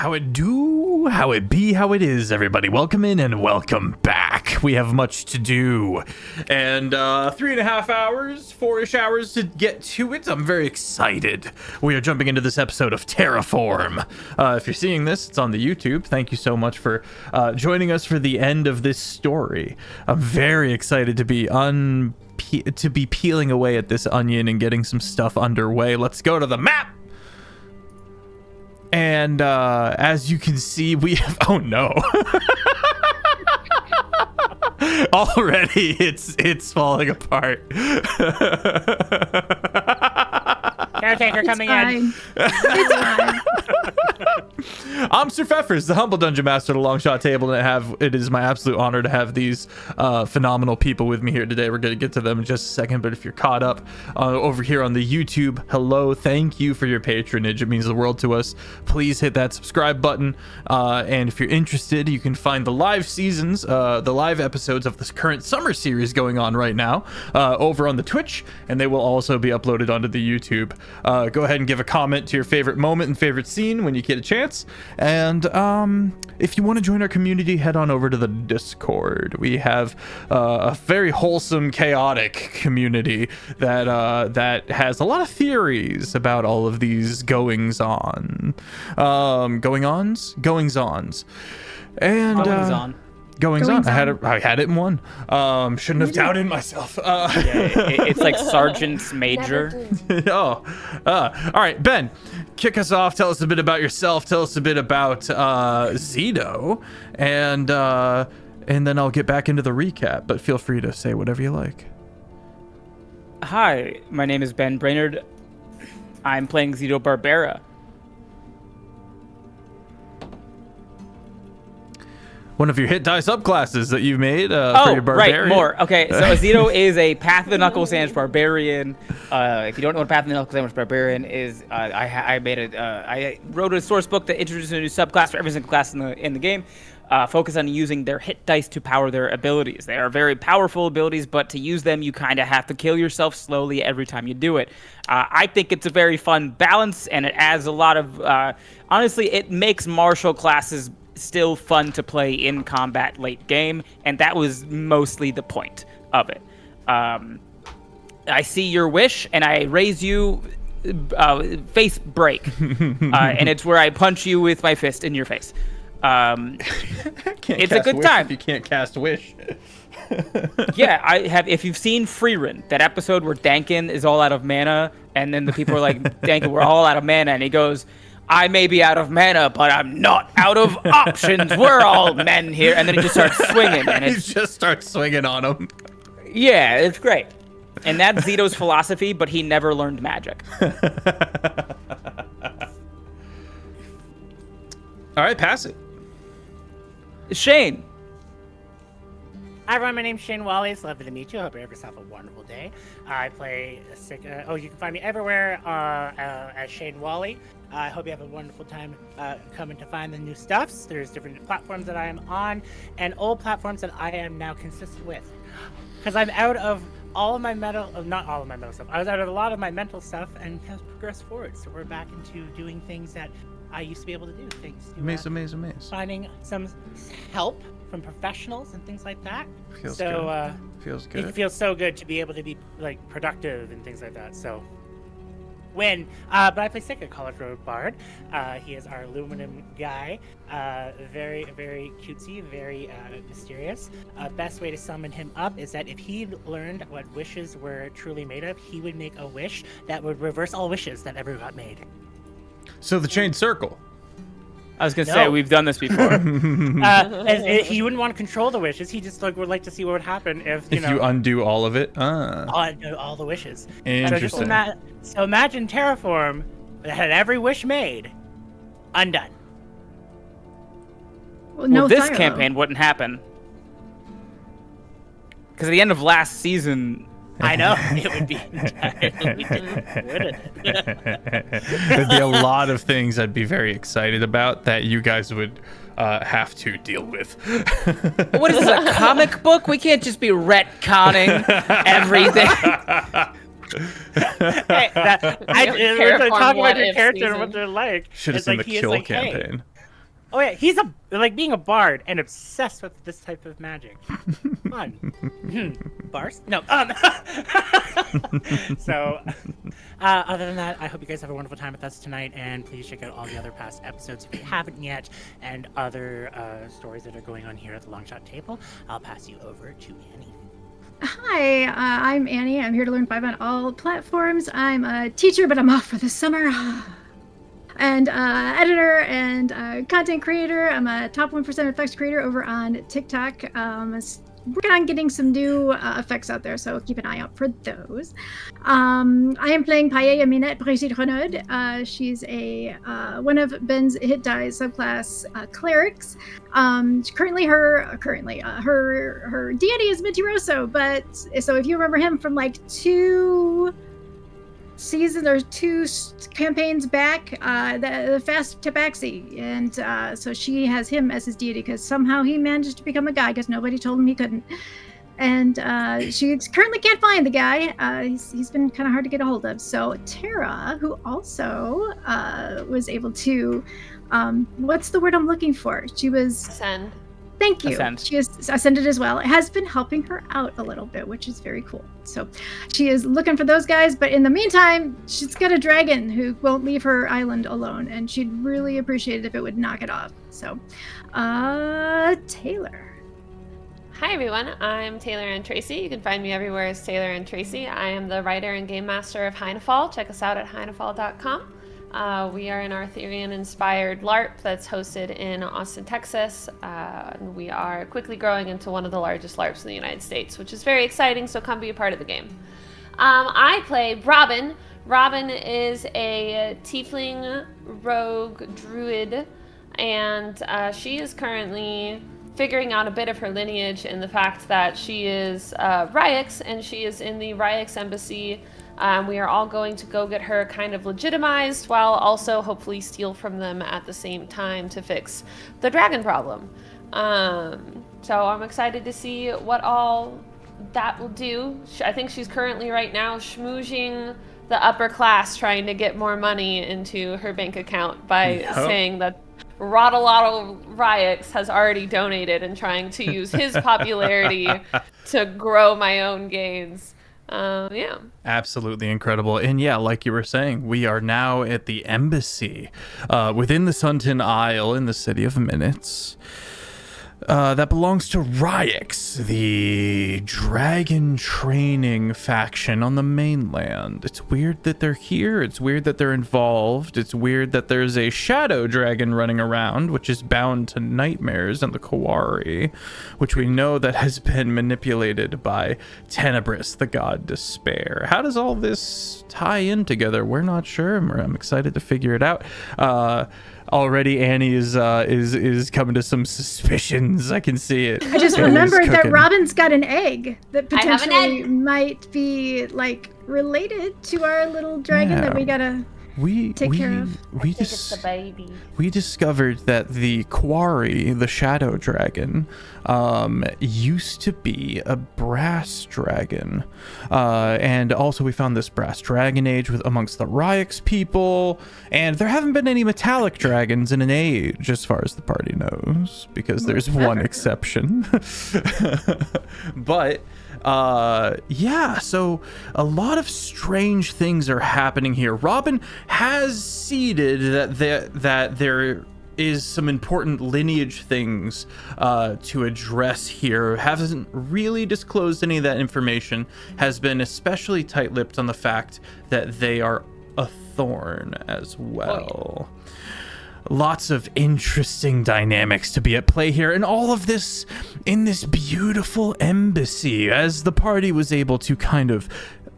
How it do, how it be, how it is, everybody. Welcome in and welcome back. We have much to do. And 3.5 hours, 4-ish hours to get to it. I'm very excited. We are jumping into this episode of Terraform. If you're seeing this, it's on the YouTube. Thank you so much for joining us for the end of this story. I'm very excited to be peeling away at this onion and getting some stuff underway. Let's go to the map. And as you can see, we have... Oh, no. Already, it's falling apart. Caretaker coming in. It's fine. I'm Sir Feffers, the humble dungeon master of the Longshot table, and it is my absolute honor to have these phenomenal people with me here today. We're going to get to them in just a second, but if you're caught up over here on the YouTube, hello, thank you for your patronage. It means the world to us. Please hit that subscribe button, and if you're interested, you can find the live seasons, the live episodes of this current summer series going on right now over on the Twitch, and they will also be uploaded onto the YouTube. Go ahead and give a comment to your favorite moment and favorite scene when you get a chance. And if you want to join our community, head on over to the Discord. We have a very wholesome, chaotic community that has a lot of theories about all of these goings-ons. And Goings on. I had it in one. Shouldn't have doubted myself. It's like Sergeant's Major. All right, Ben, kick us off. Tell us a bit about yourself. Tell us a bit about Zito, and then I'll get back into the recap. But feel free to say whatever you like. Hi, my name is Ben Brainard. I'm playing Zito Barbera. One of your hit die subclasses that you've made for your barbarian. Right, more. Okay, so Zito is a Path of the Knuckle Sandwich Barbarian. If you don't know what Path of the Knuckle Sandwich Barbarian is, I wrote a source book that introduces a new subclass for every single class in the game. Focus on using their hit dice to power their abilities. They are very powerful abilities, but to use them, you kind of have to kill yourself slowly every time you do it. I think it's a very fun balance, and it adds a lot of... honestly, it makes martial classes still fun to play in combat late game, and that was mostly the point of it. I see your wish, and I raise you face break, and it's where I punch you with my fist in your face. It's a good time. If you can't cast wish. Yeah, I have. If you've seen Freerun, that episode where Dankin is all out of mana, and then the people are like, Dankin, we're all out of mana, and he goes, I may be out of mana, but I'm not out of options. We're all men here. And then he just starts swinging. And he just starts swinging on him. Yeah, it's great. And that's Zito's philosophy, but he never learned magic. All right, pass it. Shane. Hi everyone, my name's Shane Whalley. It's lovely to meet you. I hope you have yourself a wonderful day. I play you can find me everywhere as Shane Whalley. I hope you have a wonderful time coming to find the new stuffs. There's different platforms that I am on, and old platforms that I am now consistent with. Because I'm out of all of my not all of my mental stuff. I was out of a lot of my mental stuff and has progressed forward. So we're back into doing things that I used to be able to do. Things to Amazing. finding some help from professionals and things like that. Feels good. It feels so good to be able to be like productive and things like that. So but I play second Colorado Bard. He is our aluminum guy. Very, very cutesy, very mysterious. Best way to summon him up is that if he learned what wishes were truly made of, he would make a wish that would reverse all wishes that ever got made. So the chain circle. I was gonna say we've done this before. He wouldn't want to control the wishes. He just would like to see what would happen if you undo all of it. All the wishes. Interesting. So imagine Terraform that had every wish made, undone. Well, this campaign wouldn't happen because at the end of last season. I know it would be. There'd be a lot of things I'd be very excited about that you guys would have to deal with. What is this, a comic book? We can't just be retconning everything. Hey, we're talking about your character and what they're like. Should have seen the kill campaign. Oh yeah, he's like being a bard and obsessed with this type of magic. Fun. Bars? No. So, other than that, I hope you guys have a wonderful time with us tonight, and please check out all the other past episodes if you haven't yet, and other stories that are going on here at the Longshot table. I'll pass you over to Annie. Hi, I'm Annie. I'm here to learn 5 on all platforms. I'm a teacher, but I'm off for the summer. And editor and content creator. I'm a top 1% effects creator over on TikTok. Working on getting some new effects out there, so keep an eye out for those. I am playing Paye Aminette Brigitte. She's a one of Ben's hit die subclass clerics. Currently her deity is Mentiroso, but so if you remember him from like 2 seasons or 2 campaigns back, the fast tabaxi, and so she has him as his deity because somehow he managed to become a guy because nobody told him he couldn't, and she currently can't find the guy. He's been kind of hard to get a hold of. So Tara, who also was able to what's the word I'm looking for, she was Ascend. Thank you. Ascend. She has ascended as well. It has been helping her out a little bit, which is very cool. So she is looking for those guys, but in the meantime, she's got a dragon who won't leave her island alone, and she'd really appreciate it if it would knock it off. So, Taylor. Hi everyone, I'm Taylor and Tracy. You can find me everywhere as Taylor and Tracy. I am the writer and game master of Heinefall. Check us out at heinefall.com. We are an Arthurian-inspired LARP that's hosted in Austin, Texas. And we are quickly growing into one of the largest LARPs in the United States, which is very exciting, so come be a part of the game. I play Robin. Robin is a tiefling rogue druid, and she is currently figuring out a bit of her lineage in the fact that she is Ryx, and she is in the Ryx embassy. We are all going to go get her kind of legitimized while also hopefully steal from them at the same time to fix the dragon problem. So I'm excited to see what all that will do. I think she's currently right now schmoozing the upper class, trying to get more money into her bank account by saying that Rodolotto Ryx has already donated and trying to use his popularity to grow my own gains. Yeah. Absolutely incredible. And yeah, like you were saying, we are now at the embassy within the Sunton Isle in the city of Minutes. That belongs to Ryx, the dragon training faction on the mainland. It's weird that they're here. It's weird that they're involved. It's weird that there's a shadow dragon running around, which is bound to nightmares and the Kawari, which we know that has been manipulated by Tenebris, the god Despair. How does all this tie in together? We're not sure, and I'm excited to figure it out. Already Annie is coming to some suspicions. I can see it. I just remembered that Robin's got an egg that I have an potentially egg. might be like related to our little dragon that we gotta take care of. I think it's the baby. We discovered that the Quarry, the shadow dragon, used to be a brass dragon. And also we found this brass dragon age amongst the Ryx people. And there haven't been any metallic dragons in an age, as far as the party knows, because there's one exception. But yeah, so a lot of strange things are happening here. Robin has seeded that there is some important lineage things to address here. Hasn't really disclosed any of that information. Has been especially tight-lipped on the fact that they are a thorn as well. Lots of interesting dynamics to be at play here, and all of this in this beautiful embassy, as the party was able to kind of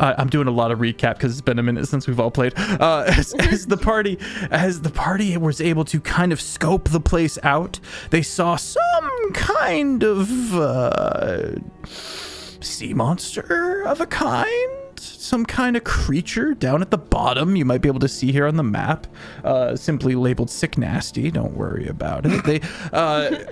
I'm doing a lot of recap because it's been a minute since we've all played. As the party was able to kind of scope the place out, they saw some kind of sea monster of a kind some kind of creature down at the bottom. You might be able to see here on the map, simply labeled Sick Nasty. Don't worry about it. They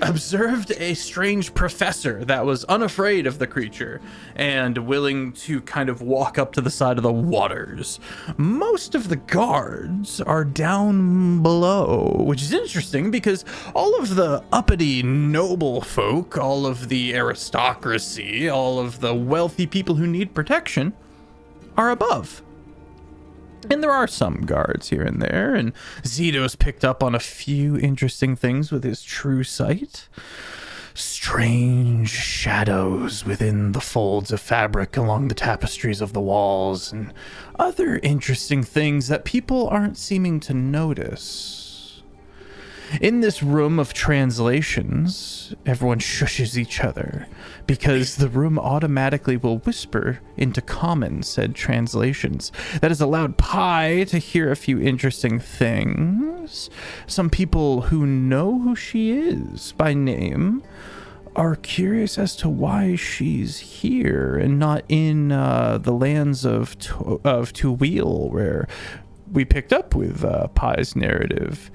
observed a strange professor that was unafraid of the creature and willing to kind of walk up to the side of the waters. Most of the guards are down below, which is interesting because all of the uppity noble folk, all of the aristocracy, all of the wealthy people who need protection are above. And there are some guards here and there, and Zito's picked up on a few interesting things with his true sight. Strange shadows within the folds of fabric along the tapestries of the walls, and other interesting things that people aren't seeming to notice. In this room of translations, everyone shushes each other because the room automatically will whisper into common said translations. That has allowed Pi to hear a few interesting things. Some people who know who she is by name are curious as to why she's here and not in the lands of Tuweel, where we picked up with Pi's narrative.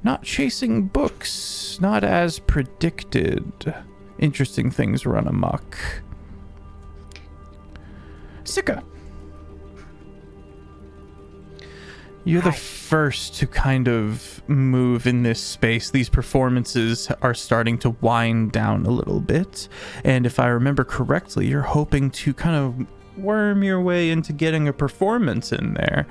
Not chasing books, not as predicted. Interesting things run amok. Sika, you're the first to kind of move in this space. These performances are starting to wind down a little bit. And if I remember correctly, you're hoping to kind of worm your way into getting a performance in there.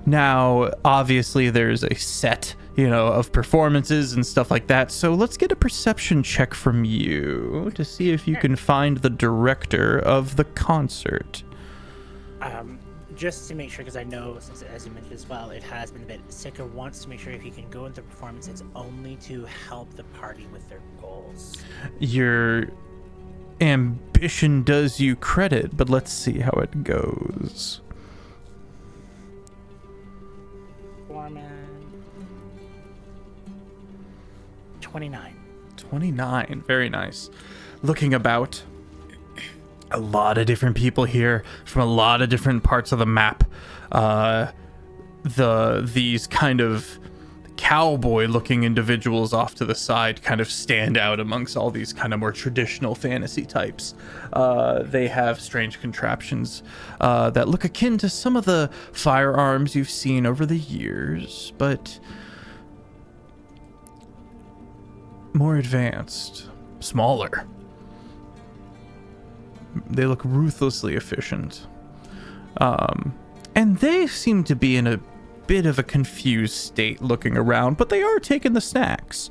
Now, obviously, there's a set, of performances and stuff like that. So let's get a perception check from you to see if you can find the director of the concert. Just to make sure, because I know, since as you mentioned as well, it has been a bit. Sika wants to make sure if he can go into performance, it's only to help the party with their goals. Your ambition does you credit, but let's see how it goes. 29. Very nice. Looking about, a lot of different people here from a lot of different parts of the map. These kind of cowboy-looking individuals off to the side kind of stand out amongst all these kind of more traditional fantasy types. They have strange contraptions that look akin to some of the firearms you've seen over the years, but more advanced, smaller. They look ruthlessly efficient. And they seem to be in a bit of a confused state looking around, but they are taking the snacks.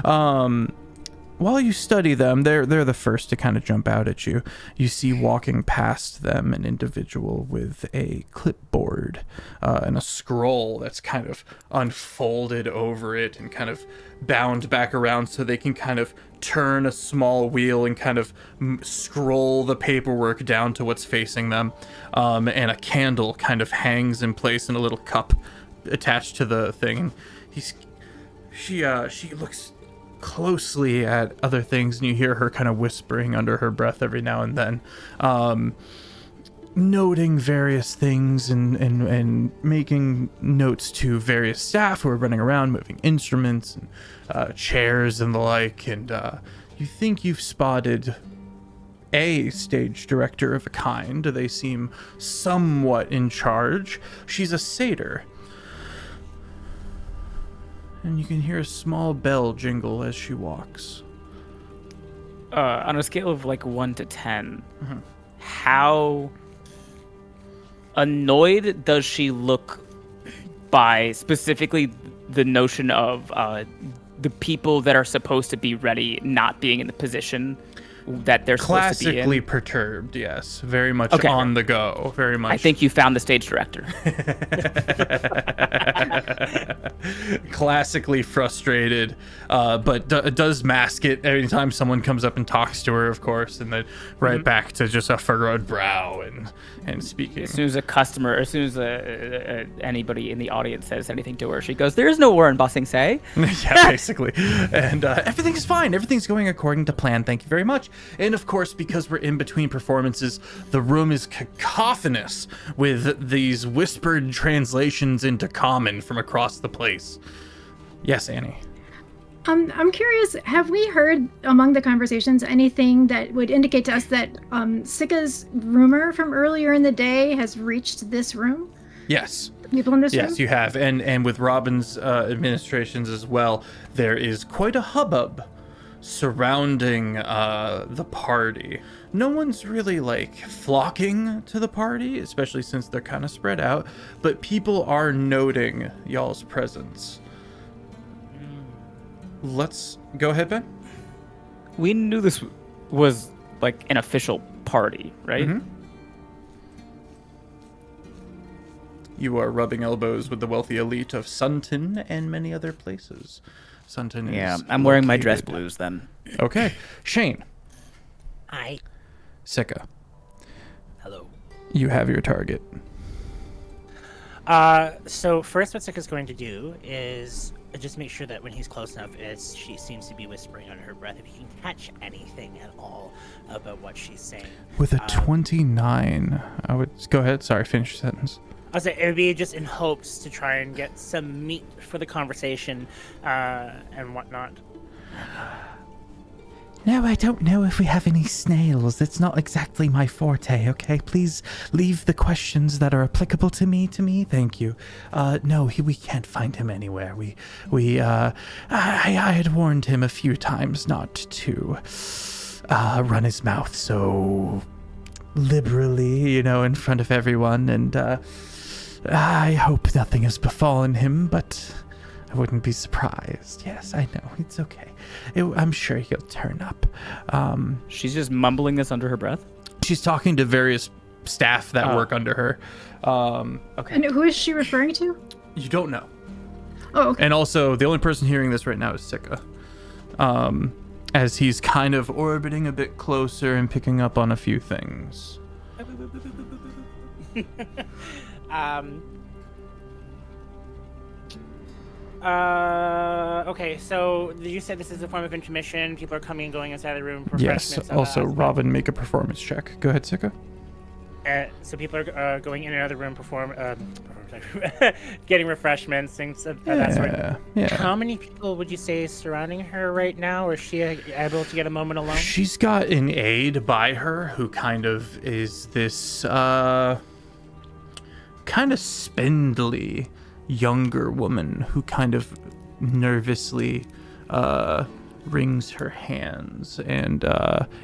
While you study them, they're the first to kind of jump out at you. You see walking past them an individual with a clipboard and a scroll that's kind of unfolded over it and kind of bound back around so they can kind of turn a small wheel and kind of scroll the paperwork down to what's facing them. And a candle kind of hangs in place in a little cup attached to the thing. She looks closely at other things, and you hear her kind of whispering under her breath every now and then, noting various things and making notes to various staff who are running around moving instruments and chairs and the like. And you think you've spotted a stage director of a kind. They seem somewhat in charge. She's a satyr. And you can hear a small bell jingle as she walks. On a scale of 1 to 10, how annoyed does she look by specifically the notion of the people that are supposed to be ready not being in the position that they're supposed to be in? Classically perturbed, yes. Very much on the go. Very much. I think you found the stage director. classically frustrated, but does mask it anytime someone comes up and talks to her, of course, and then right back to just a furrowed brow and speaking. As soon as anybody in the audience says anything to her, she goes, "There is no war in Bossing Say." Yeah, basically. And everything's fine. Everything's going according to plan. Thank you very much. And of course, because we're in between performances, the room is cacophonous with these whispered translations into common from across the place. Yes, Annie. I'm curious, have we heard among the conversations anything that would indicate to us that Sika's rumor from earlier in the day has reached this room? Yes. People in this room? Yes, you have. And with Robin's administrations as well, there is quite a hubbub surrounding the party. No one's really like flocking to the party, especially since they're kind of spread out, but people are noting y'all's presence. Let's go ahead, Ben. We knew this was like an official party, right? Mm-hmm. You are rubbing elbows with the wealthy elite of Sunton and many other places. Sunton is Yeah, I'm wearing my located- dress blues then. Okay. Shane. Hi. Sika. Hello. You have your target. So first what Sika's going to do is just make sure that when he's close enough, as she seems to be whispering under her breath, if he can catch anything at all about what she's saying. With a 29, I would... Go ahead. Sorry, finish your sentence. I was saying it would be just in hopes to try and get some meat for the conversation and whatnot. No, I don't know if we have any snails. It's not exactly my forte, okay? Please leave the questions that are applicable to me. Thank you. No, we can't find him anywhere. I had warned him a few times not to run his mouth so liberally, in front of everyone, and I hope nothing has befallen him, but I wouldn't be surprised. Yes, I know. It's okay. I'm sure he'll turn up. She's just mumbling this under her breath? She's talking to various staff that work under her. Okay. And who is she referring to? You don't know. Oh, okay. And also, the only person hearing this right now is Sika. As he's kind of orbiting a bit closer and picking up on a few things. Okay, so you said this is a form of intermission. People are coming and going inside the room. Yes, also, Robin, make a performance check. Go ahead, Sika. So people are going in another room, getting refreshments, things of that sort. Yeah. How many people would you say is surrounding her right now? Or is she able to get a moment alone? She's got an aide by her who kind of is this kind of spindly younger woman who kind of nervously wrings her hands and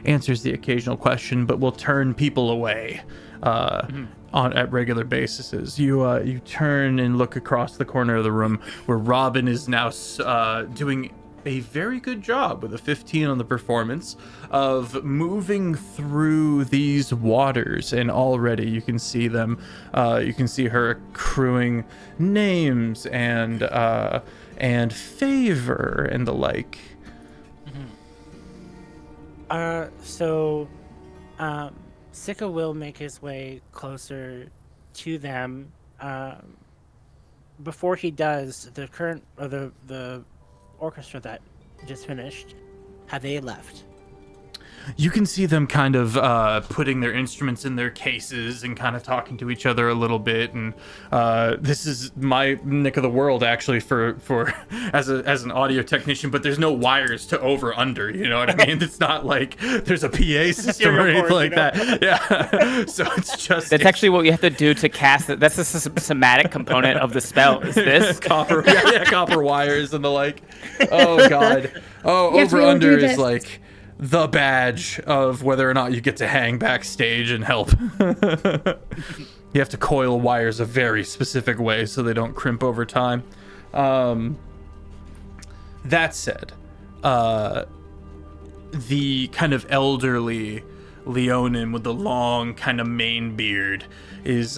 answers the occasional question, but will turn people away at regular bases. You turn and look across the corner of the room where Robin is now doing a very good job with a 15 on the performance of moving through these waters, and already you can see them. You can see her accruing names and favor and the like. So Sika will make his way closer to them. Before he does, the orchestra that just finished, have they left? You can see them kind of putting their instruments in their cases and kind of talking to each other a little bit. And this is my nick of the world, actually, for as an audio technician. But there's no wires to under. You know what I mean? It's not like there's a PA system or anything like that. Yeah. So it's just That's actually what you have to do to cast it. That's the somatic component of the spell. Is this copper? Yeah, copper wires and the like. Oh God. Oh, You have to over under do is this. like the badge of whether or not you get to hang backstage and help. You have to coil wires a very specific way so they don't crimp over time. That said, the kind of elderly Leonin with the long kind of mane beard is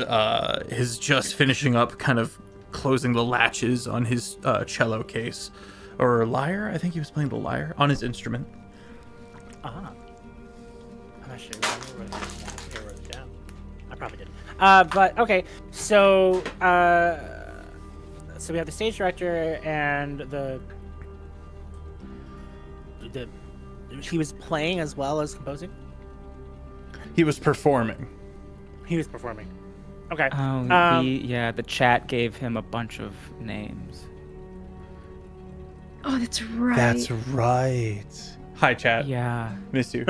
just finishing up kind of closing the latches on his cello case, or lyre. I think he was playing the lyre on his instrument. I'm actually remember I think I wrote it down. I probably didn't. But okay, so we have the stage director and the he was playing as well as composing. He was performing. He was performing. Okay. The chat gave him a bunch of names. Oh, that's right. That's right. Hi, chat. Yeah. Miss you.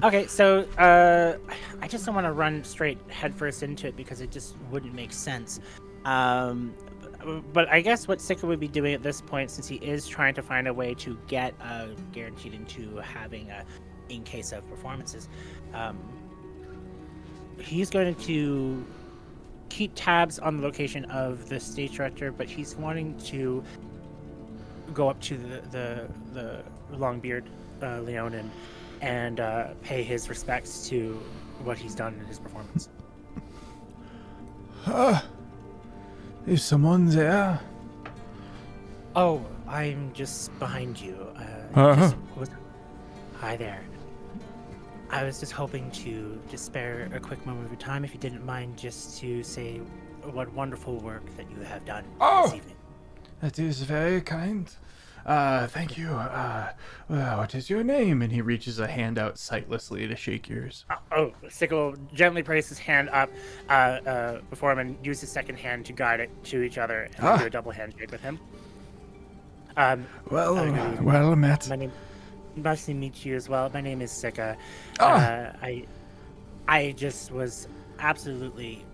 Okay, so I just don't want to run straight headfirst into it because it just wouldn't make sense. But I guess what Sika would be doing at this point, since he is trying to find a way to get guaranteed into having in case of performances, he's going to keep tabs on the location of the stage director, but he's wanting to go up to the Longbeard Leonin and pay his respects to what he's done in his performance. Is someone there? Oh, I'm just behind you. Hi there. I was just hoping to just spare a quick moment of your time, if you didn't mind, just to say what wonderful work that you have done this evening. That is very kind. Thank you. What is your name? And he reaches a hand out sightlessly to shake yours. Sika will gently place his hand up before him and use his second hand to guide it to each other and do a double handshake with him. Well met. My name, nice to meet you as well. My name is Sika. I just was absolutely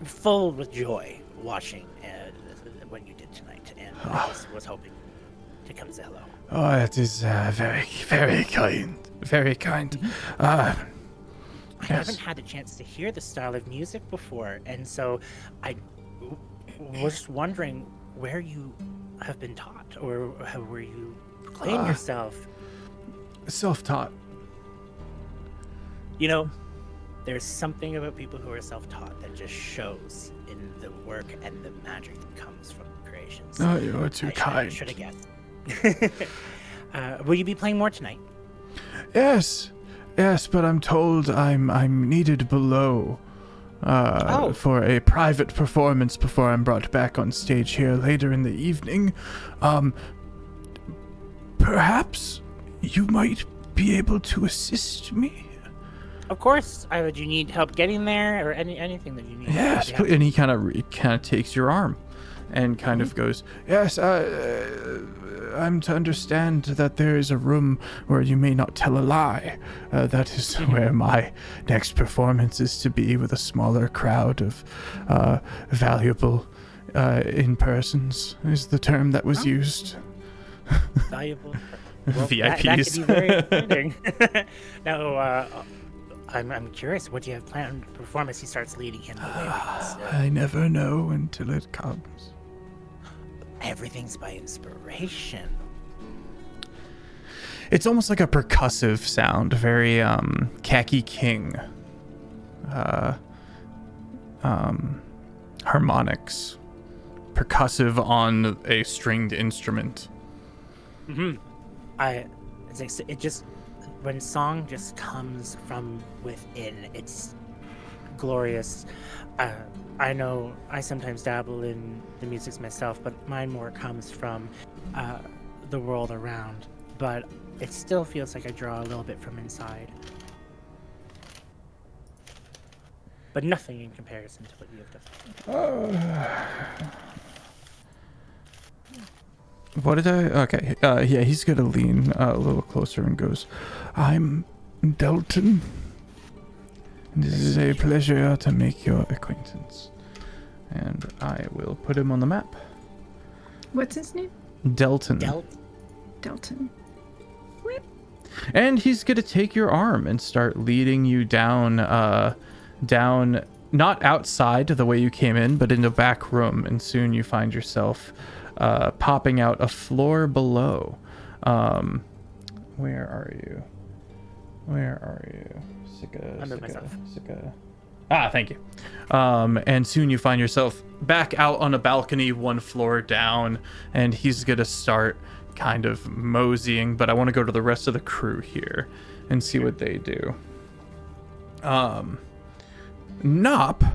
full with joy watching when you did tonight, and I just was hoping to come say hello. Oh, it is very, very kind. Very kind. I haven't had a chance to hear this style of music before, and so I was wondering where you have been taught, or how were you playing yourself? Self-taught. You know, there's something about people who are self-taught that just shows in the work and the magic that comes from creations. Oh, you're too kind. I should have guessed. Will you be playing more tonight? Yes, but I'm told I'm needed below for a private performance before I'm brought back on stage here later in the evening. Perhaps you might be able to assist me. Of course. Do you need help getting there, or anything that you need? Yes, and he kind of takes your arm and kind of goes, yes, I'm to understand that there is a room where you may not tell a lie. That is where my next performance is to be, with a smaller crowd of valuable in-persons, is the term that was used. Valuable. Well, VIPs. That could be very exciting. Now, I'm curious, what do you have planned to perform as he starts leading him the way? I never know until it comes. Everything's by inspiration. It's almost like a percussive sound, very Khaki King. Harmonics. Percussive on a stringed instrument. It just, when song just comes from within, it's glorious. I know I sometimes dabble in the music myself, but mine more comes from the world around. But it still feels like I draw a little bit from inside. But nothing in comparison to what you have done. What did I? Okay. Yeah, he's gonna lean a little closer and goes, I'm Delton. It is a pleasure to make your acquaintance. And I will put him on the map. What's his name? Delton. Delton. And he's gonna take your arm and start leading you down, not outside the way you came in, but in the back room. And soon you find yourself popping out a floor below. Where are you? Sika. Thank you. And soon you find yourself back out on a balcony 1 floor down, and he's gonna start kind of moseying, but I want to go to the rest of the crew here and see what they do. Nop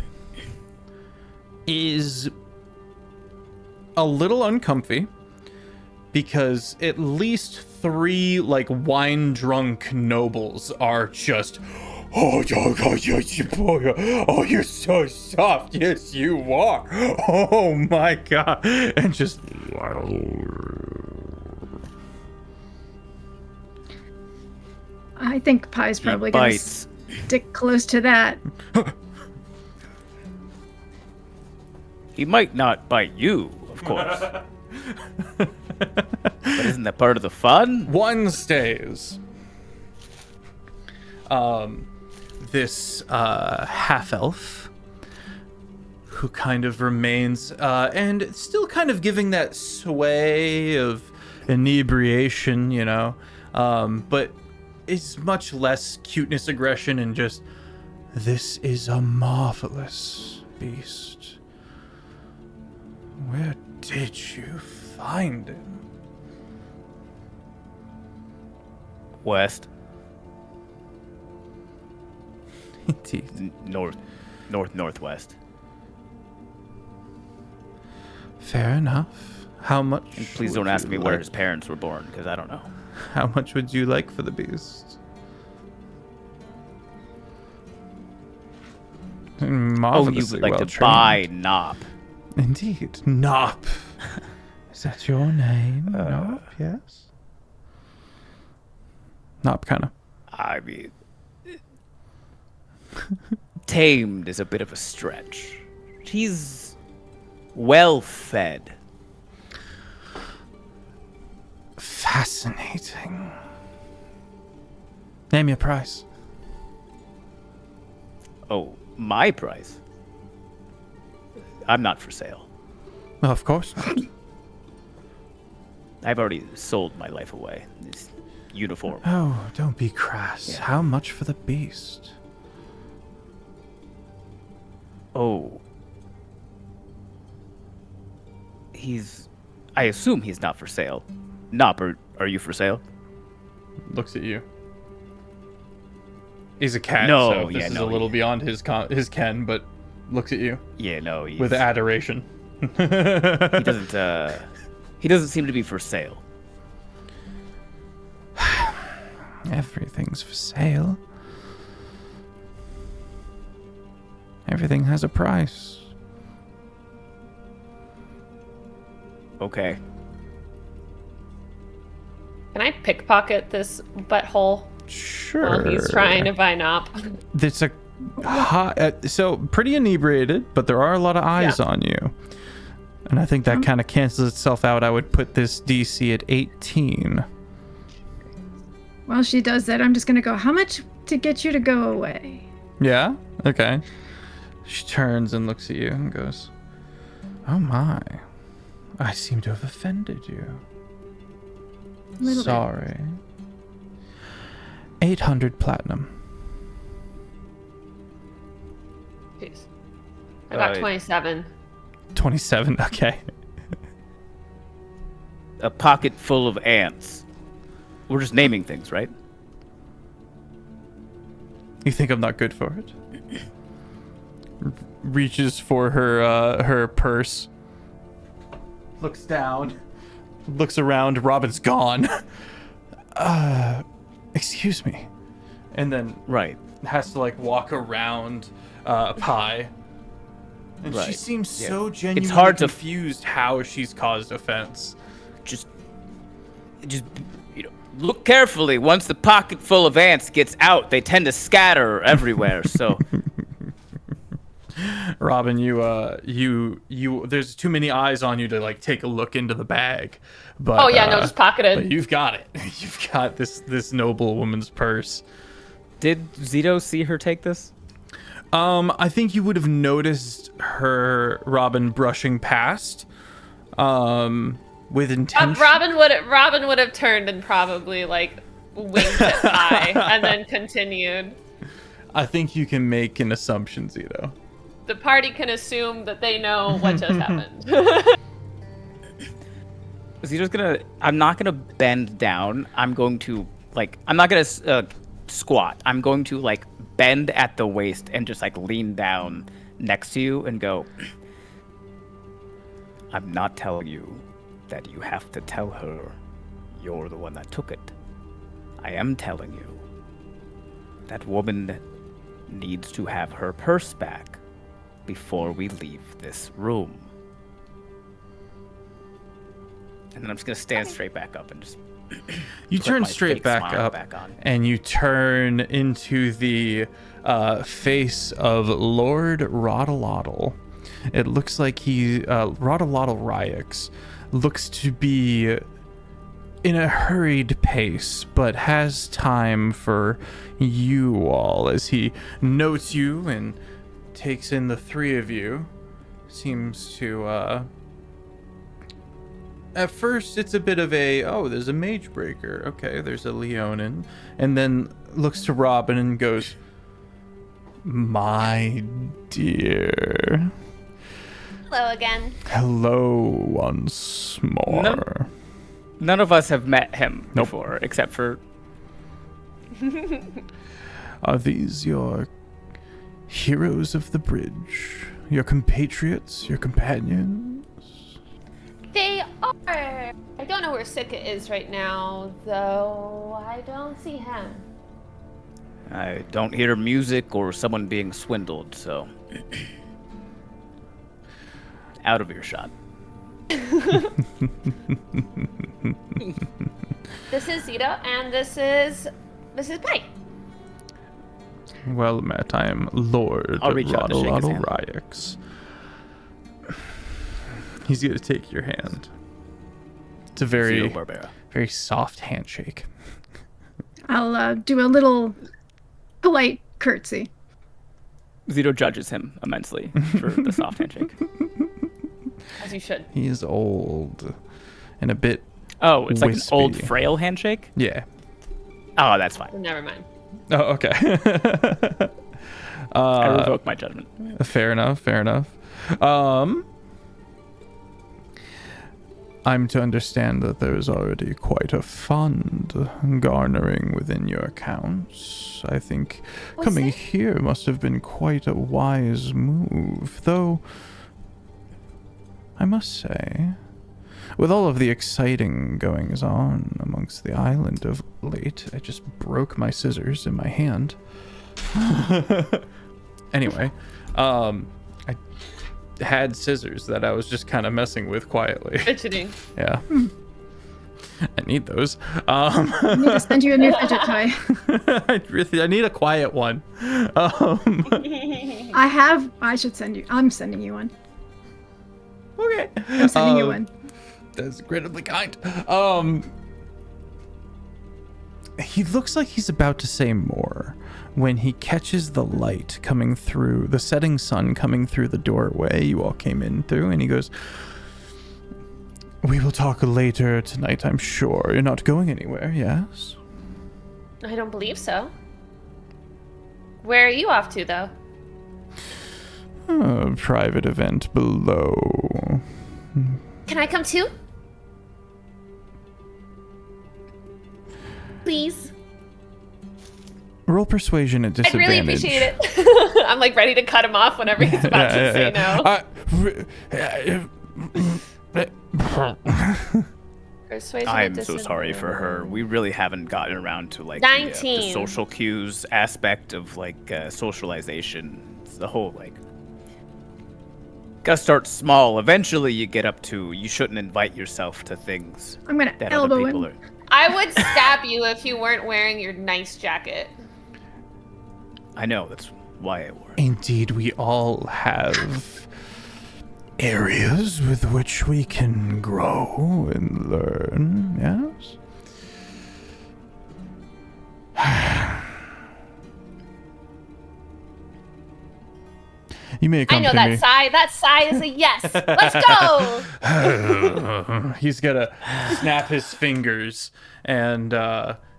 is a little uncomfy because at least 3 like wine drunk nobles are just oh you're so soft, yes you are, oh my god, and just I think Pie's probably going to stick close to that. He might not bite you, of course. But isn't that part of the fun? One stays. This half-elf who kind of remains and still kind of giving that sway of inebriation, you know, but is much less cuteness, aggression, and just, this is a marvelous beast. Where did you find him? West. Indeed. Northwest. Fair enough. How much? And please don't ask me where his parents were born, because I don't know. How much would you like for the beast? Oh, you Marvelously would like well to buy trained. Nop. Indeed. Nop. Is that your name? Nop, yes. Nop, kind of. I mean, tamed is a bit of a stretch. He's well fed. Fascinating. Name your price. Oh, my price? I'm not for sale. Well, of course not. I've already sold my life away. This uniform. Oh, don't be crass. Yeah. How much for the beast? Oh. I assume he's not for sale. Nop, are you for sale? Looks at you. He's a cat, No, so this yeah, is no, a little he- beyond his ken, but looks at you Yeah, no, with adoration. he doesn't seem to be for sale. Everything's for sale. Everything has a price. Okay. Can I pickpocket this butthole Sure. while he's trying to buy Nop? It's a so pretty inebriated, but there are a lot of eyes on you. And I think that kind of cancels itself out. I would put this DC at 18. While she does that, I'm just going to go, how much to get you to go away? Yeah? Okay. She turns and looks at you and goes, oh my. I seem to have offended you. A little bit. Sorry. 800 platinum. Jeez. I got Uh, 27. 27, okay. A pocket full of ants. We're just naming things, right? You think I'm not good for it? Reaches for her purse. Looks down. Looks around. Robin's gone. Excuse me. And then Right. has to like walk around Pie. And she Right. seems Yeah. so genuinely hard to- confused how she's caused offense. Just look carefully. Once the pocket full of ants gets out, they tend to scatter everywhere. So Robin, you there's too many eyes on you to like take a look into the bag. But Oh yeah, no, just pocket but it. you've got it. You've got this noble woman's purse. did Zito see her take this? I think you would have noticed her, Robin, brushing past, with intention. Robin would have turned and probably like winked at Pie and then continued. I think you can make an assumption, Zito. The party can assume that they know what just happened. Zito's gonna. I'm not gonna bend down. I'm going to I'm not gonna squat. I'm going to bend at the waist and just lean down next to you and go. I'm not telling you that you have to tell her you're the one that took it. I am telling you that woman needs to have her purse back before we leave this room. And then I'm just gonna stand straight back up and just. You put turn my straight fake back smile up, back on. and you turn into the face of Lord Rodolotl. It looks like Rodolotl Ryix looks to be in a hurried pace, but has time for you all as he notes you and takes in the three of you. Seems to, at first it's a bit of there's a mage breaker. Okay, there's a Leonin. And then looks to Robin and goes, my dear. Hello again. Hello once more. None of us have met him Nope. before, except for. Are these your heroes of the bridge? Your compatriots? Your companions? They are. I don't know where Sika is right now, though. I don't see him. I don't hear music or someone being swindled, so. Out of earshot. This is Zito, and this is Pike. Well met, I am Lord I'll reach out to shake his hand. Ryix. He's going to take your hand. It's a very, Zito Barbera. very soft handshake. I'll do a little polite curtsy. Zito judges him immensely for the soft handshake. As you should. He is old and a bit Oh, it's like an wispy. old frail handshake? Yeah. Oh, that's fine. Never mind. Oh, okay. I revoke my judgment. Fair enough. Fair enough. I'm to understand that there is already quite a fund garnering within your accounts. I think Was coming it? here must have been quite a wise move, though I must say, with all of the exciting goings on amongst the island of late, I just broke my scissors in my hand. Anyway, I had scissors that I was just kind of messing with quietly. Fidgeting. Yeah. I need those. I need to send you a new fidget toy. I need a quiet one. I should send you. I'm sending you one. Okay. I'm sending you one. That's incredibly kind. He looks like he's about to say more when he catches the light coming through, the setting sun coming through the doorway you all came in through, and he goes, "We will talk later tonight, I'm sure. You're not going anywhere, yes?" I don't believe so. Where are you off to, though? A private event below. Can I come too? Please. Roll persuasion at I'd disadvantage. really appreciate it. I'm like ready to cut him off whenever he's about to say no. Persuasion at I'm so sorry for her. We really haven't gotten around to the 19. social cues aspect of socialization. It's the whole gotta start small. Eventually you get up to you shouldn't invite yourself to things I'm gonna that other elbow people him. are. I would stab you if you weren't wearing your nice jacket. I know, that's why I wore it. Indeed, we all have areas with which we can grow and learn, yes? You may I accompany know that me. sigh. That sigh is a yes. Let's go. He's gonna snap his fingers, and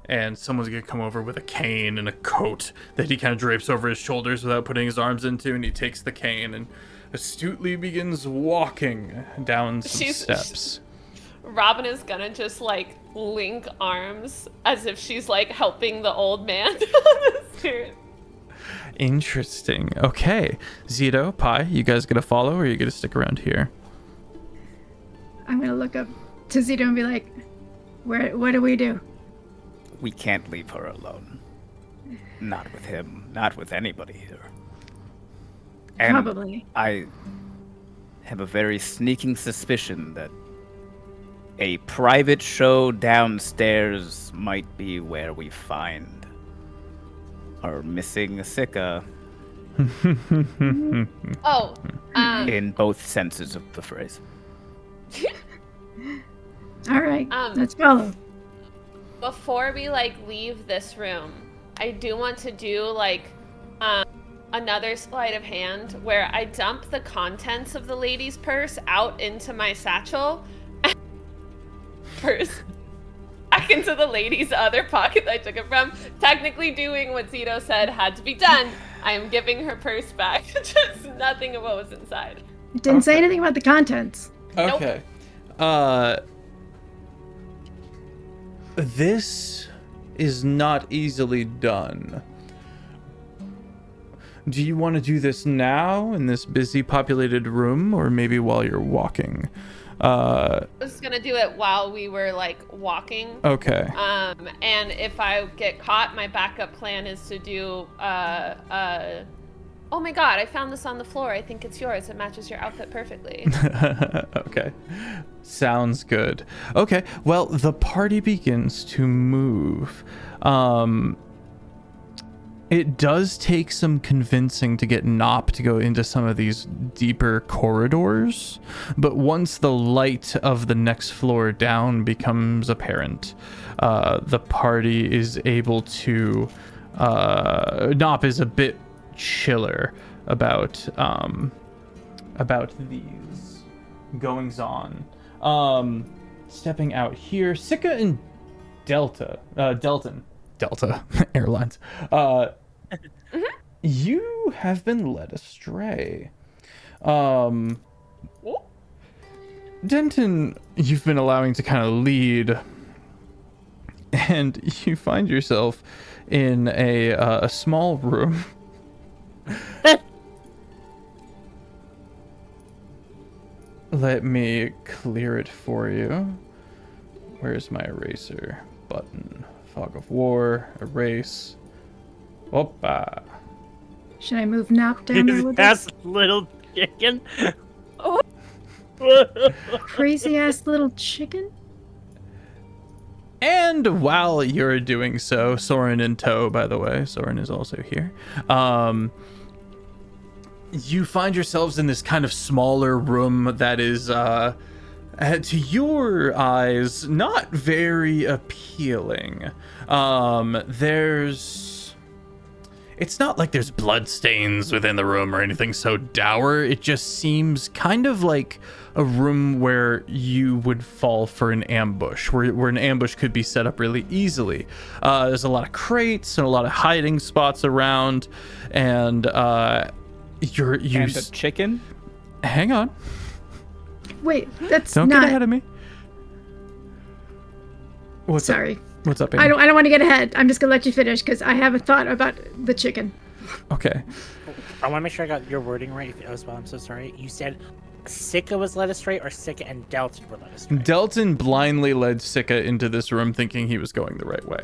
and someone's gonna come over with a cane and a coat that he kind of drapes over his shoulders without putting his arms into, and he takes the cane and astutely begins walking down some steps. Robin is gonna just like link arms as if she's like helping the old man down the stairs. Interesting. Okay, Zito, Pi, you guys gonna follow, or are you gonna stick around here? I'm gonna look up to Zito and be like, what do we do? We can't leave her alone. Not with him. Not with anybody here. And Probably. I have a very sneaking suspicion that a private show downstairs might be where we find our missing Sika. Oh, In both senses of the phrase. All right, let's follow. before we like leave this room, I do want to do like another sleight of hand where I dump the contents of the lady's purse out into my satchel. Purse back into the lady's other pocket that I took it from. Technically doing what Zito said had to be done. I am giving her purse back. Just nothing of what was inside. Didn't say anything about the contents. Okay. This is not easily done. Do you want to do this now in this busy populated room, or maybe while you're walking? I was gonna do it while we were like walking. Okay. And if I get caught, my backup plan is to do oh my god, I found this on the floor. I think it's yours. It matches your outfit perfectly. Okay. Sounds good. Okay. Well, the party begins to move. It does take some convincing to get Nop to go into some of these deeper corridors, but once the light of the next floor down becomes apparent, the party is able to... Nop is a bit chiller about these goings on. Stepping out here, Sika and Delta Airlines. You have been led astray. Denton, you've been allowing to kind of lead, and you find yourself in a small room. Let me clear it for you. Where's my eraser button? Fog of War, erase. Opa. Should I move Nop down there with us? That's little chicken. Crazy ass little chicken? And while you're doing so, Soren in tow, by the way, Soren is also here. You find yourselves in this kind of smaller room that is, to your eyes, not very appealing. It's not like there's bloodstains within the room or anything so dour. It just seems kind of like a room where you would fall for an ambush, where an ambush could be set up really easily. There's a lot of crates and a lot of hiding spots around, and And a chicken? Hang on. Wait, that's Don't not... get ahead of me. Sorry. Up? What's up, Amy? I don't want to get ahead. I'm just gonna let you finish because I have a thought about the chicken. Okay. I want to make sure I got your wording right as well. I'm so sorry. You said Sika was led astray, or Sika and Delton were led astray? Delton blindly led Sika into this room thinking he was going the right way.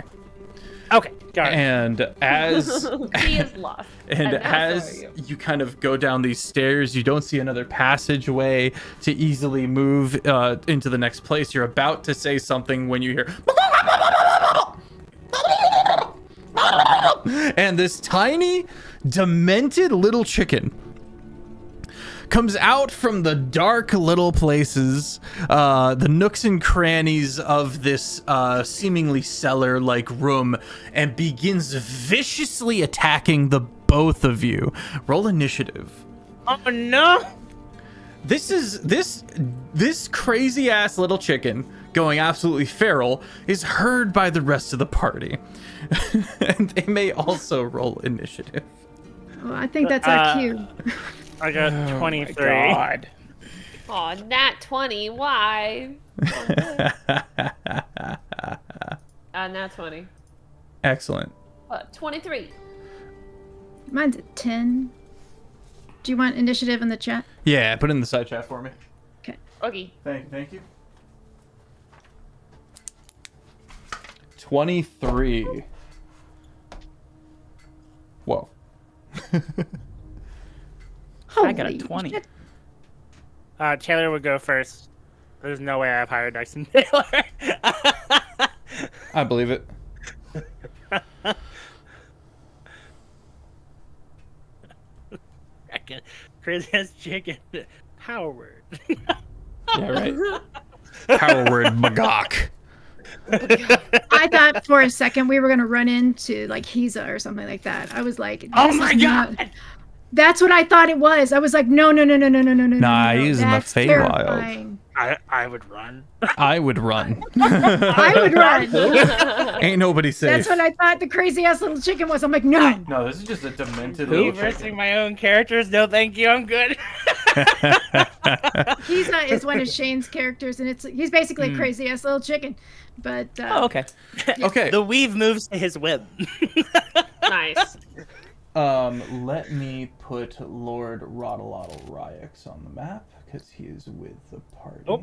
Okay, got it. And as He is lost. and now as so are you kind of go down these stairs, you don't see another passageway to easily move into the next place. You're about to say something when you hear and this tiny, demented little chicken comes out from the dark little places, the nooks and crannies of this seemingly cellar-like room, and begins viciously attacking the both of you. Roll initiative. Oh no! This crazy ass little chicken going absolutely feral, is heard by the rest of the party. And they may also roll initiative. Well, I think that's our cue. I got Oh 23. my God. Oh, nat 20. Why? Nat 20. Excellent. 23. Mine's at 10. Do you want initiative in the chat? Yeah, put it in the side chat for me. Okay. Okay. Thank you. 23. Whoa. I got a Holy 20. shit. Taylor would go first. There's no way I have higher dice than Taylor. I believe it. Crazy ass chicken. Howard. Yeah, right. Howard Magok. I thought for a second we were gonna run into like Hiza or something like that. I was like, Oh this my is God! not- That's what I thought it was. I was like, no. Nah, no. he's in the That's Feywild. terrifying. I would run. I would run. I would run. Ain't nobody safe. That's what I thought the crazy ass little chicken was. I'm like, no. No, this is just a demented Me little versing chicken. my own characters? No, thank you. I'm good. Hiza is one of Shane's characters, and he's basically a crazy ass little chicken. But Oh, okay. Okay. The weave moves to his whip. Nice. Let me put Lord Rodolotl Ryx on the map because he is with the party. Oh.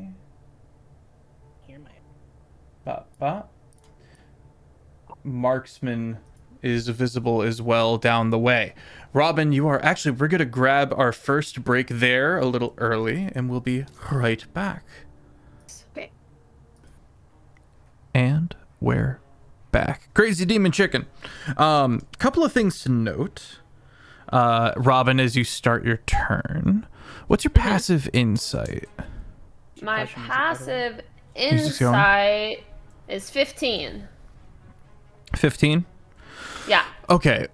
Here, my. Marksman is visible as well down the way. Robin, we're going to grab our first break there a little early, and we'll be right back. okay. And we're back. Crazy Demon Chicken. Couple of things to note. Robin, as you start your turn, what's your passive insight? My passive just going? insight is 15. 15? Yeah. Okay.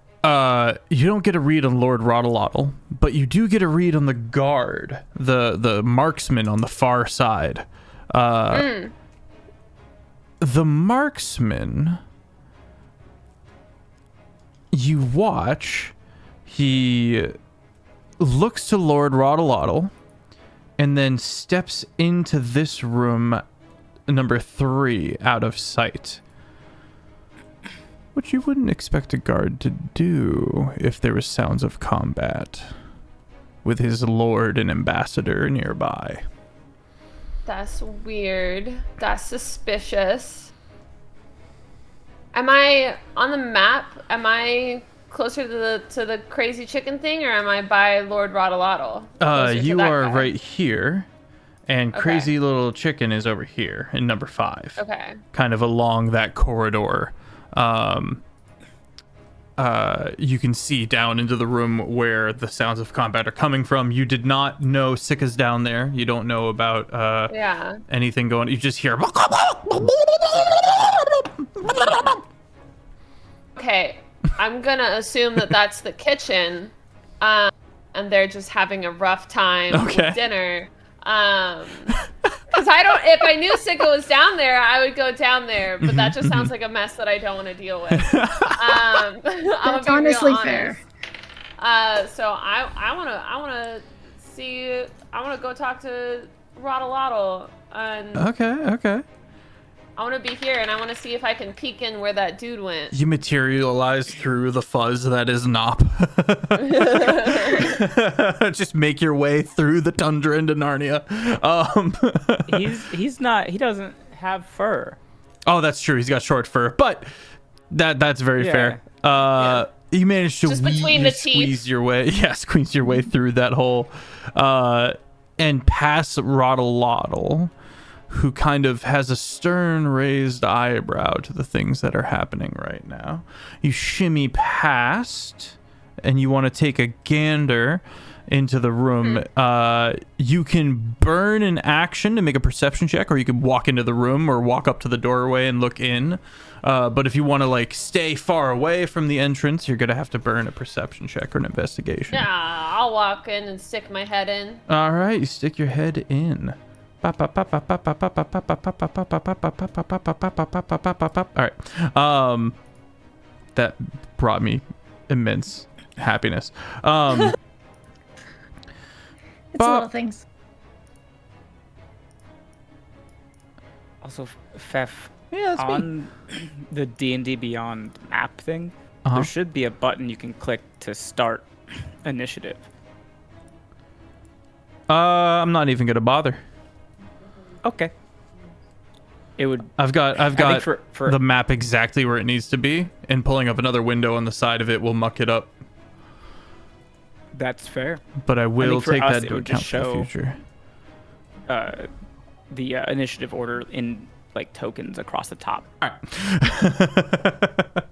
You don't get a read on Lord Rodolotl, but you do get a read on the guard, the marksman on the far side. The marksman, you watch, he looks to Lord Rodolotl and then steps into this room, number 3, out of sight. Which you wouldn't expect a guard to do if there was sounds of combat with his lord and ambassador nearby. That's weird. That's suspicious. Am I on the map? Am I closer to the crazy chicken thing, or am I by Lord Rodolotl? You are right here, and Okay. crazy little chicken is over here in number 5. Okay. Kind of along that corridor. You can see down into the room where the sounds of combat are coming from. You did not know Sika's down there. You don't know about Yeah. anything going. You just hear. Okay. I'm gonna assume that that's the kitchen, and they're just having a rough time Okay. with dinner. Because if I knew Sika was down there, I would go down there. But that just sounds like a mess that I don't want to deal with. That's honestly fair. So I wanna see. I wanna go talk to Rodolotl, and Okay. I wanna be here, and I wanna see if I can peek in where that dude went. You materialize through the fuzz that is Nop. Just make your way through the tundra into Narnia. He's not. He doesn't have fur. Oh, that's true. He's got short fur, but that's very Yeah. fair. You managed to Just between the teeth. squeeze your way. Yeah, squeeze your way through that hole, and past Rodolotl, who kind of has a stern raised eyebrow to the things that are happening right now. You shimmy past, and you want to take a gander into the room. You can burn an action to make a perception check, or you can walk into the room or walk up to the doorway and look in. But if you want to stay far away from the entrance, you're gonna have to burn a perception check or an investigation. Yeah, I'll walk in and stick my head in. All right, you stick your head in. right. That brought me immense happiness. It's the little things. Also, Feff, Yeah, that's me. on the D&D Beyond map thing, Uh-huh. there should be a button you can click to start initiative. I'm not even gonna bother. Okay. It would. I've got think for the map exactly where it needs to be, and pulling up another window on the side of it will muck it up. That's fair. But I will for take us, that it into would account just for the show- future. The initiative order in like tokens across the top. All right.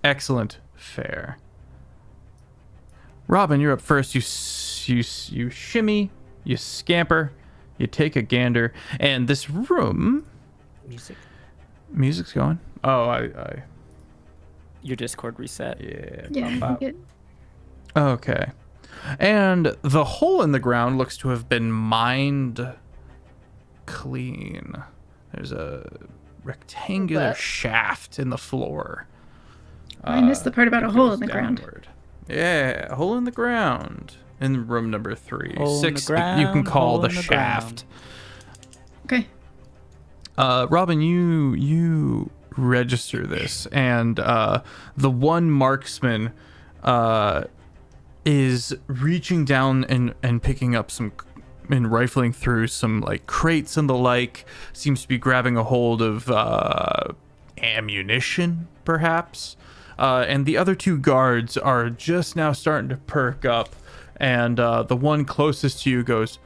Excellent. Fair. Robin, you're up first. You shimmy, you scamper, you take a gander, and this room. Music's going. Oh, I. Your Discord reset. Yeah. Yeah. Okay. And the hole in the ground looks to have been mined clean. There's a rectangular shaft in the floor. I missed the part about a hole in the ground. Downward. Yeah, a hole in the ground in room number 3. Hole in 6 the ground, you can call hole the in the shaft. Okay. Robin, you register this, and the one marksman is reaching down and picking up some and rifling through some like crates and the like. Seems to be grabbing a hold of ammunition, perhaps. And the other 2 guards are just now starting to perk up, and the one closest to you goes,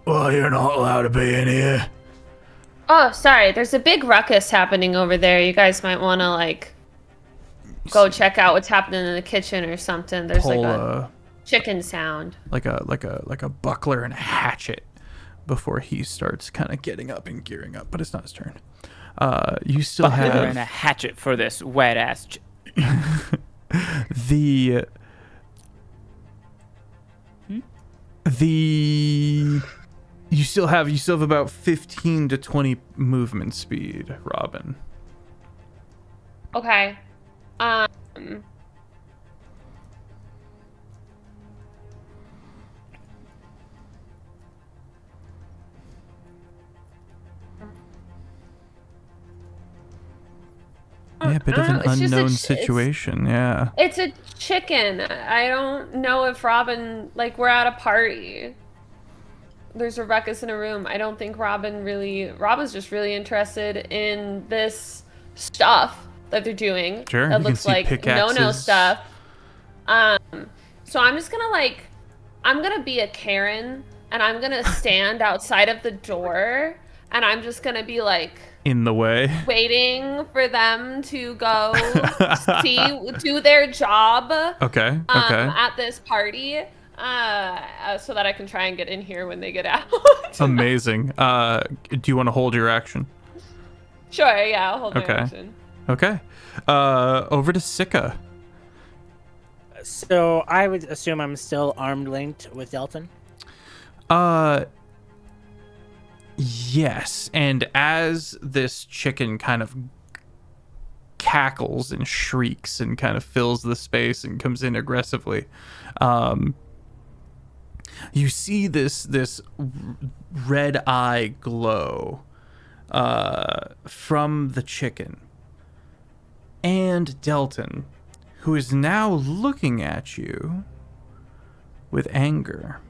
"Well, you're not allowed to be in here." Oh, sorry. There's a big ruckus happening over there. You guys might want to like go check out what's happening in the kitchen or something. There's Pull like a chicken sound. like a buckler and a hatchet before he starts kind of getting up and gearing up, but it's not his turn. You still And have a hatchet for this wet ass. the you still have about 15 to 20 movement speed, Robin. Okay. Yeah, a bit of an It's just unknown situation. Yeah. It's a chicken. I don't know if Robin, like, we're at a party. There's a ruckus in a room. I don't think Robin's just really interested in this stuff that they're doing. Sure, you That can looks see like no pickaxes. stuff. So I'm just gonna I'm gonna be a Karen, and I'm gonna stand outside of the door, and I'm just gonna be like, In the way. waiting for them to go do their job Okay. Okay. at this party so that I can try and get in here when they get out. Amazing. Do you want to hold your action? Sure, yeah, I'll hold my Okay. action. Okay. Over to Sika. So I would assume I'm still armed linked with Delton. Yes. And as this chicken kind of cackles and shrieks and kind of fills the space and comes in aggressively, you see this red eye glow from the chicken. And Delton, who is now looking at you with anger.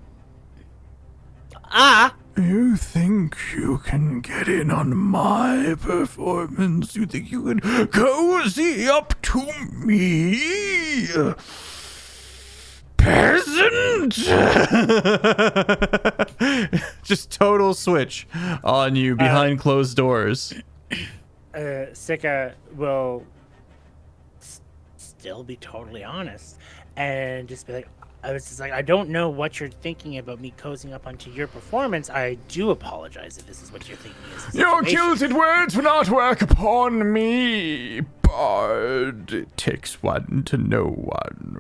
You think you can get in on my performance? You think you can cozy up to me? Peasant! Just total switch on you behind closed doors. Sika will still be totally honest and just be like, I don't know what you're thinking about me cozying up onto your performance. I do apologize if this is what you're thinking is the Your situation. gilded words will not work upon me, Bard. It takes one to know one.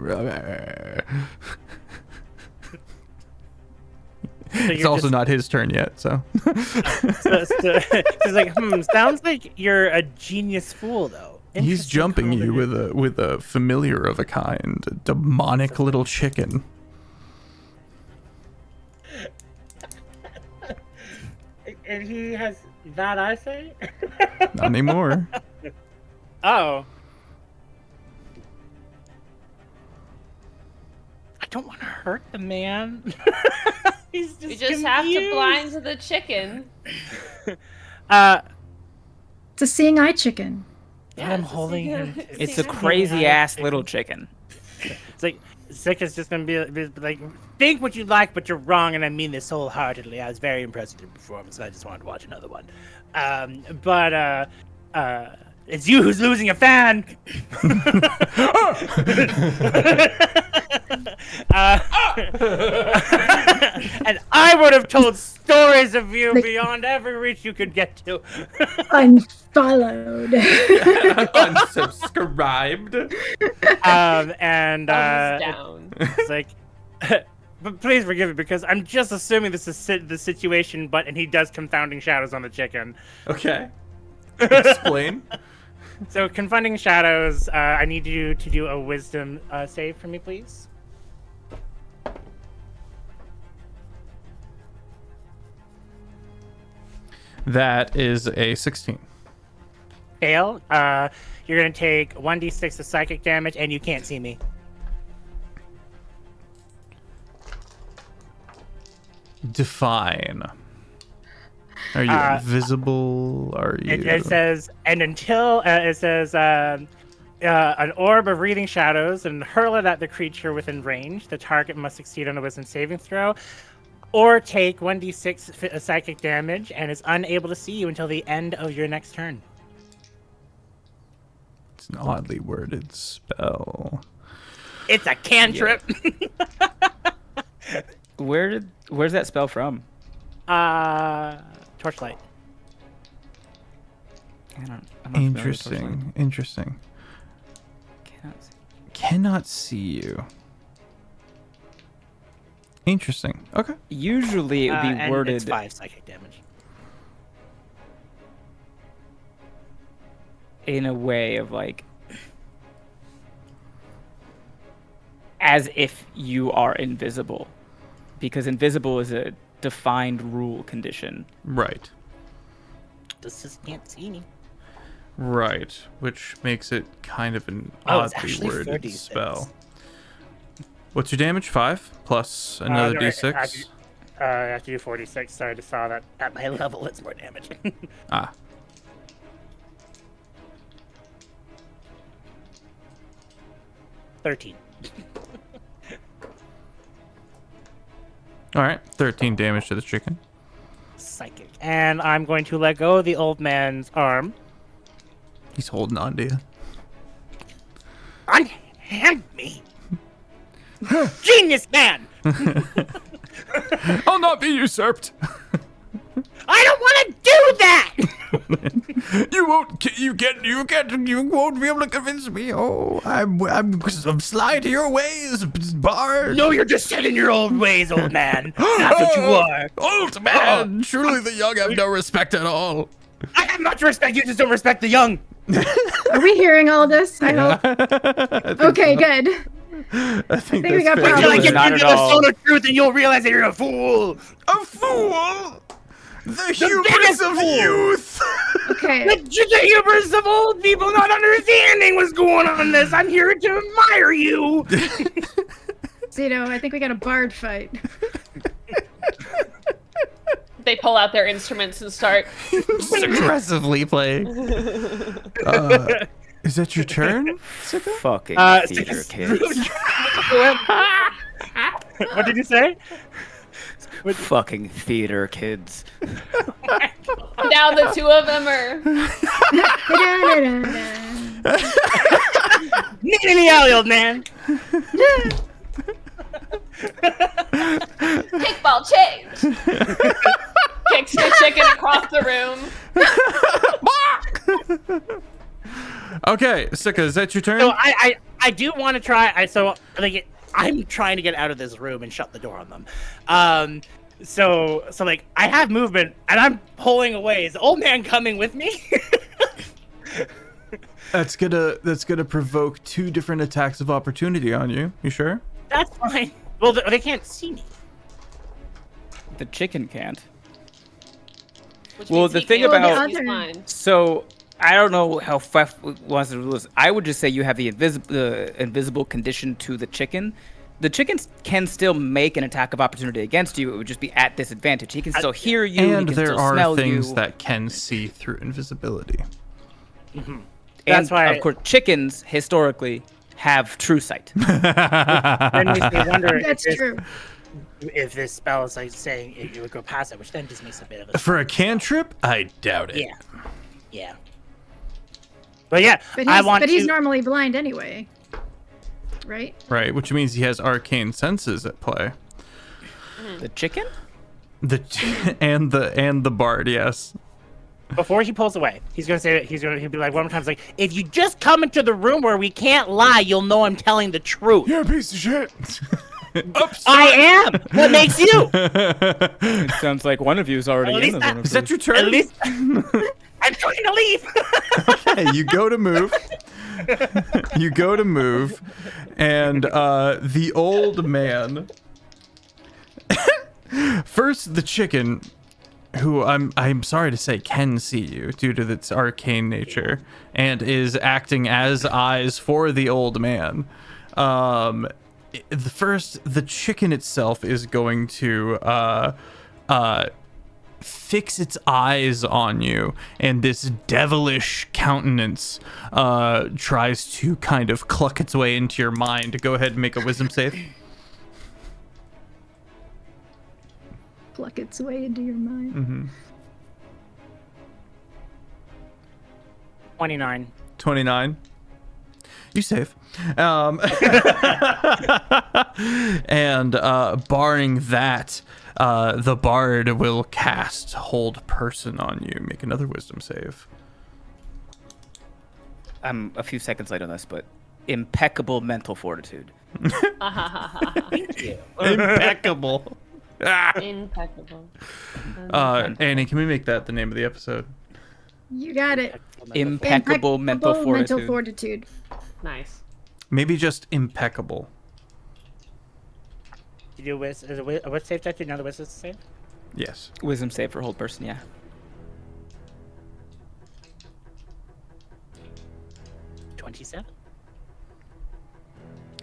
It's also not his turn yet, so. It's like, sounds like you're a genius fool, though. He's jumping you with a familiar of a kind, a demonic little chicken. And he has that eyesight? Not anymore. Oh. I don't want to hurt the man. He's just You just have to blind the chicken. It's a seeing eye chicken. Yeah, I'm holding him. It's a crazy ass little chicken. It's like Sika's just gonna be like, think what you like, but you're wrong, and I mean this wholeheartedly. I was very impressed with your performance. I just wanted to watch another one. But it's you who's losing a fan. And I would have told stories of you beyond every reach you could get to. Unfollowed. Unsubscribed. And Down. it's like, but please forgive me because I'm just assuming this is the situation. And he does confounding shadows on the chicken. Okay. Explain. So confounding shadows. I need you to do a wisdom save for me, please. That is a 16. Fail. You're gonna take 1d6 of psychic damage, and you can't see me. Define. Are you invisible? Are you? It says, and until it says an orb of wreathing shadows, and hurl it at the creature within range. The target must succeed on a wisdom saving throw, or take 1d6 psychic damage, and is unable to see you until the end of your next turn. It's an oddly worded spell. It's a cantrip. Where's that spell from? Torchlight. I'm not familiar with Interesting. Interesting. Torchlight. Cannot see you. Interesting. Okay. Usually it would be And worded. it's 5 psychic damage. In a way of like, as if you are invisible, because invisible is a defined rule condition. Right. This just can't see me. Right. Which makes it kind of an It's oddly actually worded 4d6. spell. What's your damage? 5 plus another No, d6. I have to do 46. Sorry, I just saw that at my level it's more damage. Ah. 13. All right. 13 damage to the chicken. Psychic. And I'm going to let go of the old man's arm. He's holding on to you. Unhand me! Genius man! I'll not be usurped. I don't want to do that! You won't be able to convince me. Oh, I'm sly to your ways, Bard. No, you're just set in your old ways, old man. That's what you are. Old man. Truly the young have no respect at all. I have much respect, you just don't respect the young. Are we hearing all this? I hope. Okay, good. I think we got that's fair. Until I get Not into at the all. stone of truth and you'll realize that you're a fool. A fool. The hubris biggest of fool. youth. Okay. The hubris of old people not understanding what's going on in this. I'm here to admire you. Zito, I think we got a bard fight. They pull out their instruments and start. Aggressively playing. Is that your turn? Fucking theater kids. What did you say? Fucking theater kids. Now the two of them are. Meet in the alley, old man. Kickball change. Kicks the chicken across the room. Okay, Sika, is that your turn? So I do want to try. I'm trying to get out of this room and shut the door on them. So like I have movement and I'm pulling away. Is the old man coming with me? That's gonna provoke 2 different attacks of opportunity on you. You sure? That's fine. Well, they can't see me. The chicken can't. Which Well, means the he thing can't about- use mine. So I don't know how Feff wants the rules. I would just say you have the invisible condition to the chicken. The chickens can still make an attack of opportunity against you. It would just be at disadvantage. He can still hear you. he And can there still are smell things you. that can see through invisibility. And That's why- of course, chickens historically have true sight. That makes me wonder That's true. if this spell is like saying it would go past it, which then just makes a bit of a For a cantrip, I doubt it. yeah. But yeah, But he's normally blind anyway. Right? Right, which means he has arcane senses at play. The chicken? And the bard, yes. Before he pulls away, he'll be like one more time, like, if you just come into the room where we can't lie, you'll know I'm telling the truth. You're a piece of shit. Oops. I am. What makes you? It sounds like one of you is already At in least the that- zone of Is that truth. your turn? At least I'm trying to leave. Okay, you go to move. You go to move, and the old man. First, the chicken, who I'm sorry to say can see you due to its arcane nature, and is acting as eyes for the old man. The chicken itself is going to fix its eyes on you, and this devilish countenance tries to kind of cluck its way into your mind. Go ahead and make a wisdom save. Pluck its way into your mind. 29. 29. You save. And barring that, the bard will cast Hold Person on you. Make another wisdom save. I'm a few seconds late on this, but impeccable mental fortitude. Thank you. Impeccable. Impeccable. Annie, can we make that the name of the episode? You got it. Impeccable mental fortitude. fortitude. Nice. Maybe just impeccable. You do is a what save check? Do you know the wisdom save? Yes. Wisdom save for hold person, yeah. 27.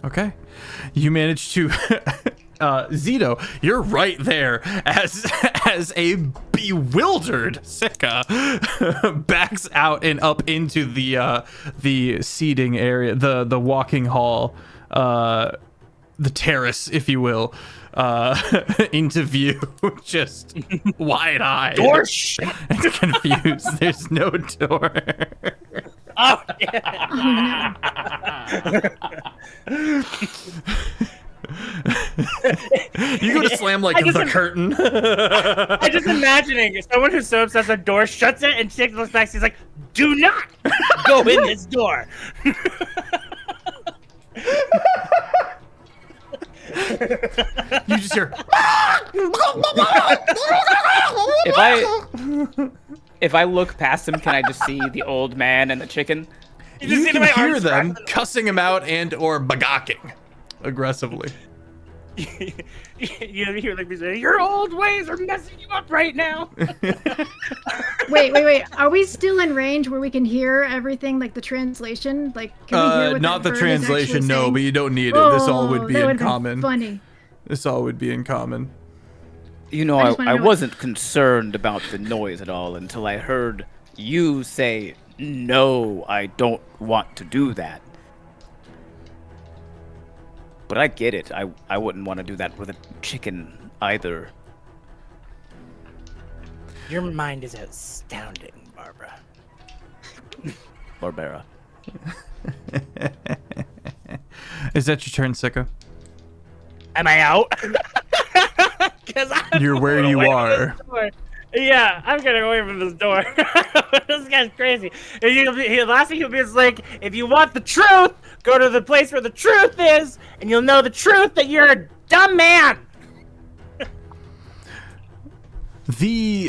Okay. You managed to Zito, you're right there as a bewildered Sika backs out and up into the seating area, the walking hall, the terrace, if you will, into view, just wide-eyed Door shut. and confused. There's no door. Oh, yeah. You go to slam like the curtain. I'm just imagining someone who's so obsessed with the door shuts it and Chick looks back. He's like, "Do not go in this door." You just hear. If I look past him, can I just see the old man and the chicken? You just You see can my hear arms them wrapped. cussing him out and or bagocking aggressively. You hear like me say, "Your old ways are messing you up right now." Wait. Are we still in range where we can hear everything, like the translation? Like, can we hear what Not that the bird is actually translation, no, saying? but you don't need it. This all would Oh, be that in would've been common. Funny. This all would be in common. You know, I just wanna I know what- wasn't concerned about the noise at all until I heard you say, "No, I don't want to do that." But I get it. I wouldn't want to do that with a chicken either. Your mind is astounding, Barbara. Barbara. Is that your turn, Sika? Am I out? 'Cause I'm You're where going you away from are. this door. Yeah, I'm getting away from this door. This guy's crazy. And last thing he'll be is like, if you want the truth, go to the place where the truth is, and you'll know the truth that you're a dumb man.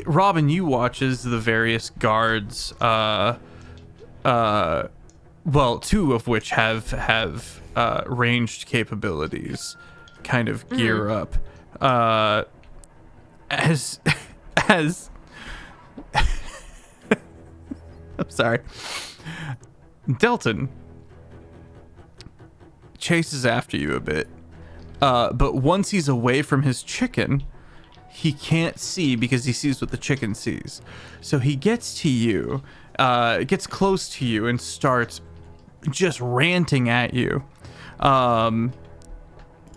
Robin, you watch as the various guards, well, two of which have ranged capabilities, kind of gear up. As I'm sorry, Delton chases after you a bit, but once he's away from his chicken, he can't see because he sees what the chicken sees. So he gets to you, gets close to you, and starts just ranting at you. And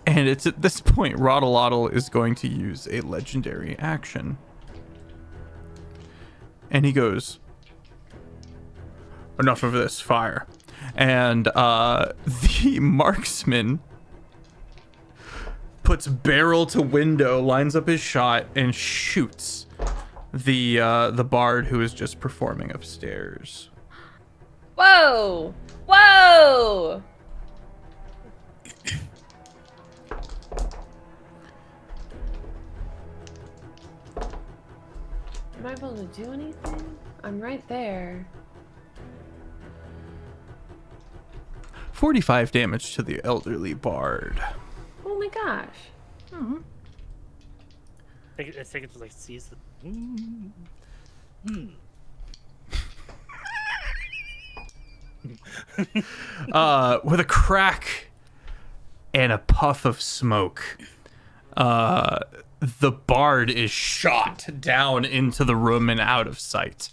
it's at this point Rottleottle is going to use a legendary action. And he goes, enough of this, fire. And the marksman puts barrel to window, lines up his shot, and shoots the bard who is just performing upstairs. Whoa! Whoa! Am I able to do anything? I'm right there. 45 damage to the elderly bard. Oh my gosh. Oh. I think it just like sees the. With a crack and a puff of smoke, the bard is shot down into the room and out of sight.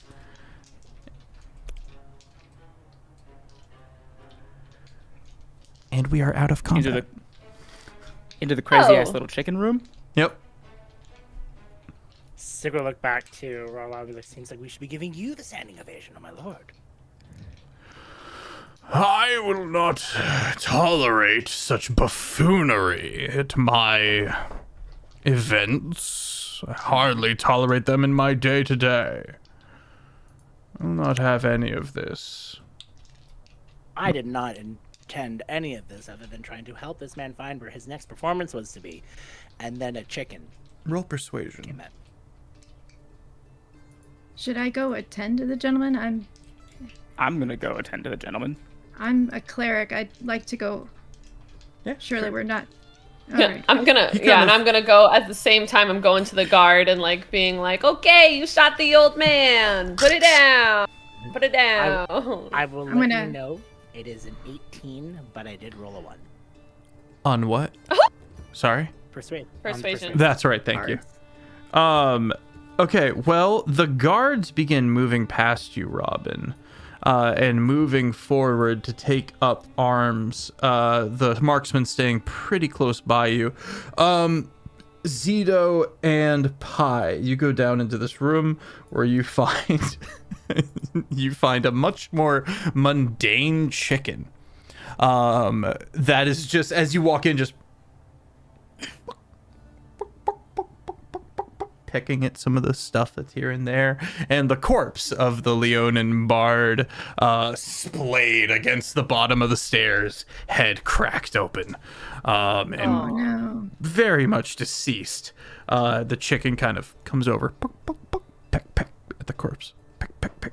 And we are out of combat. Into the crazy ass little chicken room. Yep. Sig will look back to Rollo. Like, seems like we should be giving you the standing ovation, oh my lord. I will not tolerate such buffoonery at my events. I hardly tolerate them in my day-to-day. I will not have any of this. I did not intend any of this other than trying to help this man find where his next performance was to be, and then a chicken Roll persuasion. came in. Should I go attend to the gentleman? I'm gonna go attend to the gentleman. I'm a cleric. I'd like to go. Yeah, Surely we're not. Yeah, Alright. I'm gonna and I'm gonna go at the same time. I'm going to the guard and like being like, okay, you shot the old man. Put it down. Put it down. I will let you know it is an 18, but I did roll a 1. On what? Sorry? Persuasion. That's right, thank you. Okay, well, the guards begin moving past you, Robin, and moving forward to take up arms. The marksman staying pretty close by you. Zito and Pi, you go down into this room where you find a much more mundane chicken. That is just, as you walk in, just pecking at some of the stuff that's here and there, and the corpse of the Leonin bard splayed against the bottom of the stairs, head cracked open, and No. very much deceased. The chicken kind of comes over, peck, peck at the corpse, peck, peck, peck,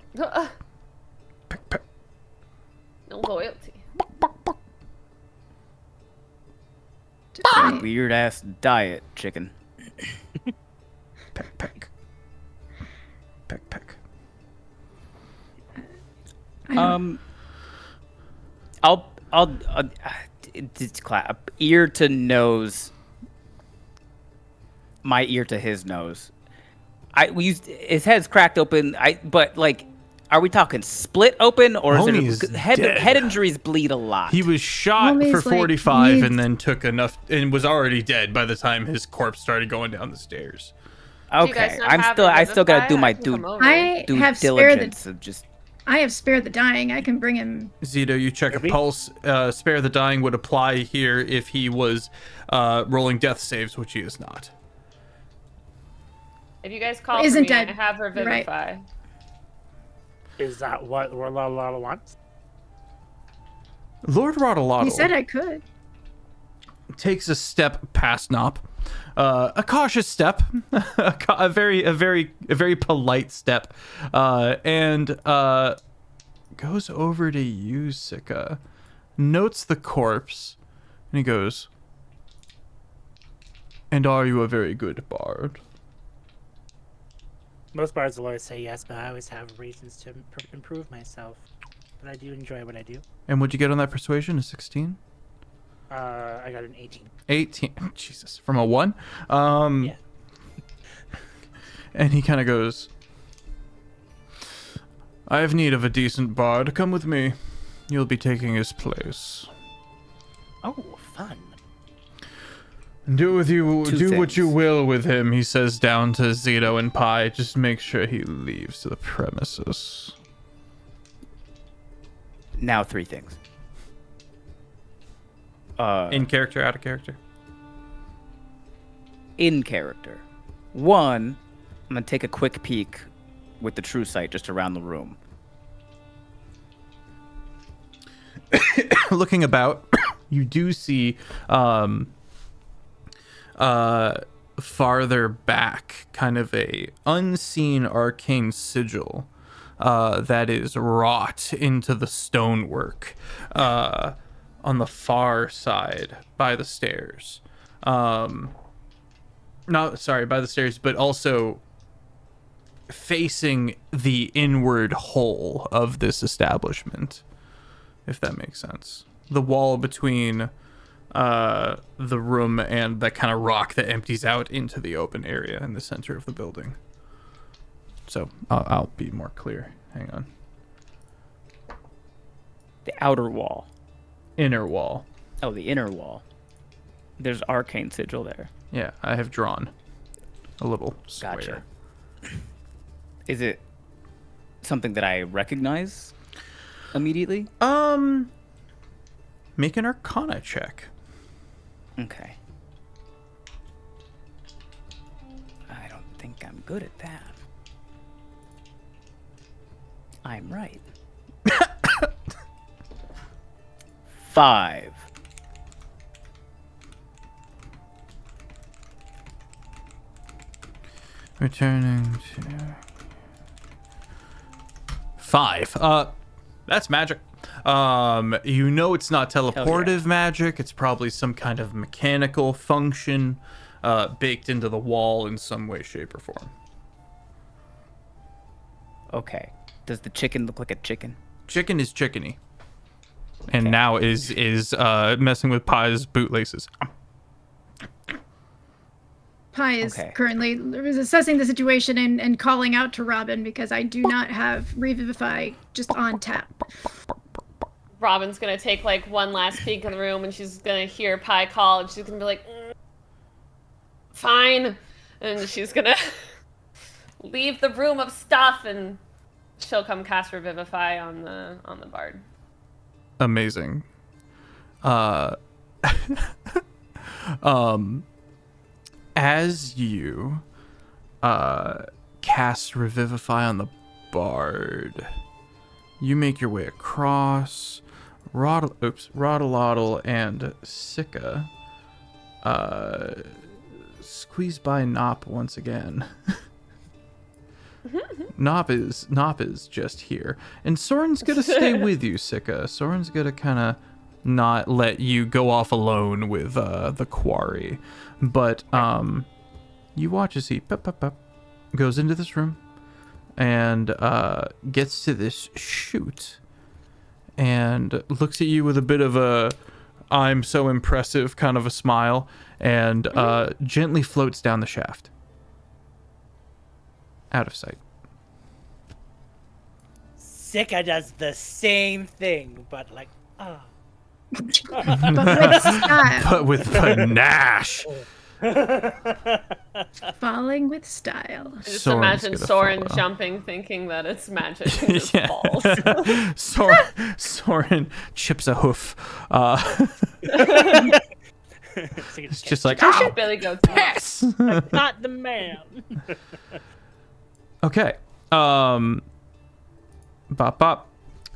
peck, peck. No loyalty. Right. Weird ass diet chicken. Peck, peck. Peck, peck. It's clap. Ear to nose. My ear to his nose. We used his head's cracked open. But like, are we talking split open or Homie's is it head injuries bleed a lot? He was shot Homie's, for like, 45 needs- and then took enough and was already dead by the time his corpse started going down the stairs. Do you guys Okay, not have I still gotta do Revivify? my I can come over. I due have spared the. diligence of just. I have spared the dying. I can bring him. Zito, you check Maybe. a pulse. Spare the dying would apply here if he was rolling death saves, which he is not. If you guys call Isn't for me, dead. I have Revivify. Is that what Rollo wants? Lord Rottleottle He said I could. takes a step past Nop a cautious step, a very polite step, and goes over to you, Sika, notes the corpse, and he goes, "And are you a very good bard?" Most bards will always say yes, but I always have reasons to improve myself. But I do enjoy what I do. And what'd you get on that persuasion? A 16? I got an 18. 18. Jesus. From a 1? Yeah. And he kind of goes, "I have need of a decent bard. Come with me. You'll be taking his place. Oh, fun. Do what you things. will with him," he says down to Zito and Pi. "Just make sure he leaves the premises." Now 3 things. In character, out of character? In character. 1, I'm gonna take a quick peek with the true sight just around the room. Looking about, you do see farther back kind of a unseen arcane sigil that is wrought into the stonework on the far side by the stairs. By the stairs, but also facing the inward hole of this establishment, if that makes sense. The wall between the room and that kind of rock that empties out into the open area in the center of the building. So I'll be more clear. Hang on. The outer wall. Inner wall. Oh, the inner wall. There's arcane sigil there. Yeah, I have drawn a little square. Gotcha. Is it something that I recognize immediately? Make an Arcana check. Okay. I don't think I'm good at that. I'm right. 5. Returning to 5. That's magic. You know it's not teleportive magic. It's probably some kind of mechanical function baked into the wall in some way, shape, or form. Okay. Does the chicken look like a chicken? Chicken is chickeny. And now is messing with Pi's bootlaces. Pi is currently assessing the situation and calling out to Robin because I do not have Revivify just on tap. Robin's gonna take like one last peek in the room, and she's gonna hear Pi call, and she's gonna be like, "Fine," and she's gonna leave the room of stuff, and she'll come cast Revivify on the bard. Amazing. As you cast Revivify on the bard, you make your way across. Rodolodle and Sika squeezed by Nop once again. Nop is just here, and Soren's gonna stay with you, Sika. Soren's gonna kind of not let you go off alone with the quarry, but you watch as he goes into this room and gets to this chute and looks at you with a bit of a "I'm so impressive" kind of a smile, and gently floats down the shaft out of sight. Sika does the same thing, but like, But with panache. Falling with style. I just Soren's imagine gonna Soren follow. jumping, thinking that it's magic, and just Yeah. falls. Soren chips a hoof. It's just like, "Ow, Billy goes. pass!" not the man. Okay. Bop bop.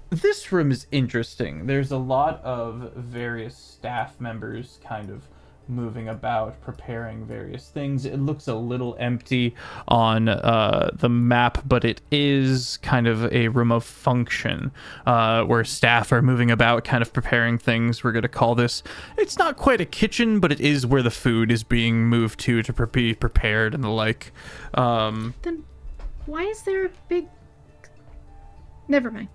This room is interesting. There's a lot of various staff members kind of moving about, preparing various things. It looks a little empty on the map, but it is kind of a room of function where staff are moving about, kind of preparing things. We're going to call this, it's not quite a kitchen, but it is where the food is being moved to be prepared and the like. Then why is there a big... Never mind.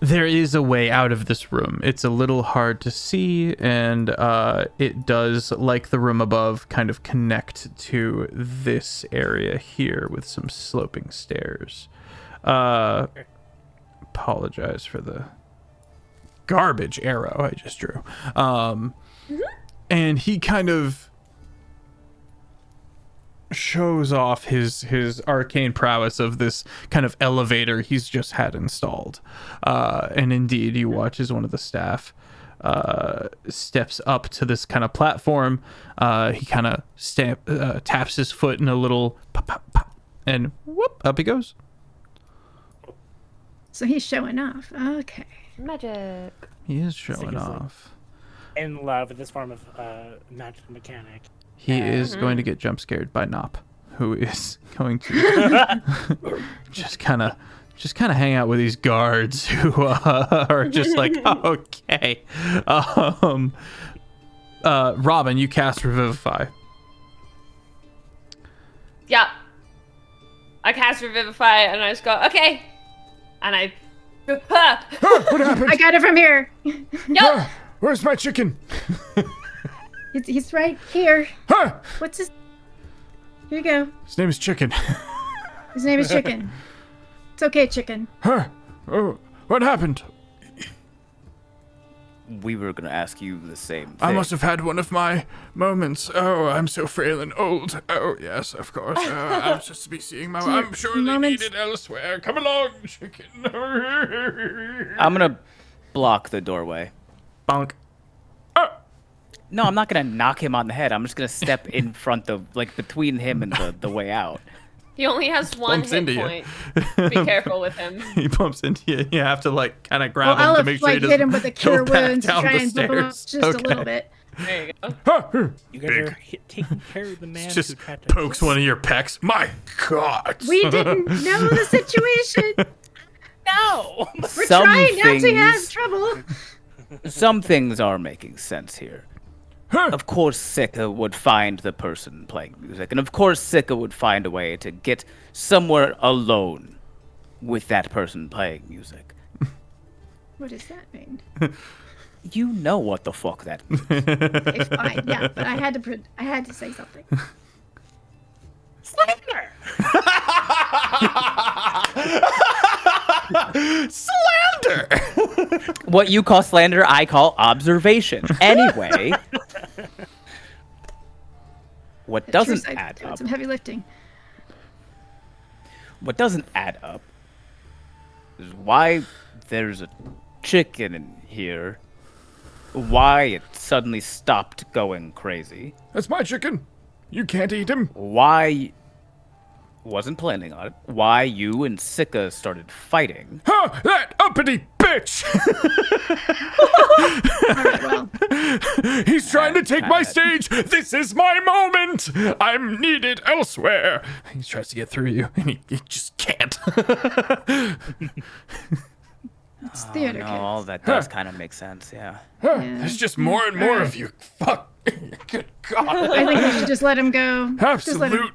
There is a way out of this room. It's a little hard to see, and it does, like the room above, kind of connect to this area here with some sloping stairs. Apologize for the garbage arrow I just drew. And he kind of shows off his arcane prowess of this kind of elevator he's just had installed. And indeed, you watch as one of the staff steps up to this kind of platform. He kind of taps his foot in a little pop, pop, pop, and whoop, up he goes. So he's showing off. Okay. Magic. He is showing Sick as a- off. In love with this form of magic mechanic. He is going to get jump scared by Nop, who is going to just kind of hang out with these guards who are just like, okay. Robin, you cast Revivify. Yeah. I cast Revivify and I just go, okay. And I... What happened? I got it from here. Yup. Where's my chicken? He's right here. Huh? What's his... Here you go. His name is Chicken. His name is Chicken. It's okay, Chicken. Huh? Oh, what happened? We were gonna ask you the same thing. I must have had one of my moments. Oh, I'm so frail and old. Oh, yes, of course. I'm just to be seeing my... I'm surely moments- needed elsewhere. Come along, Chicken. I'm gonna block the doorway. Bonk. No, I'm not gonna knock him on the head. I'm just gonna step in front of, like, between him and the way out. He only has one Bumps hit into you. point. Be careful with him. He bumps into you. You have to like kind of grab Well, him to I'll make sure he like doesn't hit him with the cure go back wounds to down try the and bump him up stairs. just a little bit. There you go. You guys are taking care of the man Just who tried to... pokes one of your pecs. My God. We didn't know the situation. No! We're Some trying not to things- have trouble. Some things are making sense here. Of course, Sika would find the person playing music, and of course, Sika would find a way to get somewhere alone with that person playing music. What does that mean? You know what the fuck that means. Okay, fine, yeah, but I had to say something. Slander! Slander. What you call slander, I call observation. Anyway, what doesn't Truce, I add did up? some heavy lifting. What doesn't add up is why there's a chicken in here. Why it suddenly stopped going crazy. That's my chicken. You can't eat him. Why wasn't planning on it. Why you and Sika started fighting. Huh, that uppity bitch! All right, well, He's trying to take my Kinda. stage. This is my moment. I'm needed elsewhere. He tries to get through you, and he just can't. it's theater, No, kids. all that does kind of make sense, yeah. Huh, Yeah. There's just more and more Alright. of you. Fuck. Good God. I think we should just let him go. Just let him, Absolute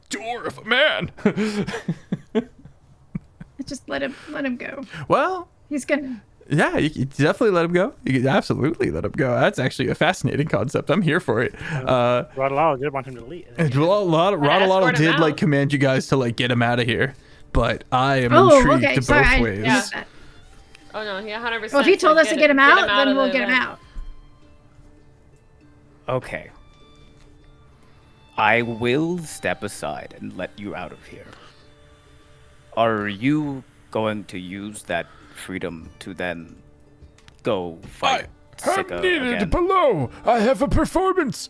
door of a man. let him go. Well, He's gonna. yeah, you can definitely let him go. You can absolutely let him go. That's actually a fascinating concept. I'm here for it. Rodalal did want him to leave. Rodalotto escort him did out. like command you guys to like get him out of here, but I am Oh, intrigued okay. to Sorry, both I ways. missed that. Oh no, he 100%. Well, if he told us to get him out, then of we'll the get him event. out. Okay. I will step aside and let you out of here. Are you going to use that freedom to then go fight I'm Sika needed again? below. I have a performance.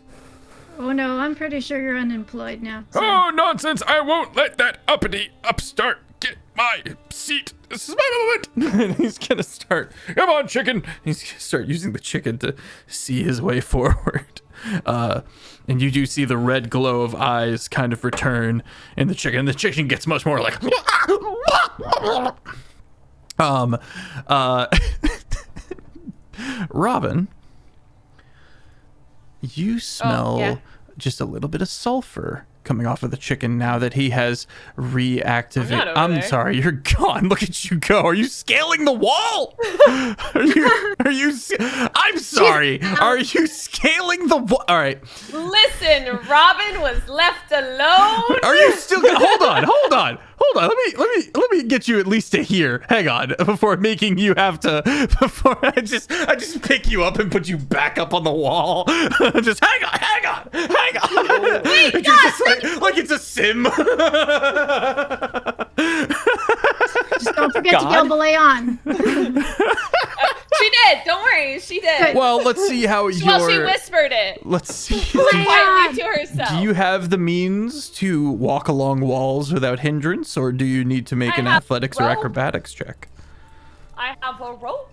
Oh no, I'm pretty sure you're unemployed now. So. Oh, nonsense. I won't let that uppity upstart get my seat. This is my moment. And he's gonna start, come on, chicken. He's gonna start using the chicken to see his way forward. And you do see the red glow of eyes kind of return in the chicken. The chicken gets much more like, Robin, you smell just a little bit of sulfur coming off of the chicken now that he has reactivated. I'm sorry, you're gone. Look at you go. Are you scaling the wall? I'm sorry. Are you scaling the wall? All right. Listen, Robin was left alone. Are you still hold on. Let me get you at least to here. Hang on, before making you have to. Before I just pick you up and put you back up on the wall. Just hang on. Wait, You're just like it's a sim. Just don't forget to yell belay on. She did. Don't worry. She did. Well, let's see how Well, she whispered it Let's see. quietly to herself. Do you have the means to walk along walls without hindrance, or do you need to make an athletics or acrobatics check? I have a rope,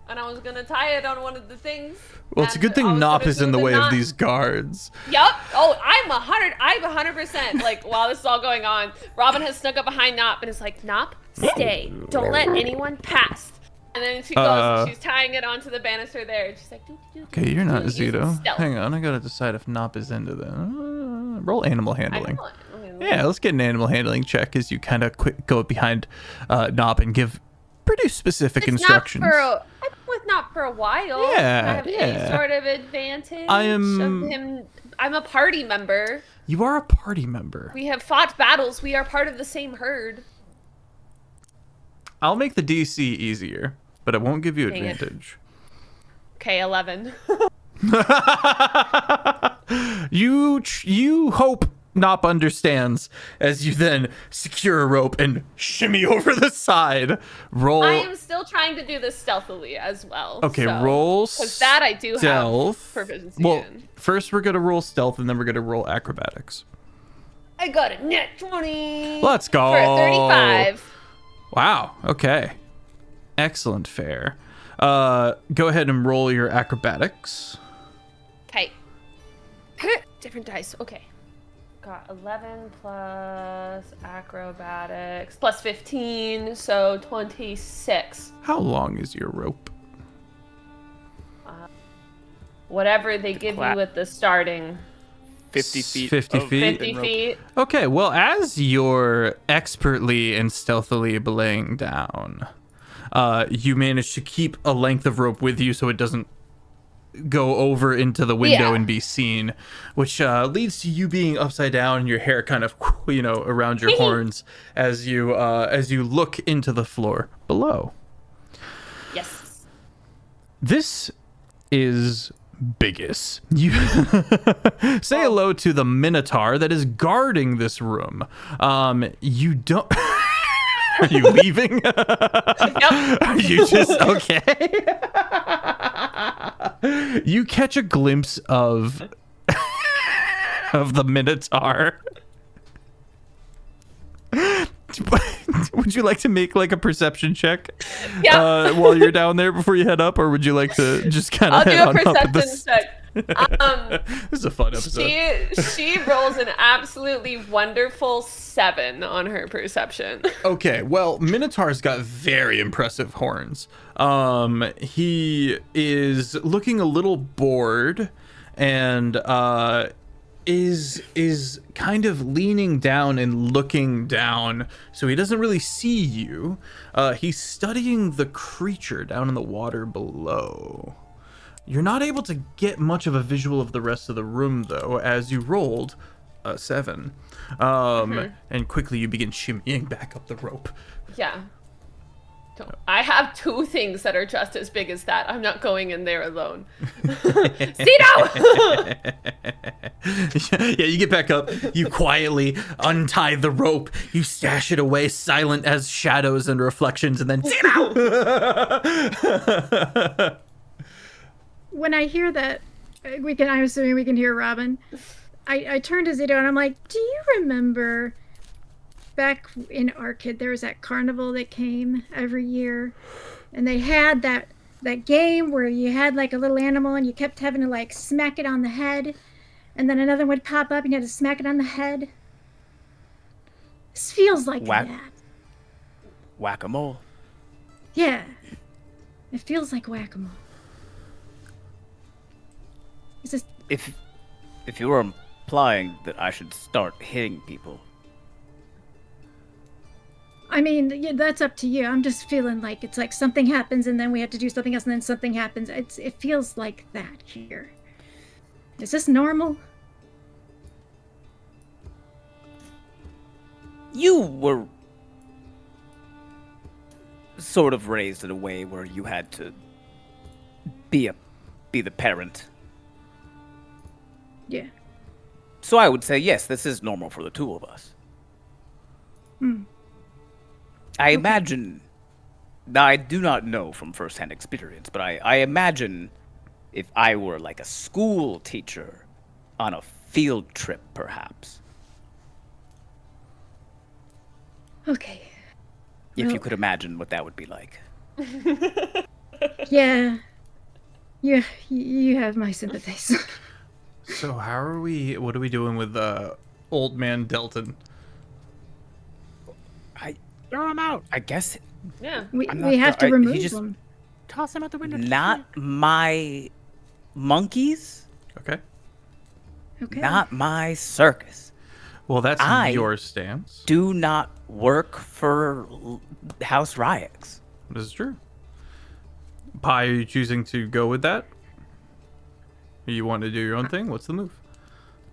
and I was gonna tie it on one of the things. Well, it's a good thing Nop is in the way of these guards. Yup. Oh, I'm 100%. Like, while this is all going on, Robin has snuck up behind Nop and is like, Nop, stay. Don't let anyone pass. And then she goes and she's tying it onto the banister there. And she's like, Okay, you're not Zito. Hang on, I gotta decide if Nop is into the roll animal handling. Yeah, let's get an animal handling check as you kind of go behind Nop and give pretty specific instructions. I've been with Nop for a while. Yeah, I have any sort of advantage. I'm a party member. You are a party member. We have fought battles. We are part of the same herd. I'll make the DC easier, but it won't give you advantage. Okay, 11. You hope Nop understands as you then secure a rope and shimmy over the side. Roll. I am still trying to do this stealthily as well. Okay, roll because that I do have proficiency in. First we're gonna roll stealth, and then we're gonna roll acrobatics. I got a net 20. Let's go. For a 35. Wow. Okay. Excellent fare. Go ahead and roll your acrobatics. Okay. Different dice. Okay. Got 11 plus acrobatics plus 15, so 26. How long is your rope? Whatever they give you at the starting. 50 feet. 50 feet? 50 feet. Okay, well, as you're expertly and stealthily belaying down, you manage to keep a length of rope with you so it doesn't go over into the window and be seen, which leads to you being upside down and your hair kind of, around your horns as you look into the floor below. Yes. This is Biggest. You say hello to the Minotaur that is guarding this room. You don't. Are you leaving? Yep. Are you just okay? You catch a glimpse of the Minotaur. Would you like to make like a perception check while you're down there before you head up, or would you like to just kind of head on up? I'll do a perception check. This is a fun episode. She rolls an absolutely wonderful 7 on her perception. Okay, well, Minotaur's got very impressive horns. He is looking a little bored and is kind of leaning down and looking down, so he doesn't really see you. He's studying the creature down in the water below. You're not able to get much of a visual of the rest of the room, though, as you rolled a 7. And quickly you begin shimmying back up the rope. Yeah. I have 2 things that are just as big as that. I'm not going in there alone. Zito! Yeah, you get back up. You quietly untie the rope. You stash it away, silent as shadows and reflections, and then Zito! When I hear that, I'm assuming we can hear Robin. I turn to Zito and I'm like, do you remember back in our kid, there was that carnival that came every year, and they had that game where you had like a little animal and you kept having to like smack it on the head, and then another would pop up and you had to smack it on the head. This feels like that. Whack-a-mole. Yeah. It feels like whack-a-mole. Is this... If you were implying that I should start hitting people. I mean, yeah, that's up to you. I'm just feeling like it's like something happens and then we have to do something else and then something happens. It feels like that here. Is this normal? You were sort of raised in a way where you had to be the parent. Yeah. So I would say yes, this is normal for the two of us. I imagine, now I do not know from firsthand experience, but I imagine if I were like a school teacher on a field trip, perhaps. Okay. If you could imagine what that would be like. Yeah. You have my sympathies. So what are we doing with old man Delton? Throw him out. I guess Yeah. We have to remove them. Toss him out the window. not my monkeys, Okay. Okay. not my circus. Well, that's I- your stance. Do not work for House Ryx. This is true. Pi, are you choosing to go with that? Or you want to do your own thing? What's the move?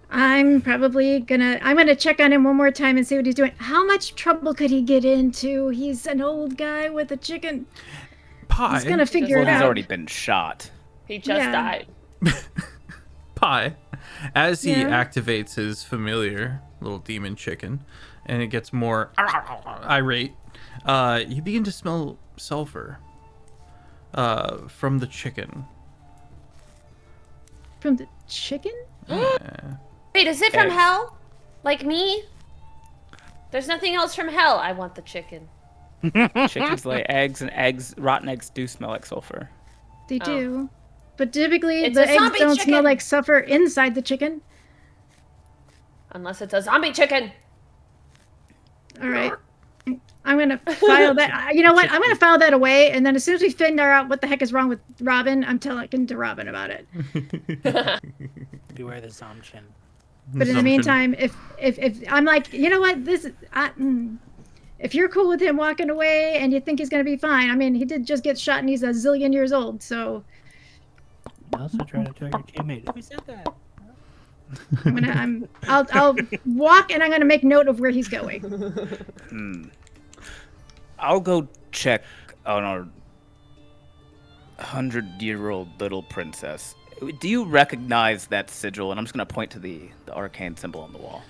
I'm gonna check on him one more time and see what he's doing. How much trouble could he get into? He's an old guy with a chicken. Pi. He's gonna figure Well, it he's out. already been shot. He just Yeah. died. Pi, as he Yeah. activates his familiar little demon chicken, and it gets more irate, you begin to smell sulfur from the chicken. From the chicken? Wait, is it from hell? Like me? There's nothing else from hell. I want the chicken. Chickens lay eggs, and rotten eggs do smell like sulfur. They do. But typically It's the a eggs zombie don't smell chicken. like sulfur inside the chicken. Unless it's a zombie chicken. All right. I'm gonna file that. You know what? I'm gonna file that away, and then as soon as we figure out what the heck is wrong with Robin, I'm talking to Robin about it. Beware the Zomchin. But in the meantime, if I'm like, you know what, if you're cool with him walking away and you think he's gonna be fine, I mean, he did just get shot and he's a zillion years old, so Also try to tell your teammate. Who said that? I'll walk and I'm gonna make note of where he's going. I'll go check on our 100-year-old little princess. Do you recognize that sigil? And I'm just going to point to the arcane symbol on the wall.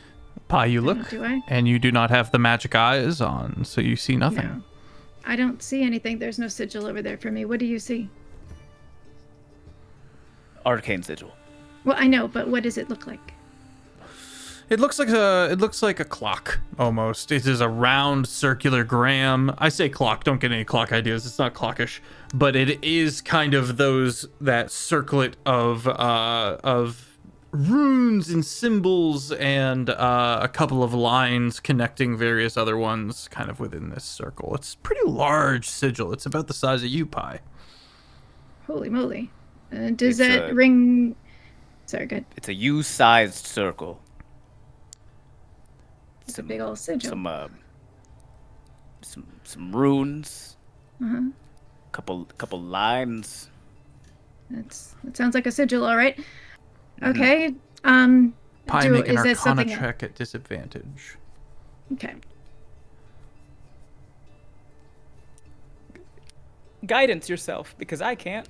Pi, you look, Do I? and you do not have the magic eyes on, so you see nothing. No. I don't see anything. There's no sigil over there for me. What do you see? Arcane sigil. Well, I know, but what does it look like? It looks like a clock almost. It is a round circular gram. I say clock, don't get any clock ideas. It's not clockish, but it is kind of that circlet of runes and symbols and a couple of lines connecting various other ones kind of within this circle. It's a pretty large sigil. It's about the size of you, Pi. Holy moly. Does It's that a- ring... Sorry, good. It's a U-sized circle. It's a big old sigil. Some runes. Uh-huh. Couple lines. That sounds like a sigil, all right. Okay. Pi, make an is that Arcana something? check at disadvantage. Okay. Guidance yourself, because I can't.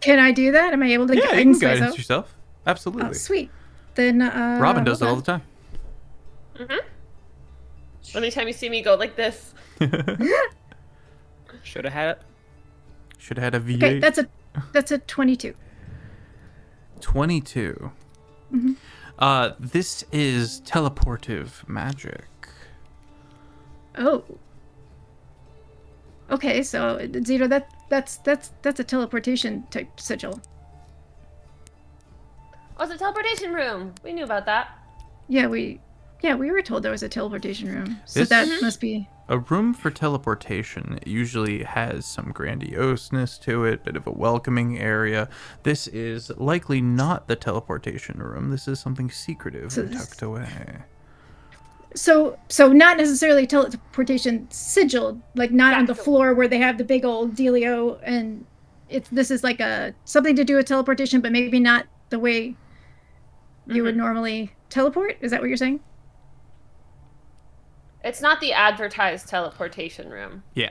Can I do that? Am I able to Yeah, you can guidance guidance myself? yourself. Absolutely. Oh, sweet. Then Robin does it hold all on. the time. Anytime you see me go like this. Should have had it. Should have had a V8. Okay, that's a 22. 22. This is teleportive magic. Oh. Okay, so Zito, that's a teleportation type sigil. Oh, it's a teleportation room. We knew about that. Yeah, we were told there was a teleportation room. So This- that must be. A room for teleportation usually has some grandioseness to it, bit of a welcoming area. This is likely not the teleportation room. This is something secretive So and this- tucked away. So not necessarily teleportation sigil, like not on the floor where they have the big old dealio, and this is like a something to do with teleportation, but maybe not the way you would normally teleport. Is that what you're saying? It's not the advertised teleportation room. Yeah.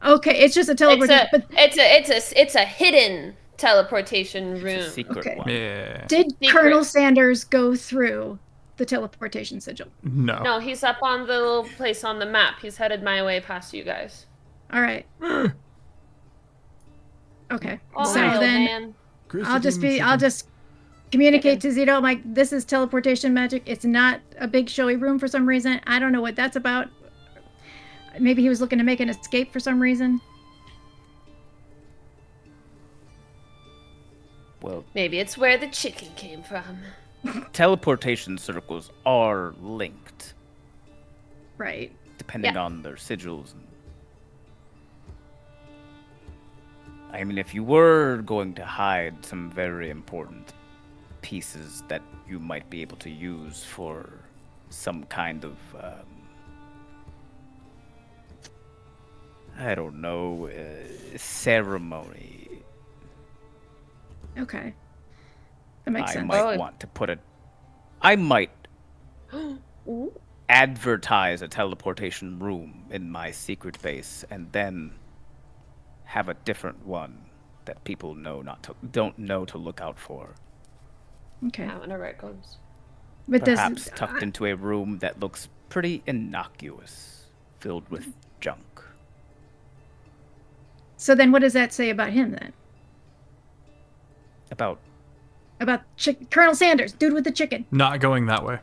Okay, it's just a teleportation. But It's a hidden teleportation room. It's a secret Okay. one. Yeah. did Secret. Colonel Sanders go through the teleportation sigil? No. No, he's up on the little place on the map. He's headed my way past you guys. All right. Okay. Oh, So my old then man. I'll just communicate to Zito. I'm like, this is teleportation magic. It's not a big showy room for some reason. I don't know what that's about. Maybe he was looking to make an escape for some reason. Well, Maybe it's where the chicken came from. teleportation circles are linked, Right. depending Yeah. on their sigils. I mean, if you were going to hide some very important pieces that you might be able to use for some kind of, I don't know, ceremony, Okay. That makes I sense. might want to put I might advertise a teleportation room in my secret base and then have a different one that people don't know to look out for. Okay. I wonder where it goes. But Perhaps does tucked into a room that looks pretty innocuous, filled with junk. so then what does that say about him then? About About Colonel Sanders, dude with the chicken. Not going that way.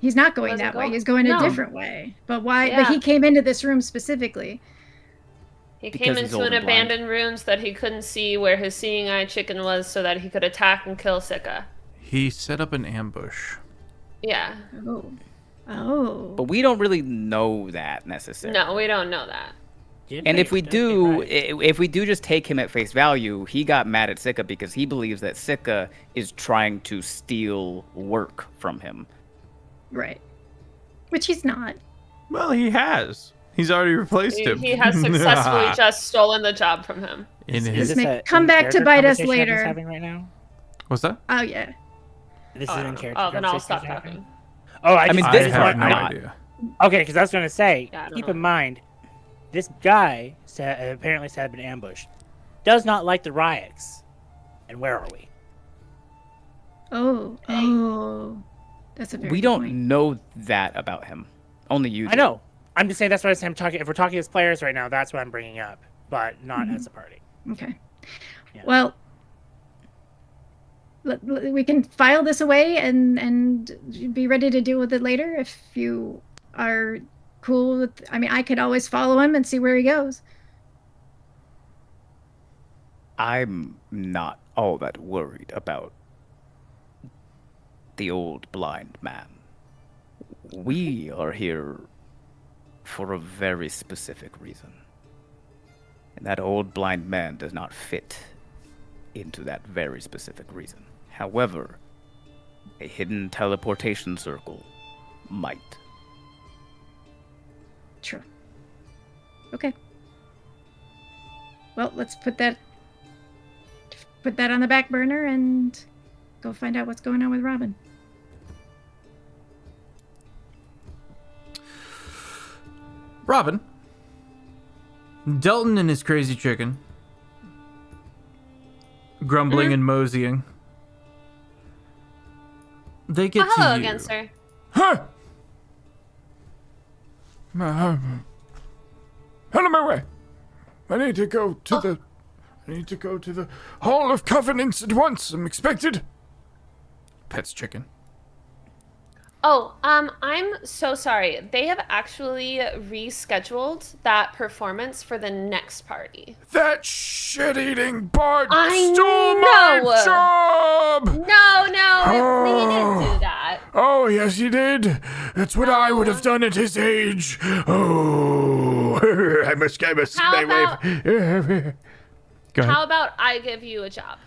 He's not going Doesn't that way. go- He's going a No. different way. But why? Yeah. But he came into this room specifically. He Because came he's into old an and blind. abandoned room so that he couldn't see where his seeing eye chicken was so that he could attack and kill Sika. He set up an ambush. Yeah. Oh. Oh. But we don't really know that necessarily. No, we don't know that. And if we do just take him at face value, he got mad at Sika because he believes that Sika is trying to steal work from him. Right. Which he's not. Well, he has. He's already replaced him. He has successfully just stolen the job from him. In Is his. this may a come back to in-character bite us conversation that he's later. having right now? What's that? Oh yeah. This Oh, is I in don't know. character. Oh, then I'll conversation stop he's having? talking. Oh, I mean, I this is have no not. idea. Okay, because I was going to say, Yeah, I don't keep know. in mind, this guy apparently had been ambushed. Does not like the riots. And where are we? Oh. Oh. That's a very We good don't point. know that about him. Only you do. I know. I'm just saying that's what I'm talking. If we're talking as players right now, that's what I'm bringing up, but not as a party. Okay. Yeah. Well, we can file this away and be ready to deal with it later if you are cool with. I mean, I could always follow him and see where he goes. I'm not all that worried about the old blind man. We are here for a very specific reason. And that old blind man does not fit into that very specific reason. However, a hidden teleportation circle might. True. Okay. Well, let's put that on the back burner and go find out what's going on with Robin. Robin. Delton and his crazy chicken. Grumbling and moseying. They get Oh, hello to you. again, sir. Huh! Out of my way! I need to go to the Hall of Covenants at once. I'm expected. Pet's chicken. Oh, I'm so sorry. They have actually rescheduled that performance for the next party. That shit-eating Bart I stole my job! No, we didn't do that. Oh, yes, he did. That's what I would have done at his age. Oh, I must How my about- wife. Go ahead. How about I give you a job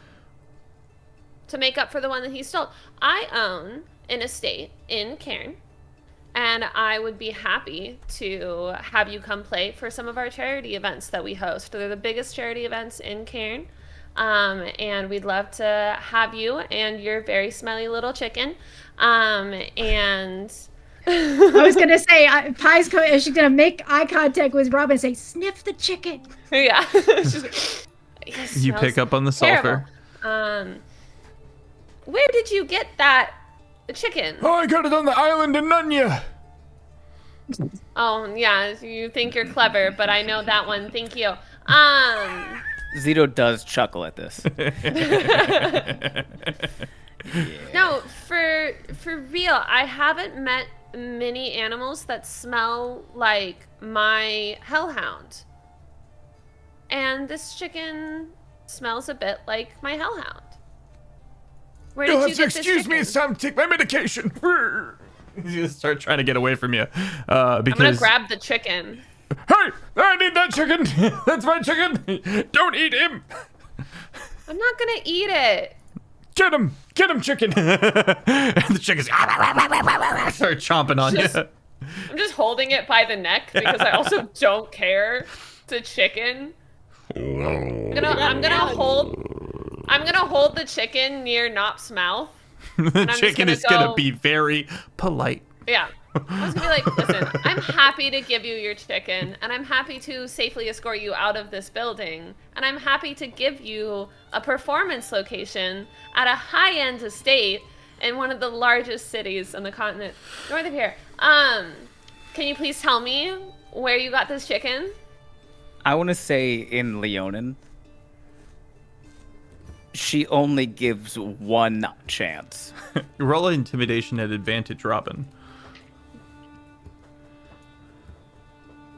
to make up for the one that he stole? I own an estate in Cairn, and I would be happy to have you come play for some of our charity events that we host. They're the biggest charity events in Cairn, and we'd love to have you and your very smelly little chicken. And I was gonna say, Pie's she's gonna make eye contact with Robin and say, "Sniff the chicken." yeah, You pick up on the sulfur. Where did you get that chicken? Oh, I got it on the island in Nunya. Oh, yeah, you think you're clever, but I know that one. Thank you. Zito does chuckle at this. No, for real, I haven't met many animals that smell like my hellhound. And this chicken smells a bit like my hellhound. Where did You'll you have to get this excuse me. chicken? It's time to take my medication. He's gonna start trying to get away from you because I'm gonna grab the chicken. Hey, I need that chicken. That's my chicken. Don't eat him. I'm not gonna eat it. Get him, chicken. and the chicken's start chomping on Just- you. I'm just holding it by the neck because I also don't care. It's a chicken. I'm gonna hold the chicken near Nop's mouth. The just chicken gonna is gonna go- be very polite. Yeah. I was gonna be like, listen, I'm happy to give you your chicken, and I'm happy to safely escort you out of this building, and I'm happy to give you a performance location at a high-end estate in one of the largest cities on the continent north of here. Can you please tell me where you got this chicken? I want to say in Leonin, she only gives one chance. Roll intimidation at advantage, Robin.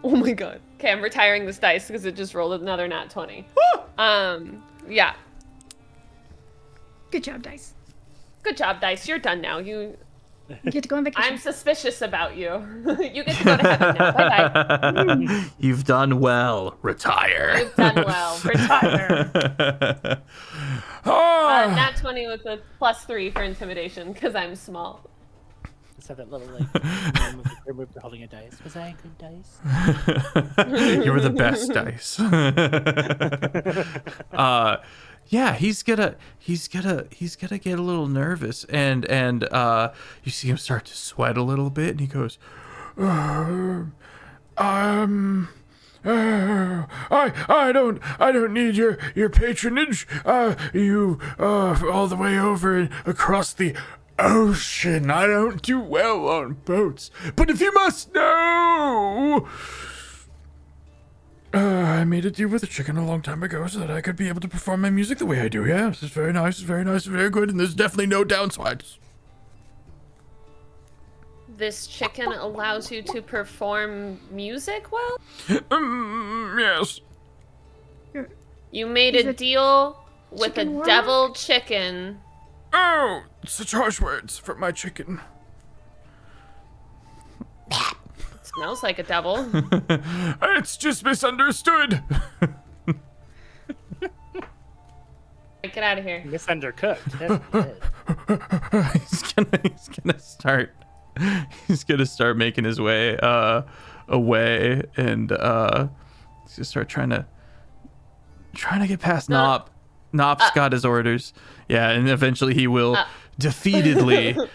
Oh my god. Okay, I'm retiring this dice because it just rolled another nat 20. Yeah. Good job, Dice. Good job, dice. You're done now. You get to go on vacation. I'm suspicious about you. You get to go to heaven now. Bye-bye. You've done well. Retire. You've done well. Retire. Nat 20 with a +3 for intimidation because I'm small. So that little like move to holding a dice. Was I a good dice? You were the best dice. Yeah, he's gonna get a little nervous, and you see him start to sweat a little bit, and he goes, I don't need your patronage. You all the way over across the ocean. I don't do well on boats. But if you must know, I made a deal with a chicken a long time ago so that I could be able to perform my music the way I do. Yes, it's very nice, very good, and there's definitely no downsides. This chicken allows you to perform music well? Yes. You made Is a it deal with a chicken warlock? devil chicken. Oh, such harsh words for my chicken. Smells like a devil. It's just misunderstood. Get out of here. Misundercooked. he's gonna start making his way away, and he's gonna start trying to get past Nop. Nop's got his orders. Yeah, and eventually he will defeatedly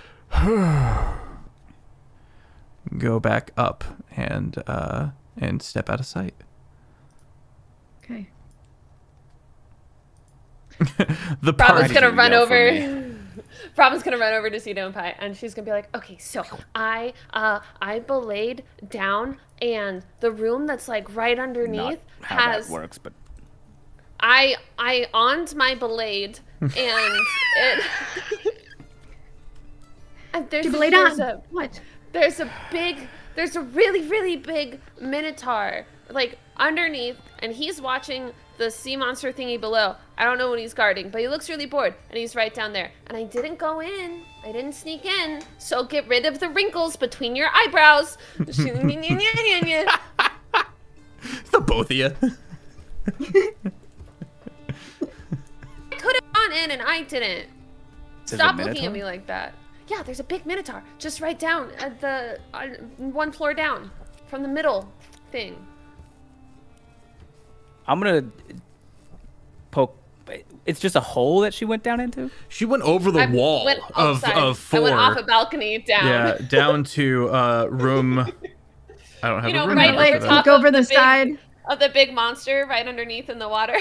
go back up and step out of sight. Okay. The Robin's party. gonna run yell for over. Robin's gonna run over to Zito and Pie, and she's gonna be like, "Okay, so I belayed down, and the room that's like right underneath Not how has that works, but I oned my blade, and it There's Jubilate there's on. a What? there's a really, really big minotaur, like, underneath, and he's watching the sea monster thingy below. I don't know what he's guarding, but he looks really bored, and he's right down there. And I didn't go in. I didn't sneak in. So get rid of the wrinkles between your eyebrows. The both of you. I could have gone in, and I didn't. There's Stop a looking at minotaur? me like that. Yeah, there's a big minotaur just right down at the one floor down from the middle thing. I'm gonna poke. It's just a hole that she went down into. She went over the wall of 4. I went off a balcony down. Yeah, down to room. I don't have a room right number over for that. top Look over of the big- side. of the big monster right underneath in the water.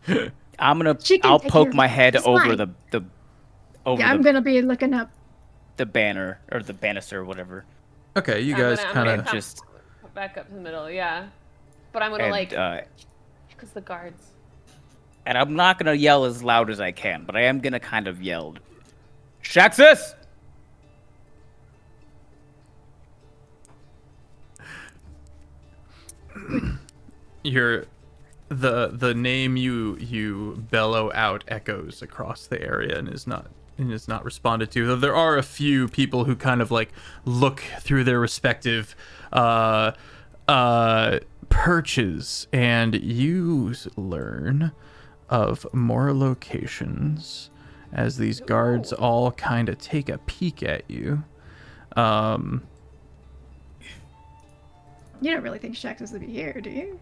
She can I'll take poke your- my head it's over fine. over Yeah, I'm gonna be looking up. the banner or the banister or whatever. Okay, you guys kind I'm of. gonna just- come back up to the middle, yeah. But I'm gonna And, because the guards. and I'm not gonna yell as loud as I can, but I am gonna kind of yell, Shaxus! The name you bellow out echoes across the area and is not responded to. Though there are a few people who kind of like look through their respective perches, and you learn of more locations as these guards all kind of take a peek at you. You don't really think Shax is to be here, do you?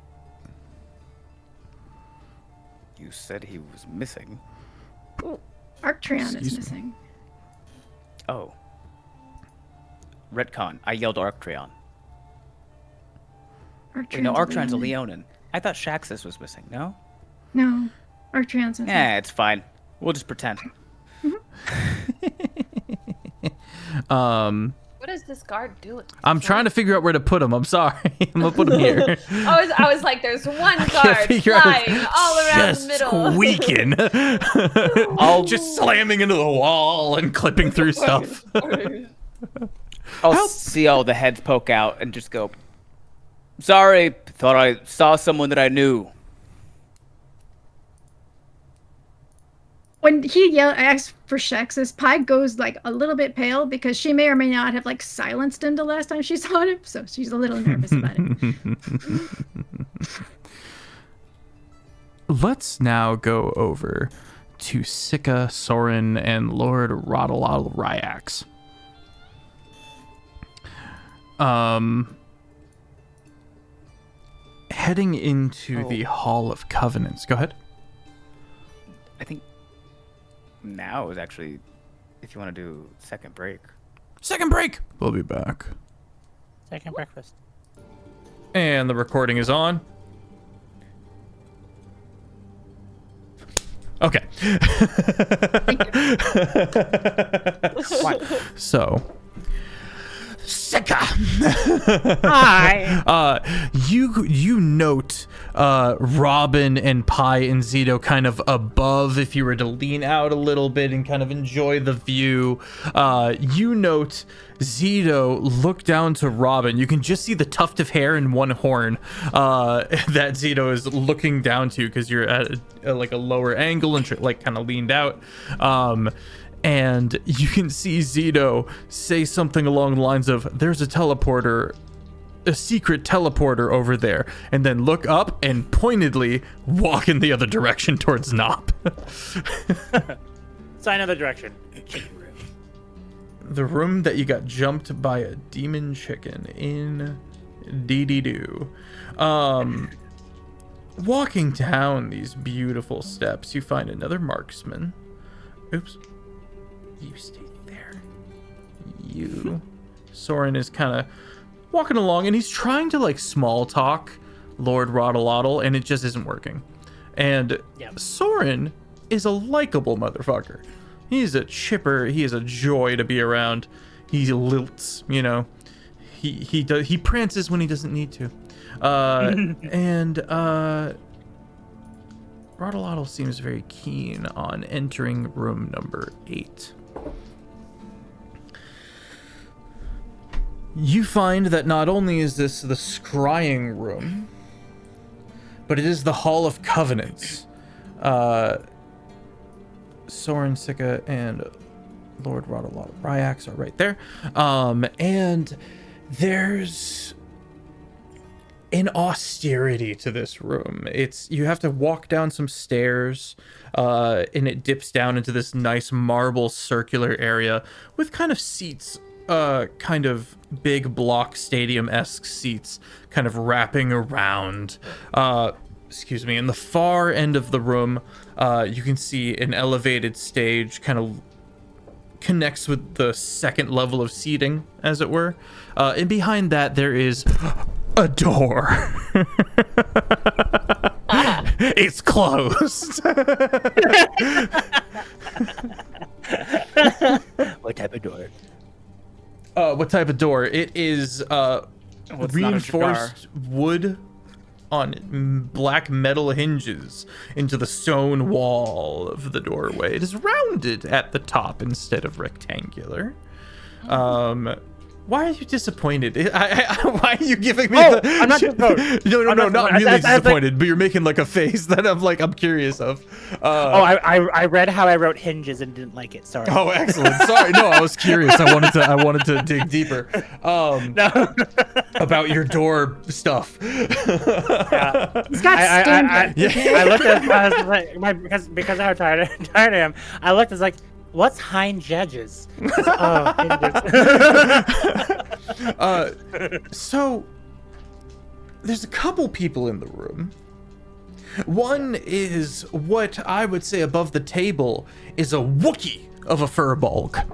You said he was missing. Arctreon Excuse is me. missing. Oh. Retcon. I yelled Arctreon. Wait, no, Arctreon's a Leonin. I thought Shaxus was missing, no? No, Arctreon's missing. Yeah, it's fine. We'll just pretend. What is this guard doing? I'm trying to figure out where to put him. I'm sorry. I'm gonna put him here. I was like, there's one guard figure out- flying all around Just the middle. squeaking. Just slamming into the wall and clipping through stuff. I'll see all the heads poke out and just go, sorry, thought I saw someone that I knew. When he asks for Shaxus, Pi goes like a little bit pale because she may or may not have like silenced him the last time she saw him, so she's a little nervous about it. Let's now go over to Sika, Soren, and Lord Rodolal Ryax. Heading into the Hall of Covenants. Go ahead. I think now is actually, if you want to do second break. Second break. We'll be back. Second breakfast. And the recording is on. Okay. So, Sika. Hi. You note Robin and Pi and Zito kind of above. If you were to lean out a little bit and kind of enjoy the view, you note Zito look down to Robin. You can just see the tuft of hair and one horn that Zito is looking down to because you're at like a lower angle and like kind of leaned out. And you can see Zito say something along the lines of, there's a teleporter, a secret teleporter over there, and then look up and pointedly walk in the other direction towards Nop. Sign of the direction. The room that you got jumped by a demon chicken in dee-dee-doo. Walking down these beautiful steps, you find another marksman. Oops. You stay there. You. Soren is kind of walking along, and he's trying to like small talk Lord Rodolotl, and it just isn't working. And Soren is a likable motherfucker. He's a chipper. He is a joy to be around. He lilts, you know. He prances when he doesn't need to. And Rodolotl seems very keen on entering room number 8. You find that not only is this the scrying room, but it is the Hall of Covenants. Soren, Sika, and Lord Rodolotl Bryax are right there. And there's an austerity to this room. You have to walk down some stairs, and it dips down into this nice marble circular area with kind of seats, kind of big block stadium-esque seats kind of wrapping around. Excuse me. In the far end of the room, you can see an elevated stage kind of connects with the second level of seating, as it were. And behind that, there is a door. It's closed. What type of door? What type of door? It is reinforced wood on black metal hinges into the stone wall of the doorway. It is rounded at the top instead of rectangular. Why are you disappointed? Why are you giving me the... I'm not disappointed. No, not really disappointed, but you're making like a face that I'm curious of. I read how I wrote hinges and didn't like it. Sorry. Oh, excellent. Sorry. No, I was curious. I wanted to dig deeper. No. About your door stuff. Yeah. He's got standards. I looked at I was like, because how tired I am. I looked as like, what's hind judges? Oh, so there's a couple people in the room. One is what I would say above the table is a Wookiee of a furbolg.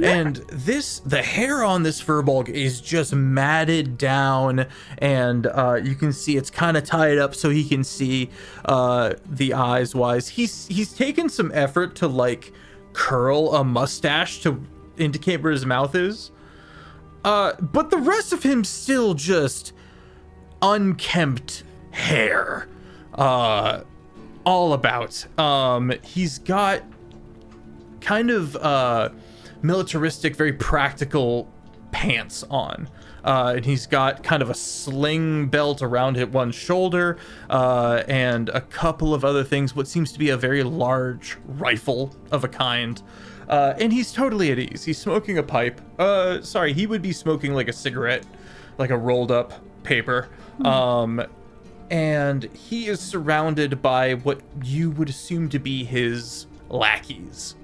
And the hair on this furbolg is just matted down, and you can see it's kind of tied up so he can see the eyes wise. He's taken some effort to like curl a mustache to indicate where his mouth is. But the rest of him still just unkempt hair. All about. He's got kind of militaristic, very practical pants on. And he's got kind of a sling belt around one shoulder, and a couple of other things, what seems to be a very large rifle of a kind. And he's totally at ease. He's smoking a pipe. Sorry, he would be smoking like a cigarette, like a rolled up paper. And he is surrounded by what you would assume to be his lackeys.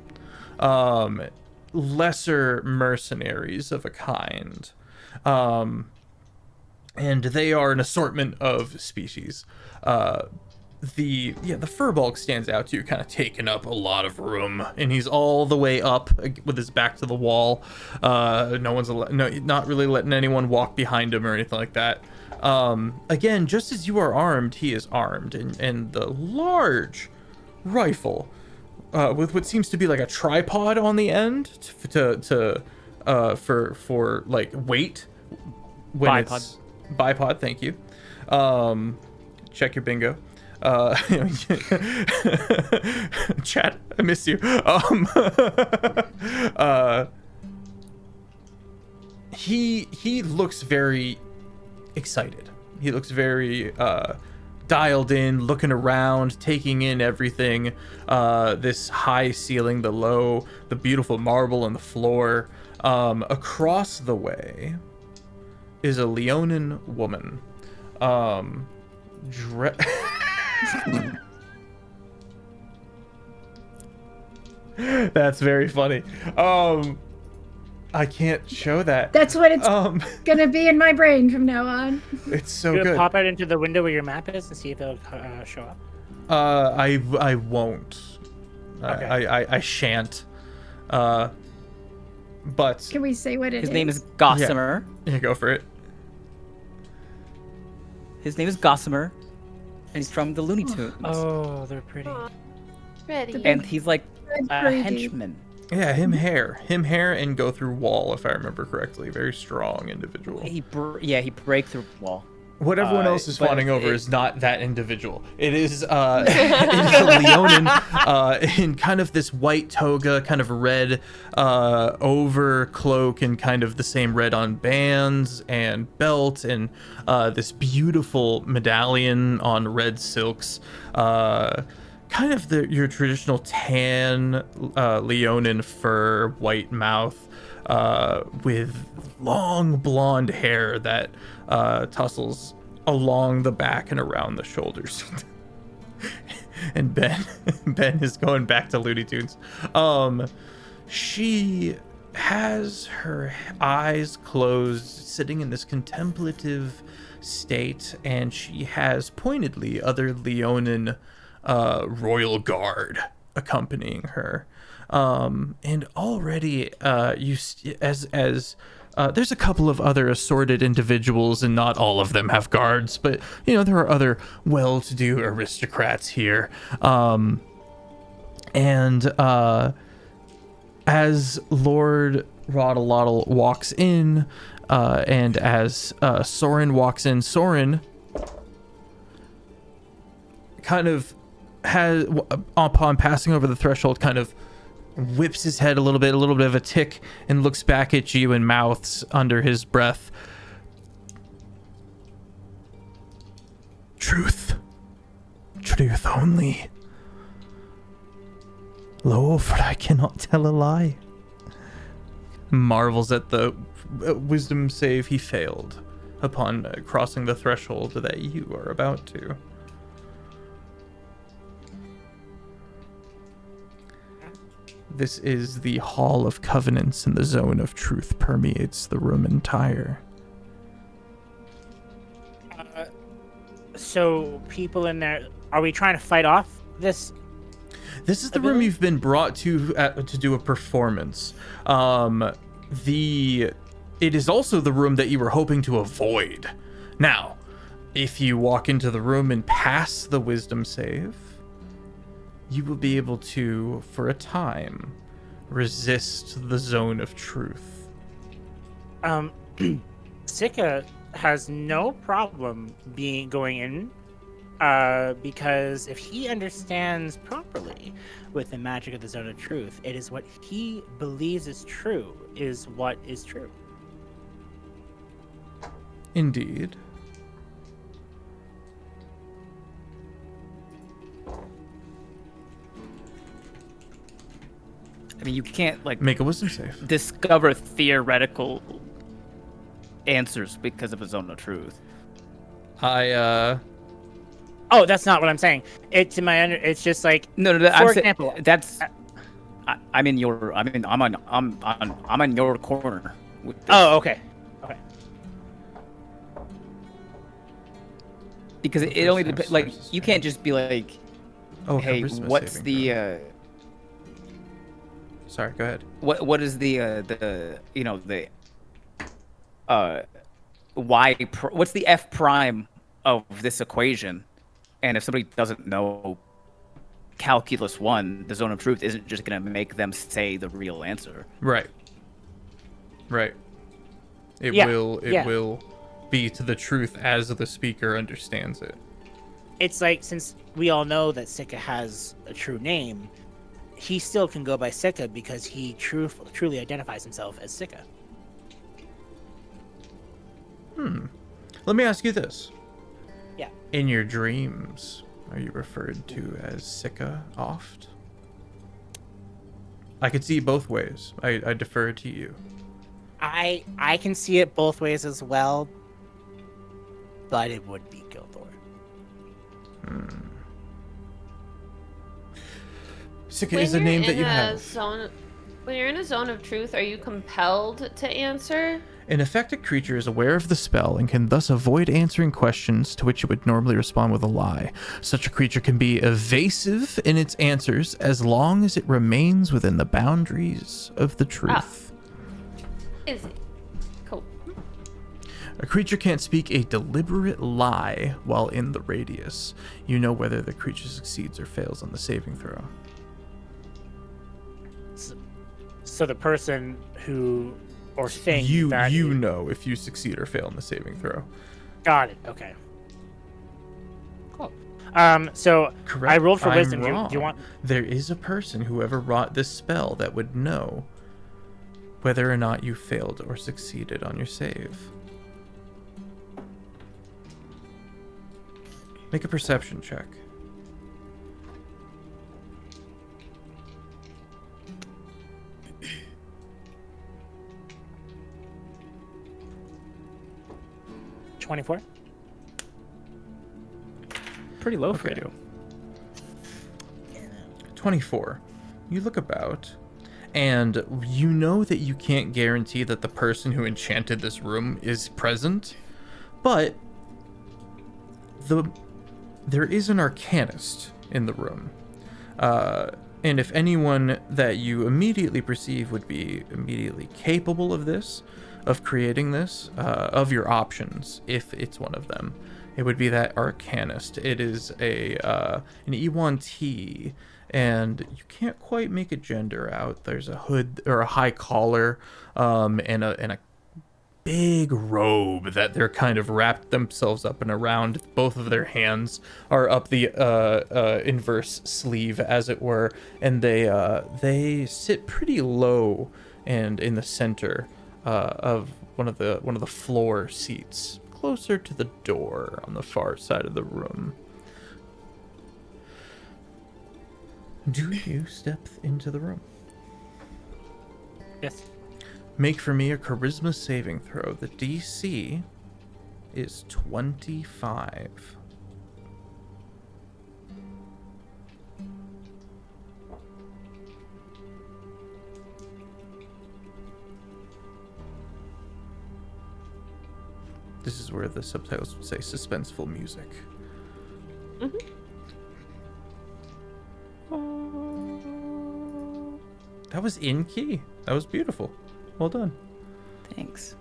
Lesser mercenaries of a kind. And they are an assortment of species. The furbolg stands out to you, kind of taking up a lot of room, and he's all the way up with his back to the wall. Not really letting anyone walk behind him or anything like that. Again, just as you are armed, he is armed, and the large rifle with what seems to be like a tripod on the end for like weight. Bipod. Bipod, thank you. Check your bingo. Chat, I miss you. He looks very excited. He looks very dialed in, looking around, taking in everything. This high ceiling, the beautiful marble on the floor. Across the way is a Leonin woman. That's very funny. I can't show that. That's what it's gonna be in my brain from now on. It's so You good. pop it into the window where your map is and see if it'll show up. I won't. Okay. I shan't. But Can we say what it is? His name is Gossamer. yeah, go for it. His name is Gossamer, and he's from the Looney Tunes. Oh, they're pretty. Ready. And he's like a Pretty. henchman. Yeah, him hair, and go through wall, if I remember correctly. Very strong individual. He break through wall. What everyone else is but fawning over is not that individual. It is a Leonin in kind of this white toga, kind of red over cloak, and kind of the same red on bands and belt, and this beautiful medallion on red silks. Kind of your traditional tan Leonin fur, white mouth, with long blonde hair that tussles along the back and around the shoulders. And Ben is going back to Looney Tunes. She has her eyes closed, sitting in this contemplative state, and she has pointedly other Leonin royal guard accompanying her. And already there's a couple of other assorted individuals, and not all of them have guards, but there are other well-to-do aristocrats here. And as Lord Rodalotl walks in, and as Soren walks in, Soren kind of has, upon passing over the threshold, kind of whips his head a little bit of a tick, and looks back at you and mouths under his breath, Truth only. Lo, for I cannot tell a lie. Marvels at the wisdom save he failed upon crossing the threshold that you are about to. This is the Hall of Covenants, and the zone of truth permeates the room entire. So people in there, are we trying to fight off this? This is the room you've been brought to do a performance. It is also the room that you were hoping to avoid. Now, if you walk into the room and pass the wisdom save, you will be able to, for a time, resist the zone of truth. Sika has no problem going in, because if he understands properly with the magic of the zone of truth, it is what he believes is true is what is true. Indeed. I mean, you can't make a wisdom save. Discover theoretical answers because of a zone of truth. Oh, that's not what I'm saying. It's in my it's just like no. For example, that's I'm in your. I mean, I'm in your corner. With this. Oh, okay. Because it only depends. Like, you can't just be like, hey, what's the? Sorry, go ahead. What is the y? What's the f prime of this equation? And if somebody doesn't know calculus 1, the zone of truth isn't just gonna make them say the real answer. Right. It will be to the truth as the speaker understands it. It's like, since we all know that Sika has a true name, he still can go by Sika because he truly identifies himself as Sika. Let me ask you this. Yeah. In your dreams, are you referred to as Sika oft? I could see both ways. I defer to you. I can see it both ways as well, but it would be Gildor. Sika is a name that you have. When you're in a zone of truth, are you compelled to answer? An affected creature is aware of the spell and can thus avoid answering questions to which it would normally respond with a lie. Such a creature can be evasive in its answers as long as it remains within the boundaries of the truth. Easy. Cool. A creature can't speak a deliberate lie while in the radius. You know whether the creature succeeds or fails on the saving throw. So the person who or thing you that know if you succeed or fail in the saving throw. Got it. Okay. Cool. So Correct. I rolled for I'm wisdom. Do wrong. you want? There is a person, whoever wrought this spell, that would know whether or not you failed or succeeded on your save. Make a perception check. $24. Pretty low for Okay. you. 24. You look about, and you know that you can't guarantee that the person who enchanted this room is present, but there is an arcanist in the room. And if anyone that you immediately perceive would be immediately capable of this, of creating this, of your options, if it's one of them, it would be that arcanist. It is an E1T, and you can't quite make a gender out. There's a hood or a high collar, and a big robe that they're kind of wrapped themselves up and around. Both of their hands are up the inverse sleeve, as it were, and they sit pretty low and in the center of one of the floor seats, closer to the door on the far side of the room. Do you step into the room? Yes. Make for me a charisma saving throw. The DC is 25. This is where the subtitles would say suspenseful music. That was in key. That was beautiful. Well done. Thanks.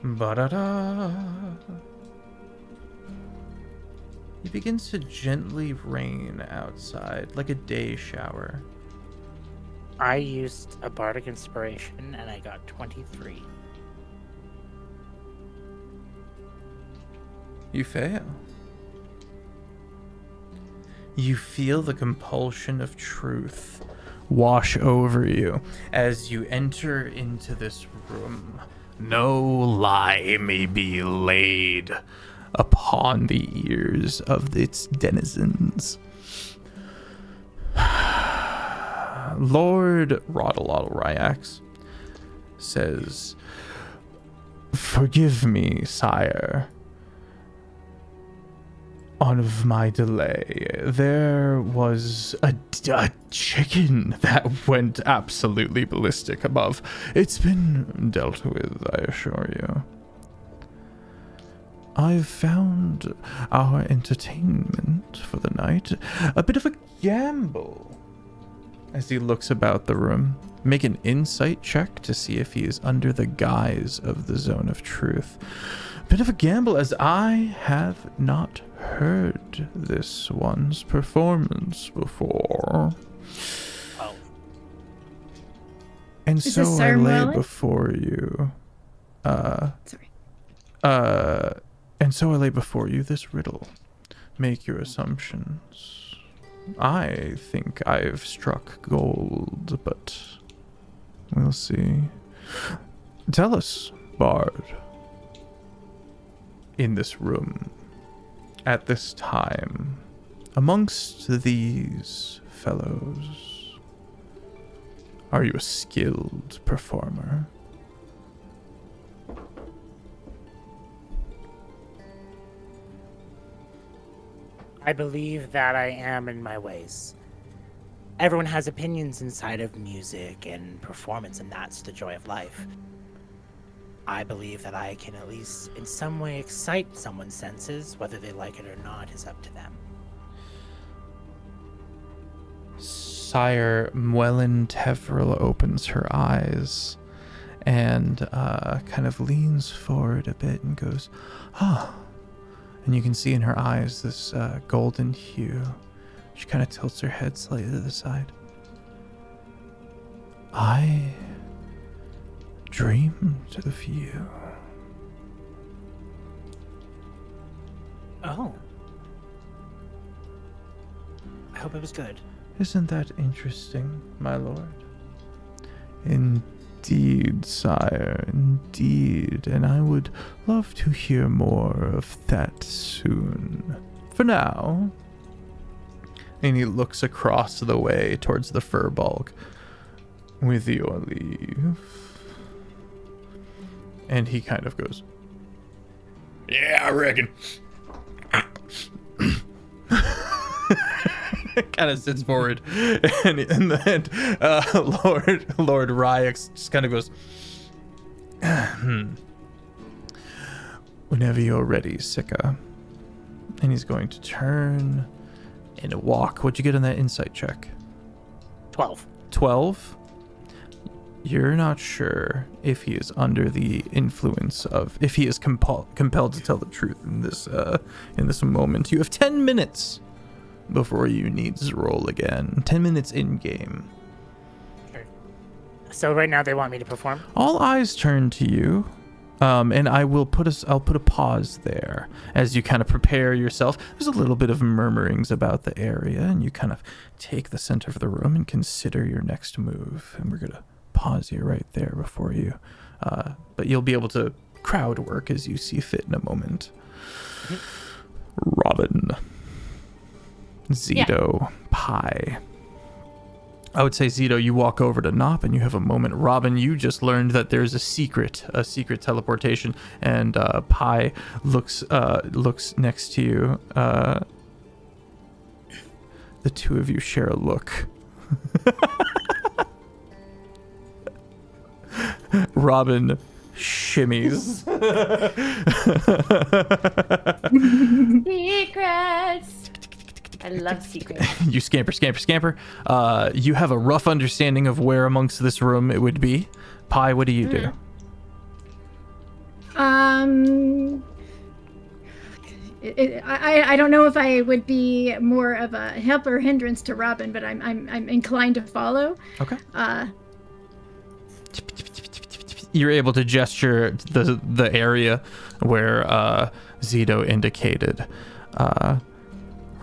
Ba-da-da. It begins to gently rain outside, like a day shower. I used a bardic inspiration and I got 23. You fail. You feel the compulsion of truth wash over you as you enter into this room. No lie may be laid upon the ears of its denizens. Lord Rodalotl Ryax says, "Forgive me, sire, of my delay. There was a chicken that went absolutely ballistic above. It's been dealt with, I assure you. I've found our entertainment for the night a bit of a gamble." As he looks about the room, make an insight check to see if he is under the guise of the zone of truth. Bit of a gamble, as I have not heard this one's performance before. Oh. And Is so this I Sir lay Whalley? before you. Sorry. And so I lay before you this riddle. Make your assumptions. I think I've struck gold, but we'll see. Tell us, Bard. In this room, at this time, amongst these fellows, are you a skilled performer? I believe that I am in my ways. Everyone has opinions inside of music and performance, and that's the joy of life. I believe that I can at least in some way excite someone's senses. Whether they like it or not is up to them. Sire Mwellen Tevril opens her eyes and kind of leans forward a bit and goes, "Ah." And you can see in her eyes this golden hue. She kind of tilts her head slightly to the side. "I dreamed of you." hope it was good. Isn't that interesting, my lord? Indeed, sire, indeed. And I would love to hear more of that soon. For now. And he looks across the way towards the fur bulk. With your leave. And he kind of goes, Yeah, I reckon. kind of sits forward, and then Lord Ryx just kind of goes, Whenever you're ready, Sika. And he's going to turn and walk. What'd you get on that insight check? 12. 12? You're not sure if he is under the influence of, if he is compelled to tell the truth in this moment. You have 10 minutes before you need to roll again. 10 minutes in game. Sure. So right now they want me to perform? All eyes turn to you. And I'll put a pause there as you kind of prepare yourself. There's a little bit of murmurings about the area, and you kind of take the center of the room and consider your next move. And we're gonna pause you right there before you, but you'll be able to crowd work as you see fit in a moment. Robin, Zito, Pi. I would say, Zito, you walk over to Nop and you have a moment. Robin, you just learned that there's a secret teleportation, and Pi looks next to you. The two of you share a look. Robin shimmies. Secrets. I love secrets. You scamper. You have a rough understanding of where amongst this room it would be. Pi, what do you do? I don't know if I would be more of a help or hindrance to Robin, but I'm inclined to follow. Okay. You're able to gesture the area where Zito indicated.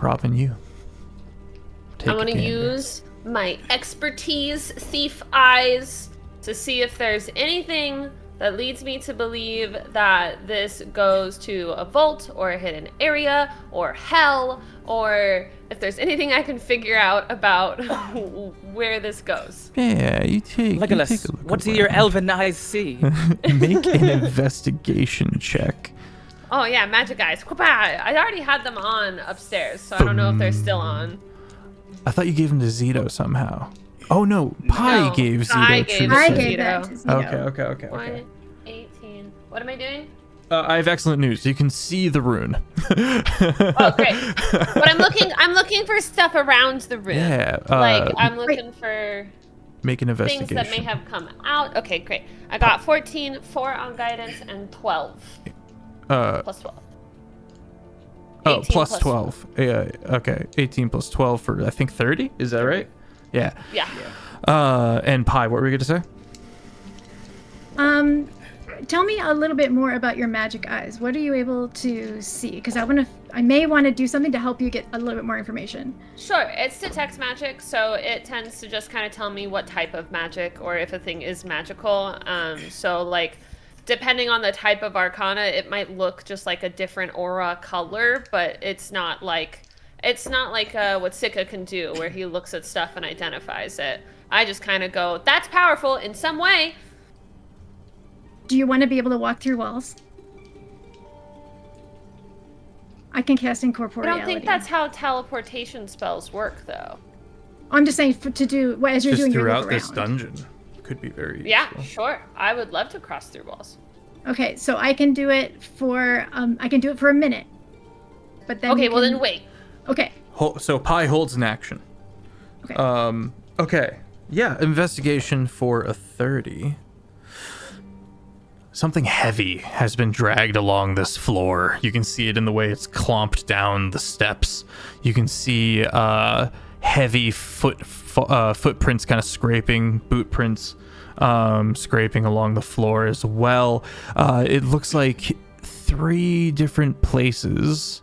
Robin, you. I want to use my expertise, thief eyes, to see if there's anything that leads me to believe that this goes to a vault or a hidden area or hell, or if there's anything I can figure out about where this goes. Yeah, you take Legolas, a look what do around. your elven eyes see? Make an investigation check. Oh yeah, magic eyes. I already had them on upstairs, so I don't know if they're still on. I thought you gave them to Zito somehow. Oh no, Pi No, gave Zito I true gave I sight. gave that to Zito. Okay. 118. What am I doing? I have excellent news. You can see the rune. Oh, great. But I'm looking for stuff around the room. Yeah. Like I'm looking for Make an things investigation. that may have come out. Okay, great. I got 14, 4 on guidance, and 12. Plus 12. Oh, 18 plus 12. Yeah, okay. 18 plus 12 for, I think, 30? Is that right? Yeah. Yeah. And Pi, what were you going to say? Tell me a little bit more about your magic eyes. What are you able to see? Because I may want to do something to help you get a little bit more information. Sure. It's detect magic, so it tends to just kind of tell me what type of magic or if a thing is magical. So like, depending on the type of arcana, it might look just like a different aura color, but it's not like what Sika can do, where he looks at stuff and identifies it. I just kind of go, that's powerful in some way. Do you want to be able to walk through walls? I can cast I incorporeality. don't think that's how teleportation spells work, though. I'm just saying to do as you're Just doing your throughout look this around. dungeon. Could be very Yeah, useful. sure. I would love to cross through walls. Okay, so I can do it for a minute. But then Okay, you well can- then wait. Okay. So Pi holds an action. Okay. Okay. Yeah, investigation for a 30. Something heavy has been dragged along this floor. You can see it in the way it's clomped down the steps. You can see heavy footprints kind of scraping, boot prints scraping along the floor as well. It looks like 3 different places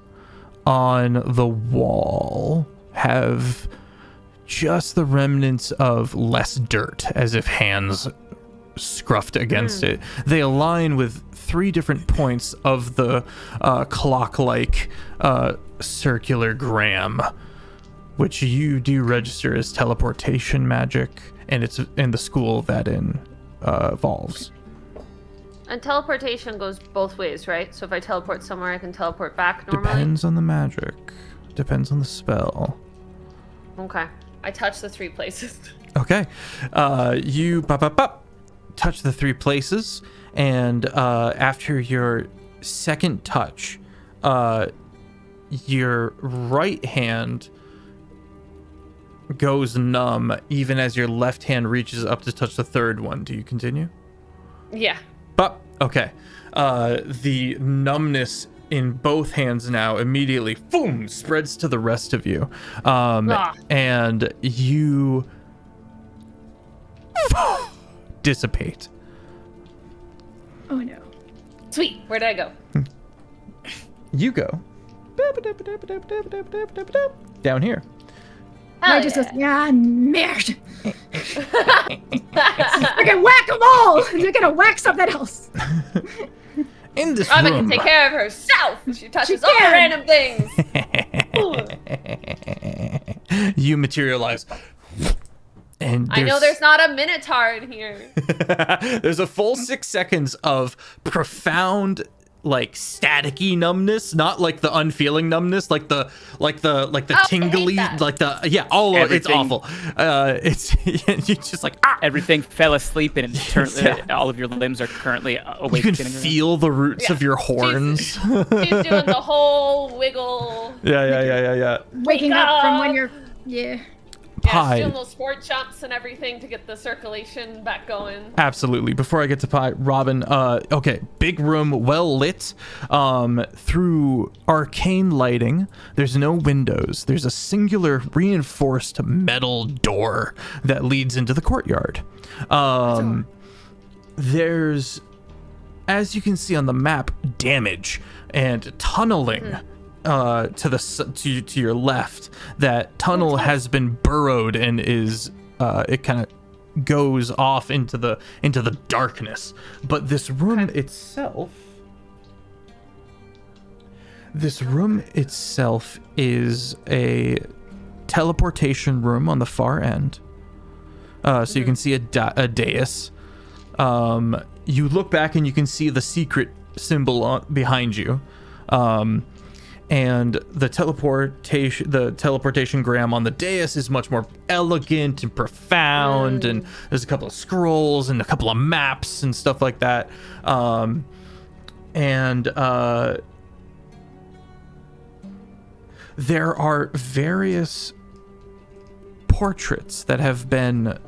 on the wall have just the remnants of less dirt, as if hands scruffed against it. They align with 3 different points of the clock-like circular gram, which you do register as teleportation magic, and it's in the school that evolves. And teleportation goes both ways, right? So if I teleport somewhere, I can teleport back normally? Depends on the magic. Depends on the spell. Okay. I touch the 3 places. Okay. You touch the 3 places, and after your second touch, your right hand goes numb even as your left hand reaches up to touch the third one. Do you continue? Yeah. But okay. The numbness in both hands now immediately boom spreads to the rest of you. And you dissipate. Oh no. Sweet. Where did I go? You go down here. I just goes, yeah, merde. Freaking whack-a-mole! You're gonna whack something else. In this Robin room. can take care of herself. She touches all the can. random things. You materialize. And I know there's not a minotaur in here. there's a full 6 seconds of profound, like, staticky numbness, not like the unfeeling numbness, like the tingly, like the it's awful. It's you're just like Everything fell asleep and all of your limbs are currently awake. you can feel the roots of your horns. She's doing the whole wiggle. Yeah. Waking up from when you're, Yeah, Pie. she's doing those sport jumps and everything to get the circulation back going. Absolutely. Before I get to Pie, Robin, okay, big room, well lit, through arcane lighting. There's no windows. There's a singular reinforced metal door that leads into the courtyard. There's, as you can see on the map, damage and tunneling. To your left, that tunnel has been burrowed and is it kind of goes off into the darkness. But this room itself is a teleportation room on the far end. So you can see a dais. You look back and you can see the secret symbol behind you. And the teleportation gram on the dais is much more elegant and profound, and there's a couple of scrolls and a couple of maps and stuff like that. There are various portraits that have been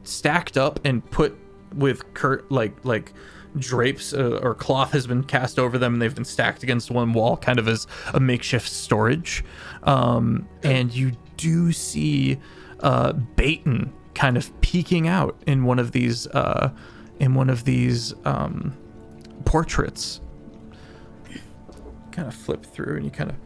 stacked up and put with like drapes or cloth has been cast over them, and they've been stacked against one wall kind of as a makeshift storage. And you do see Baton kind of peeking out in one of these portraits. Kind of flip through and you kind of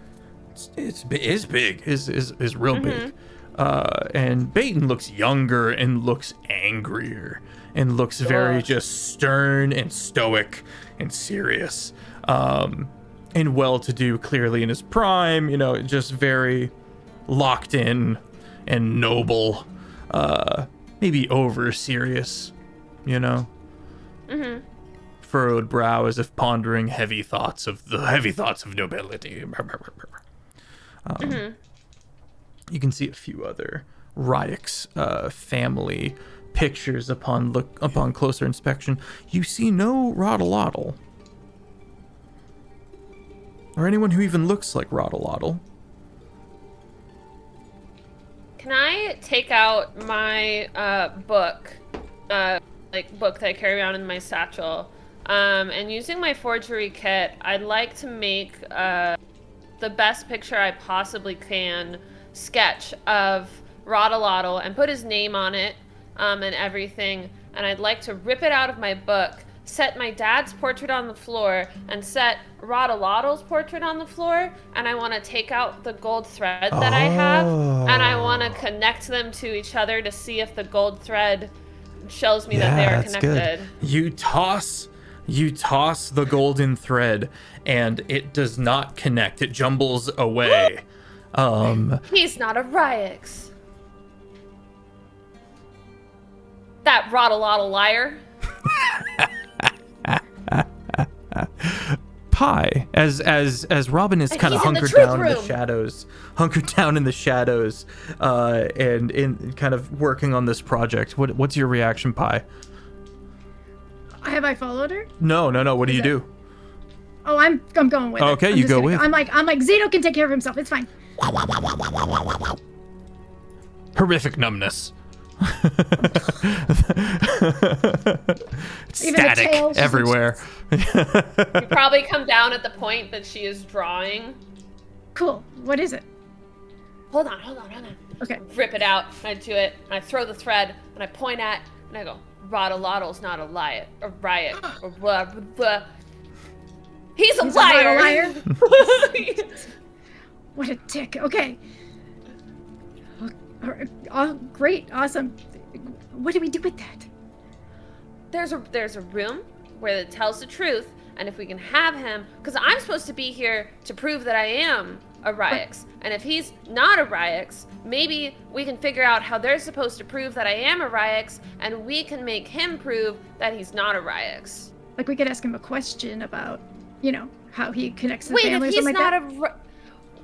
it's big is real big. And Baton looks younger and looks angrier and looks very just stern and stoic and serious, and well-to-do, clearly in his prime, just very locked in and noble, maybe over serious, furrowed brow as if pondering heavy thoughts of nobility. You can see a few other Rydick's family pictures upon closer inspection. You see no Rottolotl, or anyone who even looks like Rottolotl. Can I take out my book that I carry around in my satchel, and using my forgery kit, I'd like to make the best picture I possibly can sketch of Rottolotl and put his name on it, and everything, and I'd like to rip it out of my book set my dad's portrait on the floor and set Rodolato's portrait on the floor, and I want to take out the gold thread that I have, and I want to connect them to each other to see if the gold thread shows me that they are connected. Good. You toss the golden thread, and it does not connect. It jumbles away. He's not a Ryix. That Rodolato liar. Pie, as Robin is kind of hunkered down in the shadows, and in kind of working on this project. What's your reaction, Pie? Have I followed her? No. What do you do? Oh, I'm going with it. Okay, I'm you just go gonna with. I'm like Zito can take care of himself. It's fine. Horrific numbness. Even the tail Static everywhere. You probably come down at the point that she is drawing. Cool. What is it? Hold on. Okay. Rip it out, and I do it, and I throw the thread, and I point at, and I go, Rodolato's not a riot, or blah, blah, blah. He's a liar! A liar? What a dick. Okay. Oh, great. Awesome. What do we do with that? There's a room where it tells the truth, and if we can have him, because I'm supposed to be here to prove that I am a Ryix, and if he's not a Ryix, maybe we can figure out how they're supposed to prove that I am a Ryix, and we can make him prove that he's not a Ryix. Like we could ask him a question about, how he connects to the Wait, family if or he's something not like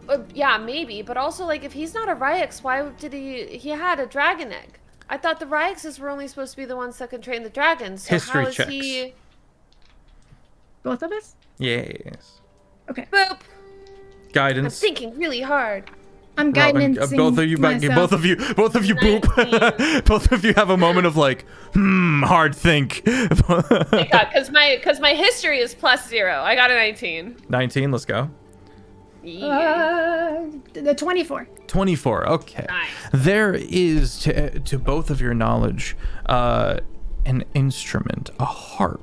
that. yeah, maybe, but also, like, if he's not a Ryix, why did he had a dragon egg? I thought the Ryixes were only supposed to be the ones that can train the dragons, so History how is checks. he... Both of us? Yes. Okay. Boop! I'm Guidance. thinking really hard. I'm Robin, guiding both of you, both of you boop. Both of you have a moment of like, hard think. Thank God, because my history is +0. I got a 19. 19. Let's go. Yeah. The 24. 24. Okay. Nice. There is, to both of your knowledge, an instrument, a harp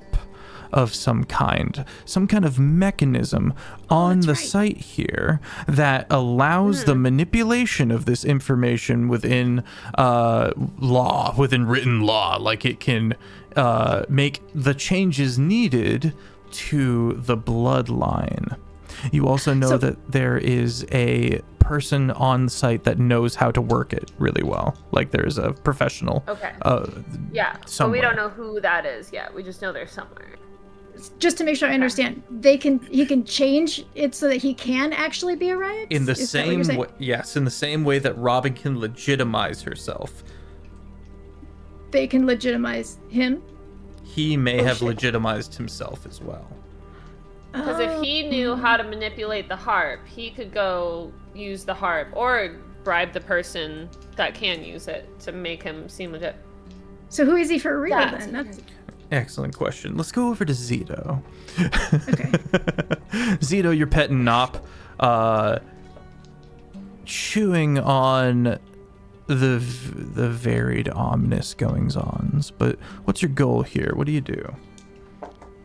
of some kind of mechanism on the site here that allows the manipulation of this information within written law. Like it can make the changes needed to the bloodline. You also know that there is a person on site that knows how to work it really well. Like there's a professional. Okay. Yeah, but somewhere. we don't know who that is yet. We just know they're somewhere. Just to make sure I understand, he can change it so that he can actually be a Ryix? In the Is that what you're same saying? way, yes, in the same way that Robin can legitimize herself, They can legitimize him? he may have shit. legitimized himself as well. Because if he knew how to manipulate the harp, he could go use the harp or bribe the person that can use it to make him seem legit. So who is he for real That's- then? That's Excellent question. Let's go over to Zito. okay. Zito, your pet Nop, chewing on the varied ominous goings-ons. But what's your goal here? What do you do?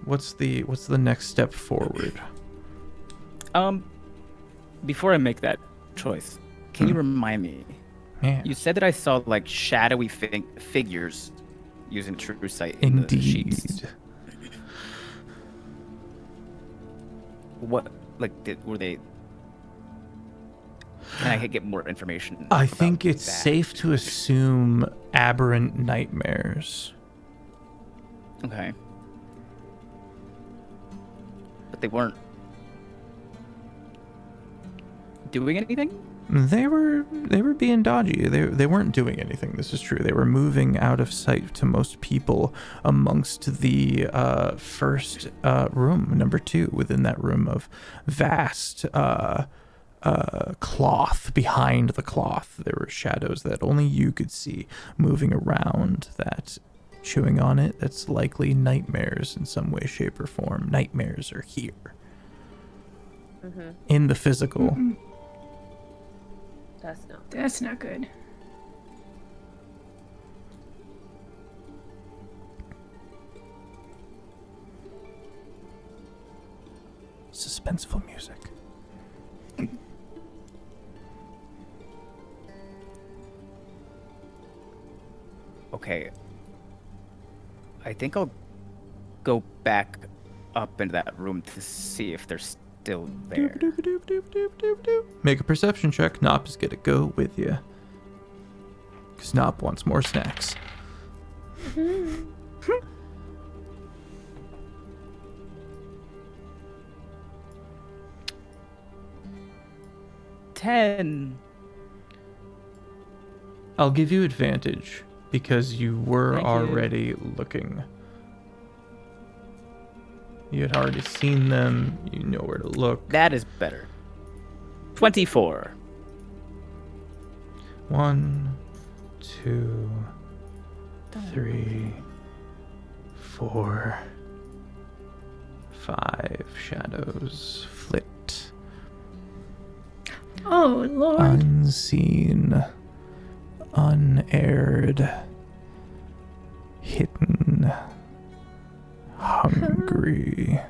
What's the next step forward? Before I make that choice, can you remind me? Man. You said that I saw like shadowy figures using true sight in the sheets. Indeed. What, like, were they? Can I get more information? I about think it's that? safe to assume aberrant nightmares. Okay. But they weren't doing anything? They were being dodgy. They weren't doing anything. This is true. They were moving out of sight to most people amongst the first room, number 2, within that room of vast cloth. Behind the cloth, there were shadows that only you could see moving around that, chewing on it. That's likely nightmares in some way, shape, or form. Nightmares are here. In the physical. That's not good. suspenseful music. Okay. I think I'll go back up into that room to see if they're still there. Make a perception check. Nop is gonna go with you. Because Nop wants more snacks. 10. I'll give you advantage because you were Thank you. already looking. You had already seen them. You know where to look. That is better. 24. 1, 2, 3, 4, 5 shadows flit. Oh, Lord. Unseen, unaired, hidden, hungry.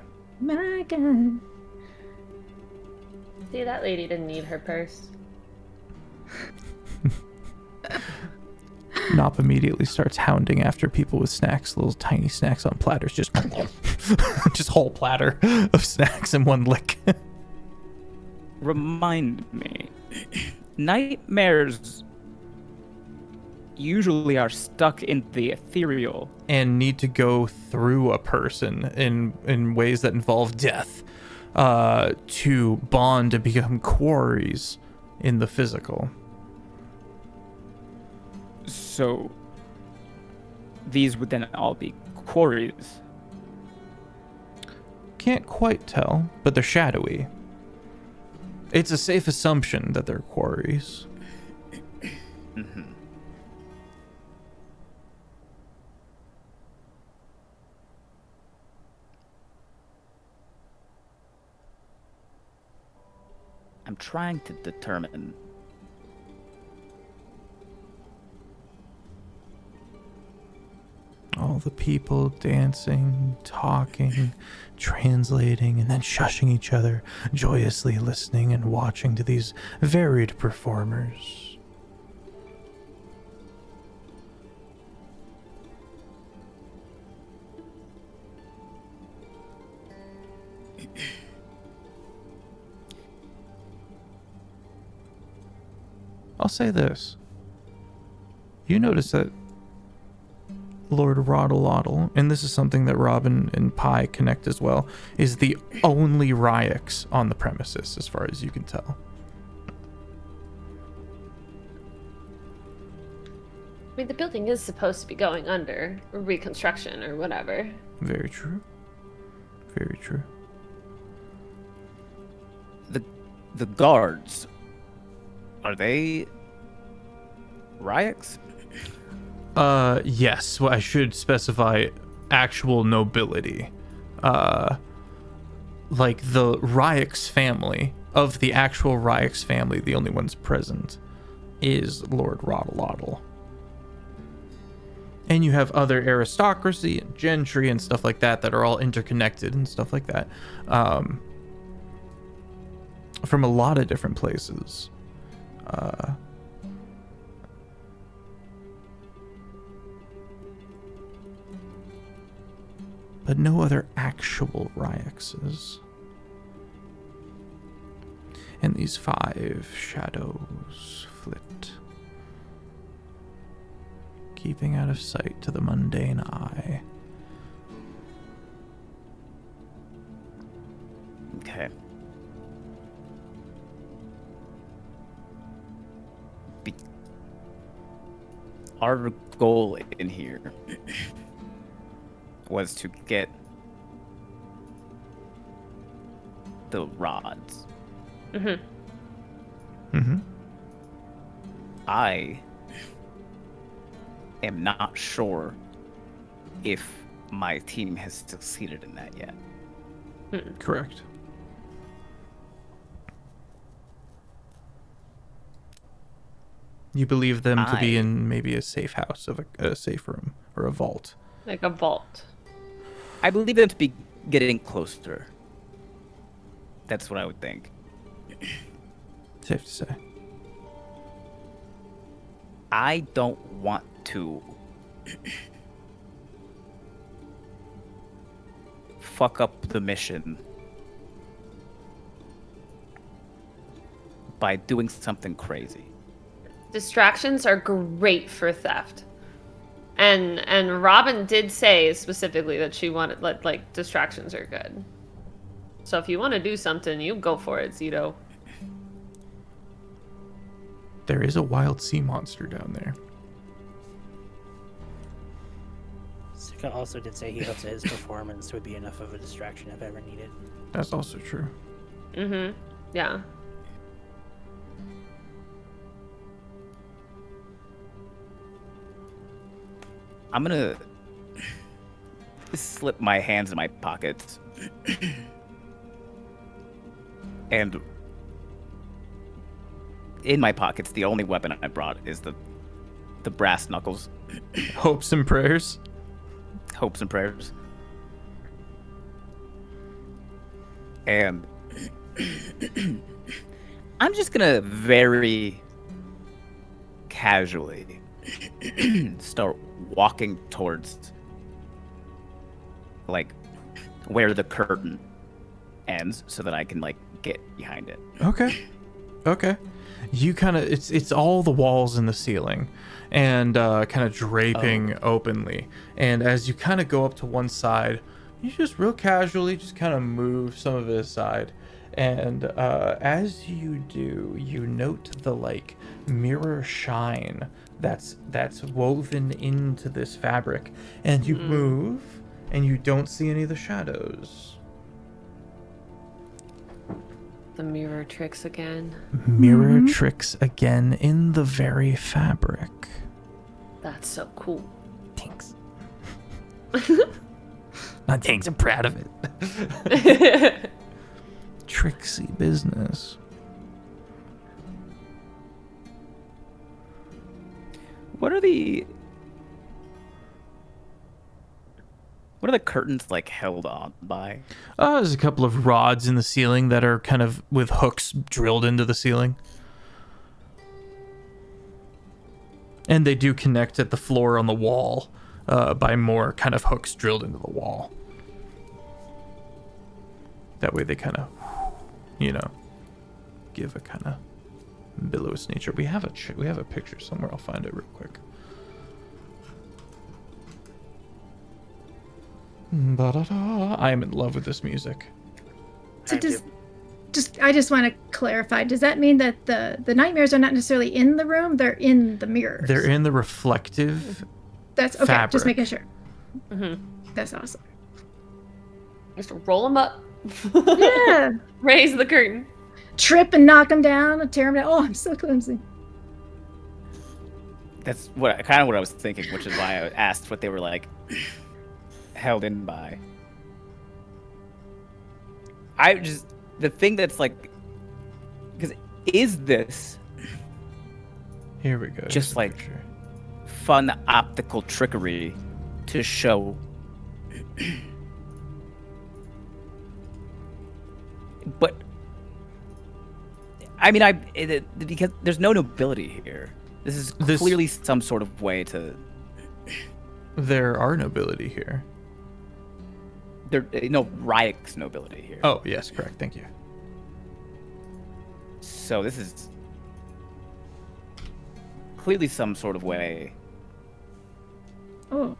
My God. See, that lady didn't need her purse. Nop immediately starts hounding after people with snacks, little tiny snacks on platters, just just whole platter of snacks in one lick. Remind me. Nightmares usually are stuck in the ethereal. And need to go through a person in ways that involve death to bond and become quarries in the physical. So these would then all be quarries. Can't quite tell, but they're shadowy. It's a safe assumption that they're quarries. Mm-hmm. I'm trying to determine All the people dancing, talking, translating, and then shushing each other, joyously listening and watching to these varied performers. I'll say this. You notice that Lord Roddle, and this is something that Robin and Pi connect as well, is the only Ryix on the premises, as far as you can tell. I mean, the building is supposed to be going under reconstruction or whatever. Very true. Very true. the guards. Are they Ryix? Yes. Well, I should specify actual nobility. Like the Ryix family, of the actual Ryix family, the only ones present is Lord Roddle. And you have other aristocracy and gentry and stuff like that that are all interconnected and stuff like that. From a lot of different places. But no other actual Ryixes. And these 5 shadows flit, keeping out of sight to the mundane eye. Okay. Our goal in here was to get the rods. I am not sure if my team has succeeded in that yet. Correct. You believe them to be in maybe a safe house, of a safe room, or a vault. Like a vault. I believe them to be getting closer. That's what I would think. Safe to say. I don't want to fuck up the mission by doing something crazy. Distractions are great for theft. And Robin did say specifically that she wanted like distractions are good. So if you want to do something, you go for it, Zito. There is a wild sea monster down there. Sika also did say he hopes that his performance would be enough of a distraction if ever needed. That's also true. Mm-hmm. Yeah. I'm gonna slip my hands in my pockets and in my pockets, the only weapon I brought is the brass knuckles. Hopes and prayers. Hopes and prayers. And I'm just gonna very casually start walking towards like where the curtain ends so that I can like get behind it. Okay. You kind of it's all the walls and the ceiling and kind of draping openly. And as you kind of go up to one side, you just real casually just kind of move some of it aside. And as you do, you note the like mirror shine that's woven into this fabric, and you move and you don't see any of the shadows. The mirror tricks again. Mirror tricks again in the very fabric. That's so cool. Thanks. Not thanks, I'm proud of it. Tricksy business. What are the curtains like held on by? There's a couple of rods in the ceiling that are kind of with hooks drilled into the ceiling. And they do connect at the floor on the wall by more kind of hooks drilled into the wall. That way they kind of, give a kind of billows nature. We have a picture somewhere. I'll find it real quick. I am in love with this music. So I just want to clarify. Does that mean that the nightmares are not necessarily in the room? They're in the mirrors. They're in the reflective. That's okay. fabric. Just making sure. Mm-hmm. That's awesome. Just roll them up. Yeah. Raise the curtain. Trip and knock them down and tear them down. Oh, I'm so clumsy. That's what I was thinking, which is why I asked what they were like held in by. The thing that's like, because is this Here we go. just Here's the like picture. fun optical trickery to show? But I mean, because there's no nobility here. This is clearly some sort of way to. There are nobility here. There, no Ryek's nobility here. Oh yes, correct. Thank you. So this is clearly some sort of way Oh.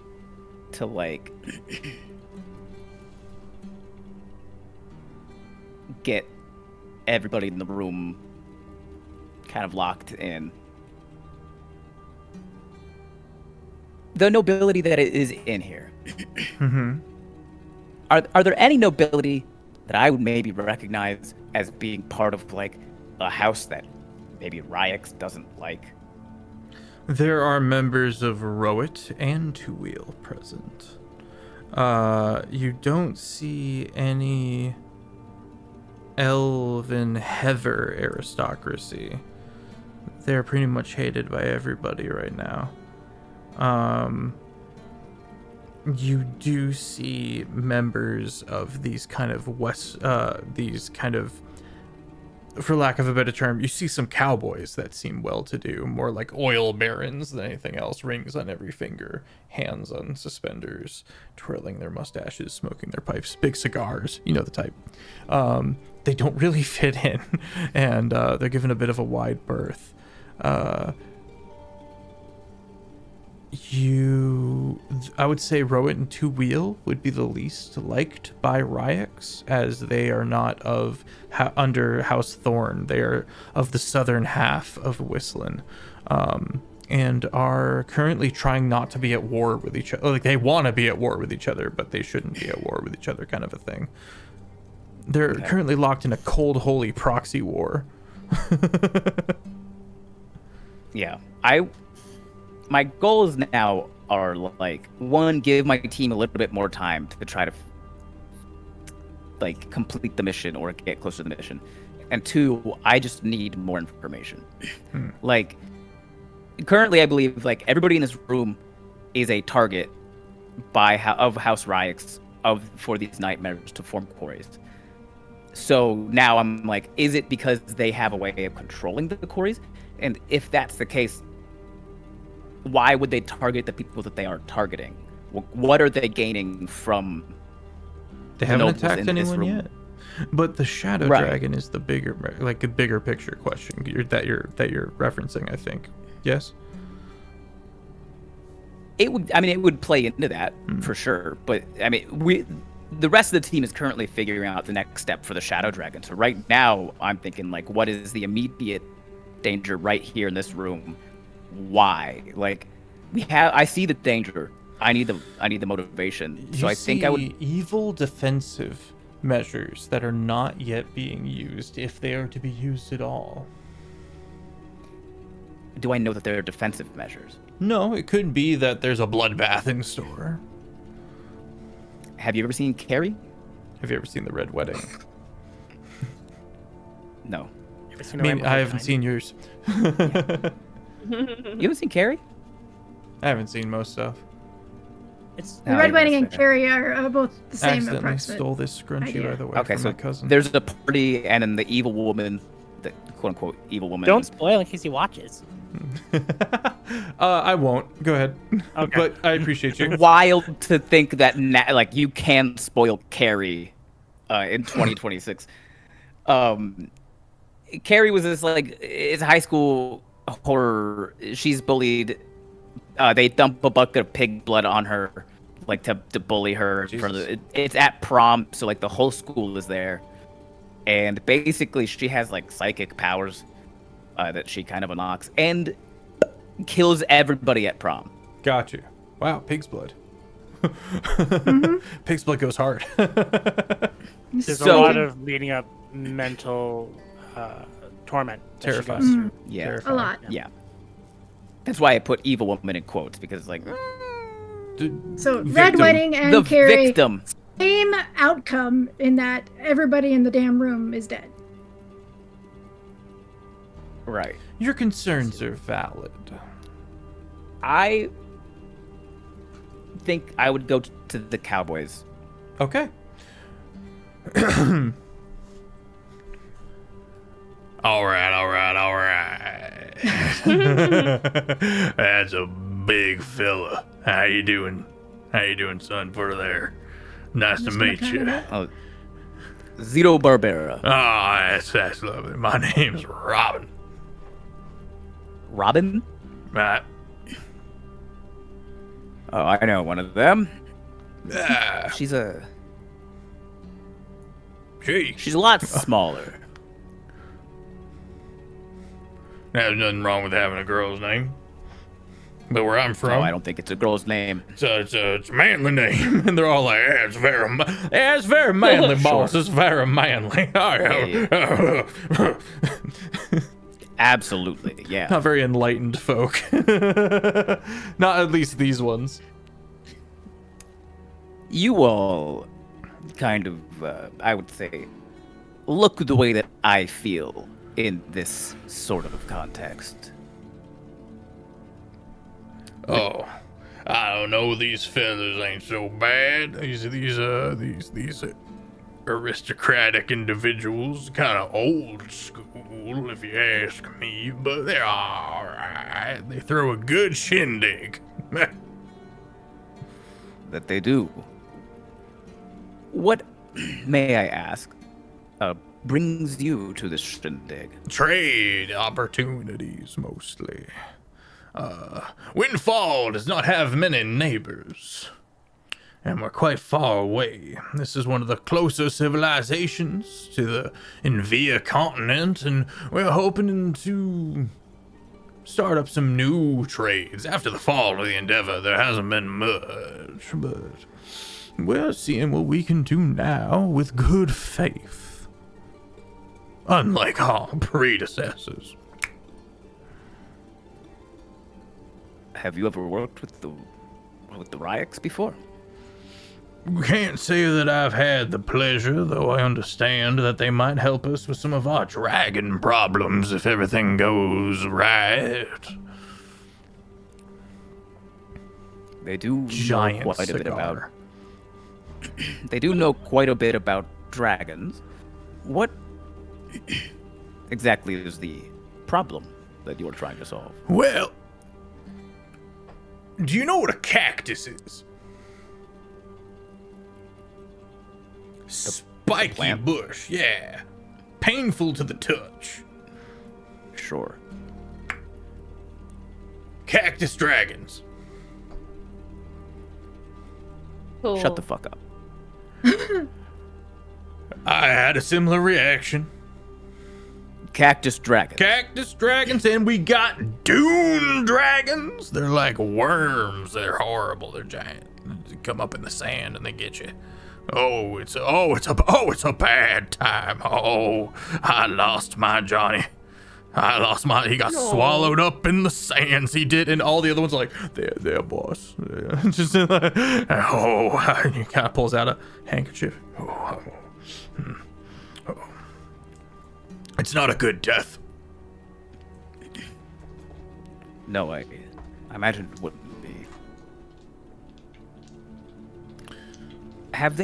to like get everybody in the room kind of locked in. The nobility that is in here. Mm-hmm. Are there any nobility that I would maybe recognize as being part of like a house that maybe Ryek doesn't like? There are members of Rowit and Two Wheel present. You don't see any Elven Heather aristocracy. They're pretty much hated by everybody right now. you do see members of these kind of for lack of a better term, you see some cowboys that seem well-to-do, more like oil barons than anything else, rings on every finger, hands on suspenders, twirling their mustaches, smoking their pipes, big cigars, you know the type. They don't really fit in, and they're given a bit of a wide berth. I would say Rowit and Two Wheel would be the least liked by Ryx, as they are not of under House Thorn. They are of the southern half of Whistling, and are currently trying not to be at war with each other. Like, they want to be at war with each other, but they shouldn't be at war with each other, kind of a thing. They're currently locked in a cold, holy proxy war. Yeah, my goals now are like, one, give my team a little bit more time to try to like complete the mission or get closer to the mission, and two, I just need more information. Like, currently I believe like everybody in this room is a target of House Ryx for these nightmares to form quarries. So now I'm like, is it because they have a way of controlling the quarries? And if that's the case, why would they target the people that they are targeting? What are they gaining from? They haven't attacked anyone yet. But the Shadow Dragon is the bigger picture question that you're referencing, I think. Yes. It would play into that for sure. But I mean, the rest of the team is currently figuring out the next step for the Shadow Dragon. So right now, I'm thinking like, what is the immediate danger right here in this room? Why? Like, I see the danger. I need the motivation. So I think I would evil defensive measures that are not yet being used, if they are to be used at all. Do I know that they're defensive measures? No, it could be that there's a bloodbath in store. Have you ever seen Carrie? Have you ever seen The Red Wedding? No. I haven't seen yours. You haven't seen Carrie? I haven't seen most stuff. The Red Wedding and Carrie are both the same. I accidentally stole this scrunchie, by the way, from my cousin. There's a party, and then the evil woman, the quote-unquote evil woman. Don't spoil in case he watches. I won't. Go ahead. Okay. But I appreciate you. Wild to think that you can spoil Carrie in 2026. Carrie was this it's a high school horror. She's bullied. They dump a bucket of pig blood on her, to bully her. It's at prom, so the whole school is there, and basically she has psychic powers that she kind of unlocks and kills everybody at prom. Got you. Wow, pig's blood. Mm-hmm. Pig's blood goes hard. There's a lot of leading up mental torment. Terrifying. Mm-hmm. Yeah, terrifying. A lot. Yeah. That's why I put evil woman in quotes, because So Red Wedding and the Carrie, victim. Same outcome in that everybody in the damn room is dead. Right. Your concerns are valid. I think I would go to the Cowboys. Okay. All right. That's a big fella. How you doing? Son? For there. Nice to meet you. Oh, Zito Barbera. Oh, that's lovely. My name's Robin. Robin? Right. Oh, I know one of them. She's a lot smaller. There's nothing wrong with having a girl's name. But where I'm from, No, I don't think it's a girl's name. it's a manly name. And they're all like, it's very manly, boss. It's very manly. Absolutely, yeah. Not very enlightened folk. Not at least these ones. You all kind of, I would say, look the way that I feel in this sort of context. Oh, I don't know, these feathers ain't so bad. These aristocratic individuals, kind of old school, if you ask me, but they're all right. They throw a good shindig. That they do. What, may I ask, brings you to this shindig? Trade opportunities, mostly. Windfall does not have many neighbors, and we're quite far away. This is one of the closer civilizations to the Envia continent, and we're hoping to start up some new trades. After the fall of the Endeavor, there hasn't been much, but we're seeing what we can do now with good faith. Unlike our predecessors. Have you ever worked with the Ryaks before? Can't say that I've had the pleasure, though I understand that they might help us with some of our dragon problems if everything goes right. They do Giant know quite a bit cigar. about. They do know quite a bit about dragons. What exactly is the problem that you're trying to solve? Well, do you know what a cactus is? Spiky plant? bush, yeah. Painful to the touch. Sure. Cactus dragons. Cool. Shut the fuck up. I had a similar reaction. Cactus dragon. Cactus dragons, and we got dune dragons. They're like worms. They're horrible. They're giant. They come up in the sand and they get you. It's a bad time. Oh, I lost my Johnny. He got swallowed up in the sands. He did, and all the other ones are like, there, boss. Just like, and he kind of pulls out a handkerchief. It's not a good death. No, I imagine it wouldn't be. Have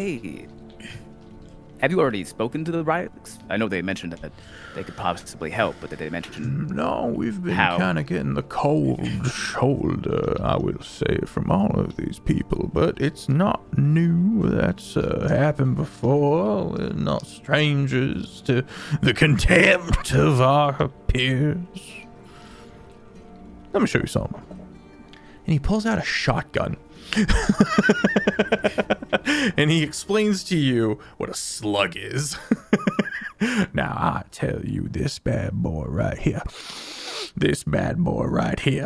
you already spoken to the Ryaks? I know they mentioned that they could possibly help, but did they mention No, we've been How? kind of getting the cold shoulder, I will say, from all of these people. But it's not new. That's happened before. We're not strangers to the contempt of our peers. Let me show you something. And he pulls out a shotgun. And he explains to you what a slug is. Now, I tell you, this bad boy right here,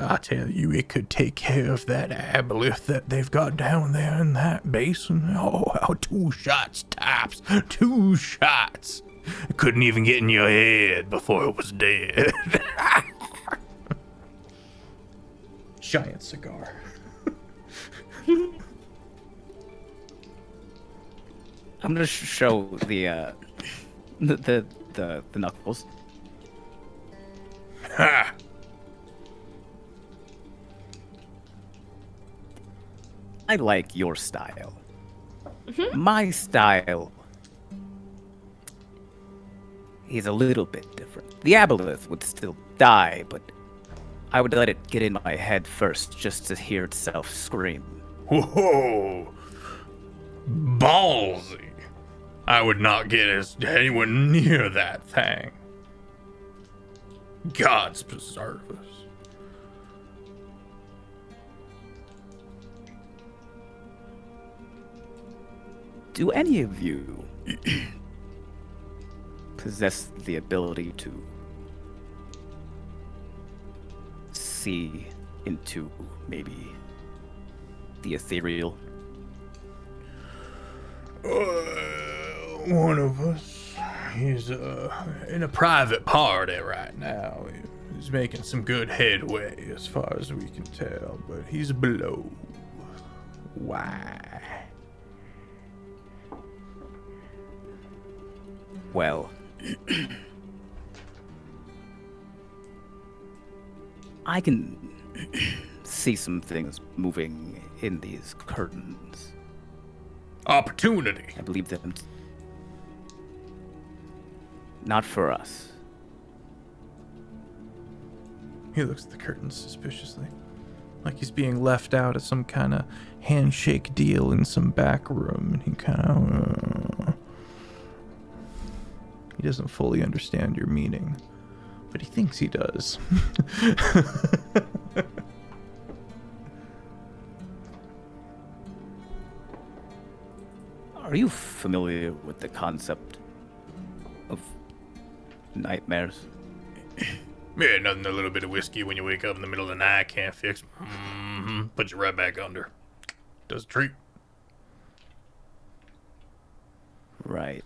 I tell you, it could take care of that aboleth that they've got down there in that basin. Oh, 2 shots tops. 2 shots. It couldn't even get in your head before it was dead. Giant cigar. I'm gonna show the knuckles. Ha! I like your style. My style is a little bit different. The aboleth would still die, but I would let it get in my head first just to hear itself scream. Whoa! Ballsy. I would not get anywhere near that thing. God's preserve us. Do any of you possess the ability to see into maybe the ethereal? One of us. He's in a private party right now. He's making some good headway as far as we can tell, but he's below. Why? Well, I can see some things moving in these curtains. Opportunity. I believe that not for us. He looks at the curtains suspiciously, like he's being left out of some kind of handshake deal in some back room, and he kind of he doesn't fully understand your meaning, but he thinks he does. Are you familiar with the concept of nightmares? Yeah, nothing a little bit of whiskey when you wake up in the middle of the night can't fix. Put you right back under. Does a treat. Right.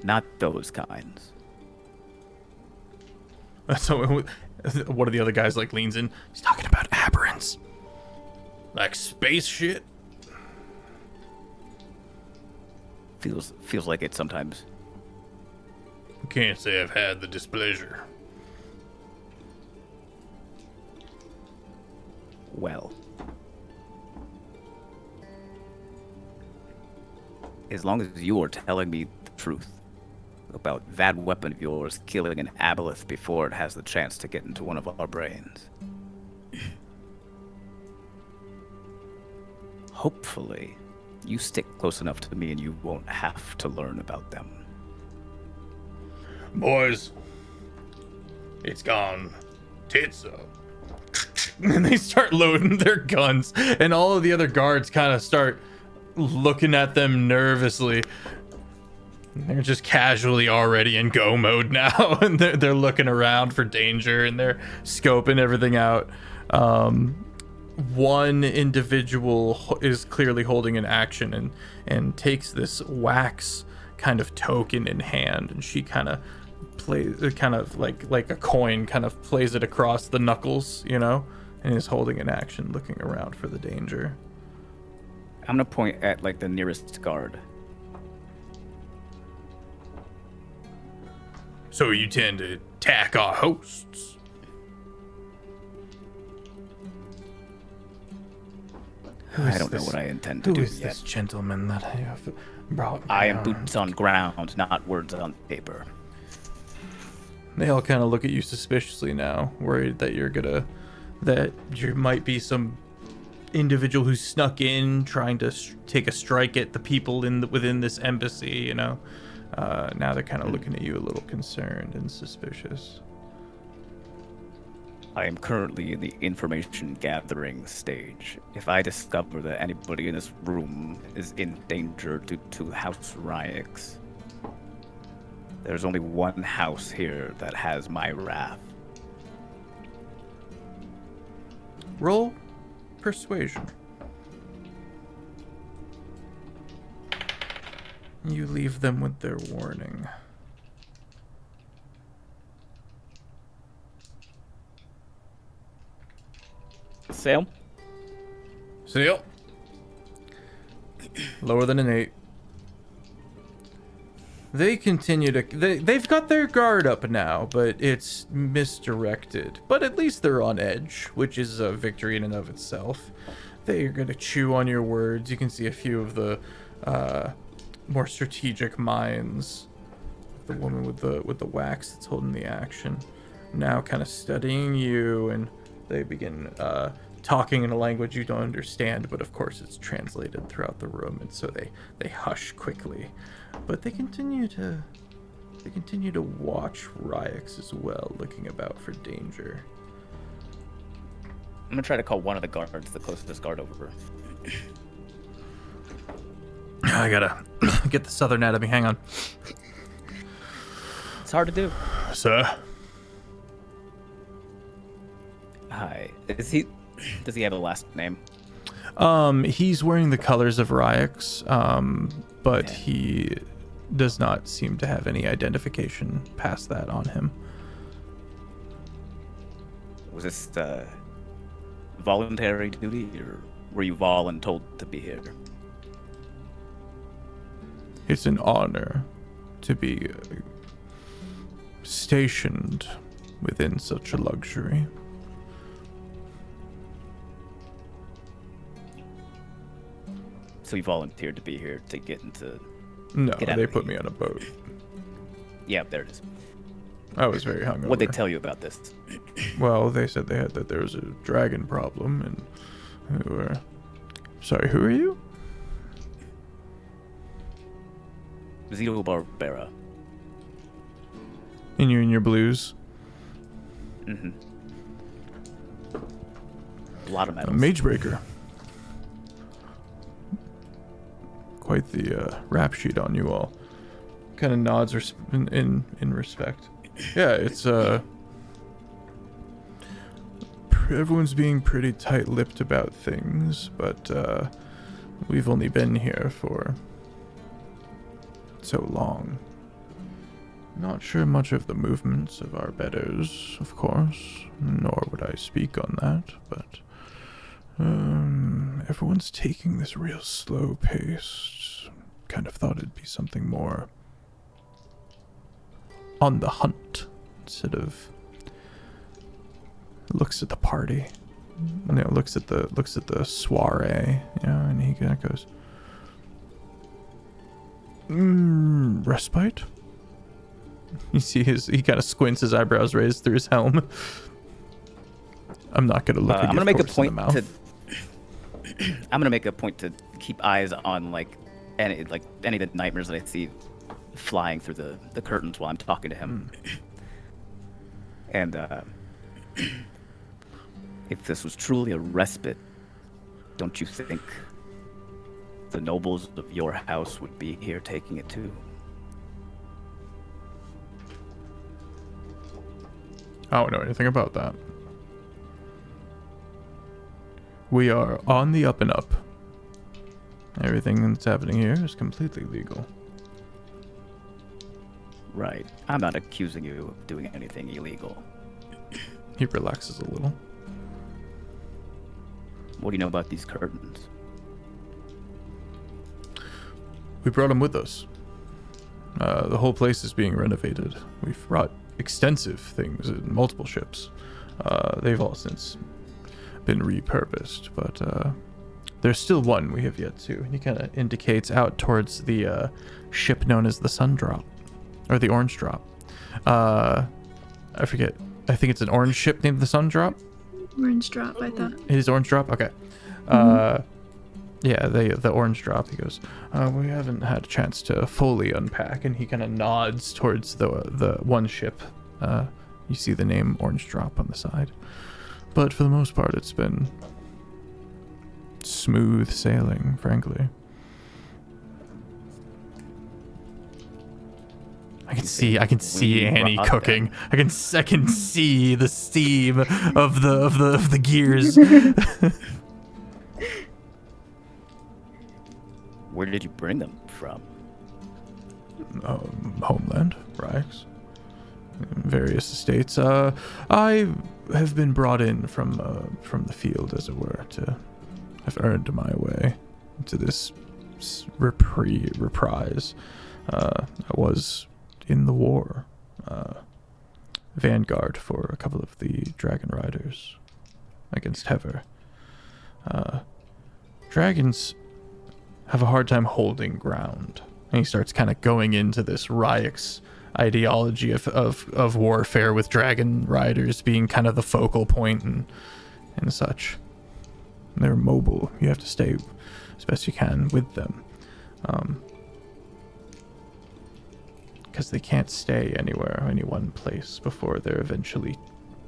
Not those kinds. So one of the other guys like leans in. He's talking about aberrants. Like space shit? Feels like it sometimes. Can't say I've had the displeasure. Well. As long as you are telling me the truth about that weapon of yours killing an aboleth before it has the chance to get into one of our brains. Hopefully, you stick close enough to me and you won't have to learn about them. Boys, it's gone tits up. And they start loading their guns, and all of the other guards kind of start looking at them nervously. They're just casually already in go mode now, and they're looking around for danger, and they're scoping everything out. One individual is clearly holding an action and takes this wax kind of token in hand, and she kind of plays it kind of like a coin, kind of plays it across the knuckles, you know, and is holding an action, looking around for the danger. I'm gonna point at like the nearest guard. So you tend to attack our hosts. I don't know what I intend to do Who is yet. this gentleman that I have brought me I am on? boots on ground, not words on paper. They all kind of look at you suspiciously now, worried that that you might be some individual who snuck in, trying to take a strike at the people within this embassy, you know. Now they're kind of looking at you a little concerned and suspicious. I am currently in the information gathering stage. If I discover that anybody in this room is in danger due to House Ryix, there's only one house here that has my wrath. Roll persuasion. You leave them with their warning. Sam? Seal. Lower than an 8. They continue to... They've got their guard up now, but it's misdirected. But at least they're on edge, which is a victory in and of itself. They are going to chew on your words. You can see a few of the more strategic minds. The woman with the wax that's holding the action. Now kind of studying you, and they begin talking in a language you don't understand, but of course it's translated throughout the room, and so they hush quickly. But they continue to watch Ryix as well, looking about for danger. I'm gonna try to call one of the guards, the closest guard over. I gotta get the southern out of me. Hang on. It's hard to do. Sir? Hi. Does he have a last name? He's wearing the colors of Ryix, but he does not seem to have any identification past that on him. Was this voluntary duty, or were you voluntold to be here? It's an honor to be stationed within such a luxury. So you volunteered to be here to get into... No, Get out they of put here. me on a boat. Yeah, there it is. I was very hungover. What'd they tell you about this? Well, they said that there was a dragon problem, and we were... Sorry, who are you? Zito Barbera. And you're in your blues? Mm-hmm. A lot of A medals. Magebreaker. Quite the rap sheet on you all. Kind of nods in respect. Yeah, it's everyone's being pretty tight-lipped about things, but we've only been here for so long. Not sure much of the movements of our betters, of course, nor would I speak on that, but everyone's taking this real slow pace. Kind of thought it'd be something more on the hunt instead of looks at the party, looks at the soiree, and he kind of goes, respite. You see he kind of squints, his eyebrows raised through his helm. I'm not gonna look. I'm gonna make a point in the mouth. to. I'm gonna make a point to keep eyes on any of the nightmares that I see flying through the curtains while I'm talking to him. And if this was truly a respite, don't you think the nobles of your house would be here taking it too? I don't know anything about that. We are on the up and up. Everything that's happening here is completely legal. Right. I'm not accusing you of doing anything illegal. He relaxes a little. What do you know about these curtains? We brought them with us. The whole place is being renovated. We've brought extensive things in multiple ships. They've all since been repurposed, but there's still one we have yet to. And he kind of indicates out towards the ship known as the Sun Drop, or the Orange Drop. I forget. I think it's an orange ship named the Sun Drop. Orange drop, I thought. It is Orange Drop? Okay. Yeah, the Orange Drop. He goes, we haven't had a chance to fully unpack, and he kind of nods towards the one ship. You see the name Orange Drop on the side. But for the most part, it's been smooth sailing, frankly. I can see Annie cooking. I can see the steam of the gears. Where did you bring them from? Homeland, Rags, various estates. I have been brought in from the field, as it were, to have earned my way to this reprise. I was in the war, vanguard for a couple of the dragon riders against Hever. Dragons have a hard time holding ground, and he starts kind of going into this Ryek's ideology of warfare, with dragon riders being kind of the focal point and such. They're mobile. You have to stay as best you can with them, because they can't stay anywhere, any one place, before they're eventually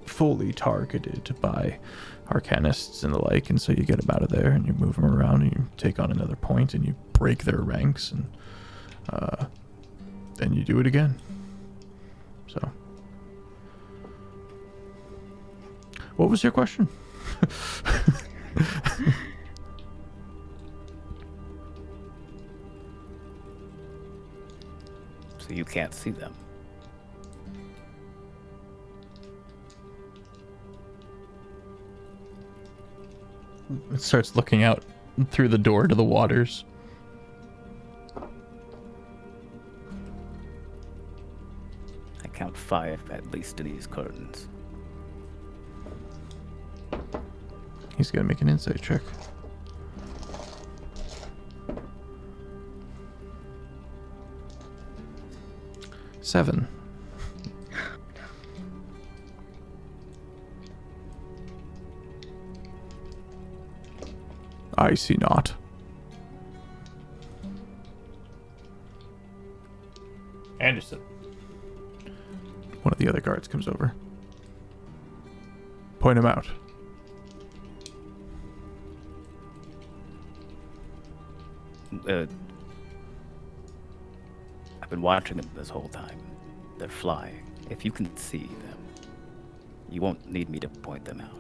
fully targeted by arcanists and the like. And so you get them out of there, and you move them around, and you take on another point, and you break their ranks, and then you do it again. So, what was your question? So you can't see them. It starts looking out through the door to the waters. I count 5 at least in these curtains. He's gonna make an insight check. 7. I see not. Anderson. One of the other guards comes over. Point him out. I've been watching them this whole time. They're flying. If you can see them, you won't need me to point them out.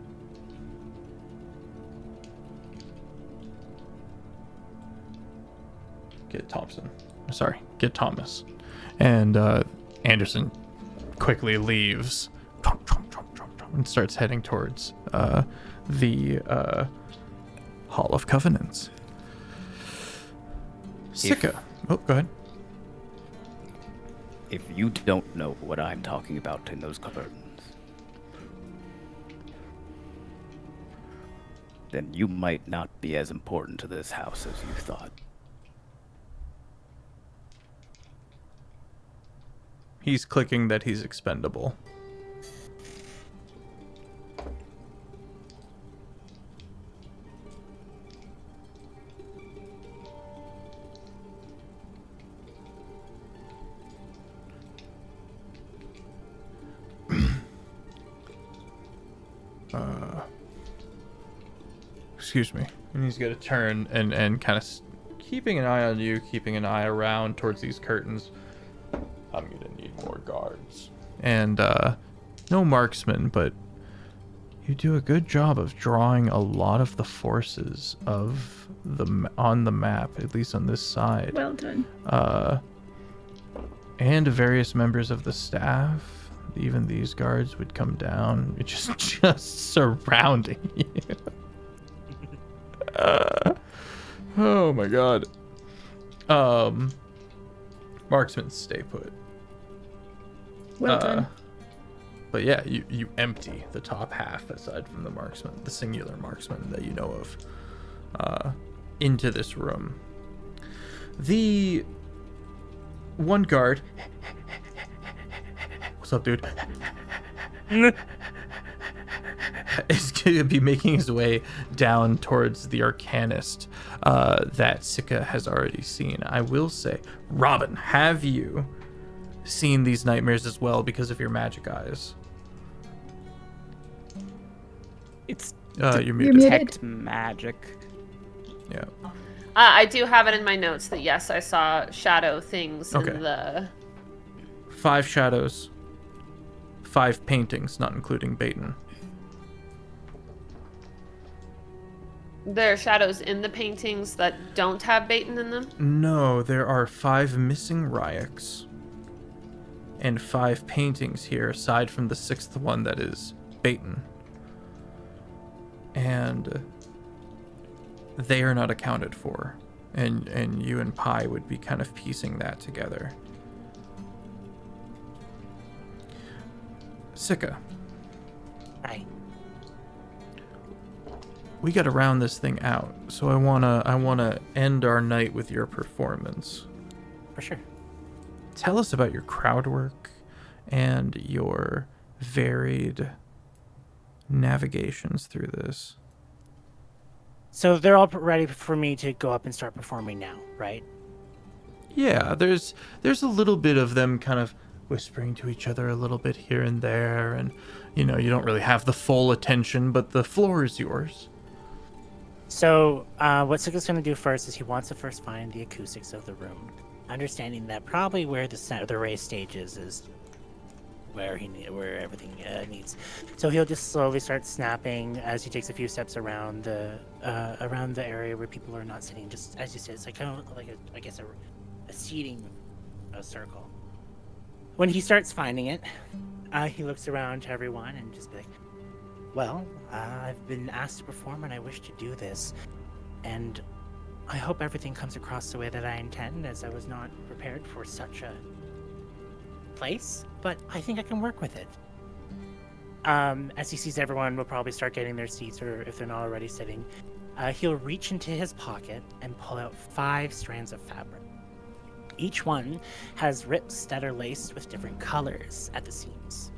Get Thomas. And Anderson quickly leaves and starts heading towards the Hall of Covenants. Sika. Oh, go ahead. If you don't know what I'm talking about in those curtains, then you might not be as important to this house as you thought. He's clicking that he's expendable. Excuse me. And he's going to turn and kind of keeping an eye on you, keeping an eye around towards these curtains. I'm going to need more guards. And no marksman, but you do a good job of drawing a lot of the forces of on the map, at least on this side. Well done. And various members of the staff. Even these guards would come down. It's just surrounding you. Oh my god. Marksmen, stay put. Well done. But yeah, you empty the top half aside from the marksman, the singular marksman that you know of, into this room. The one guard. What's up, dude? Is going to be making his way down towards the Arcanist that Sika has already seen. I will say, Robin, have you seen these nightmares as well because of your magic eyes? It's you're muted. detect magic. Yeah. I do have it in my notes that yes, I saw shadow things Okay. in the... 5 shadows. 5 paintings, not including Baton. There are shadows in the paintings that don't have Baton in them? No, there are 5 missing Ryaks. And 5 paintings here, aside from the 6th one that is Baton. And they are not accounted for. And you and Pi would be kind of piecing that together. Sika. Hi. We gotta round this thing out, so I wanna end our night with your performance. For sure. Tell us about your crowd work and your varied navigations through this. So they're all ready for me to go up and start performing now, right? Yeah, there's a little bit of them kind of whispering to each other a little bit here and there, and you don't really have the full attention, but the floor is yours. So what Sika's going to do first is he wants to first find the acoustics of the room, understanding that probably where the race stage is where everything needs. So he'll just slowly start snapping as he takes a few steps around the area where people are not sitting. Just as you said, it's like kind of like a seating circle. When he starts finding it, he looks around to everyone and just be like, well, I've been asked to perform and I wish to do this. And I hope everything comes across the way that I intend, as I was not prepared for such a place, but I think I can work with it. As he sees everyone will probably start getting their seats, or if they're not already sitting, he'll reach into his pocket and pull out 5 strands of fabric. Each one has rips that are laced with different colors at the seams.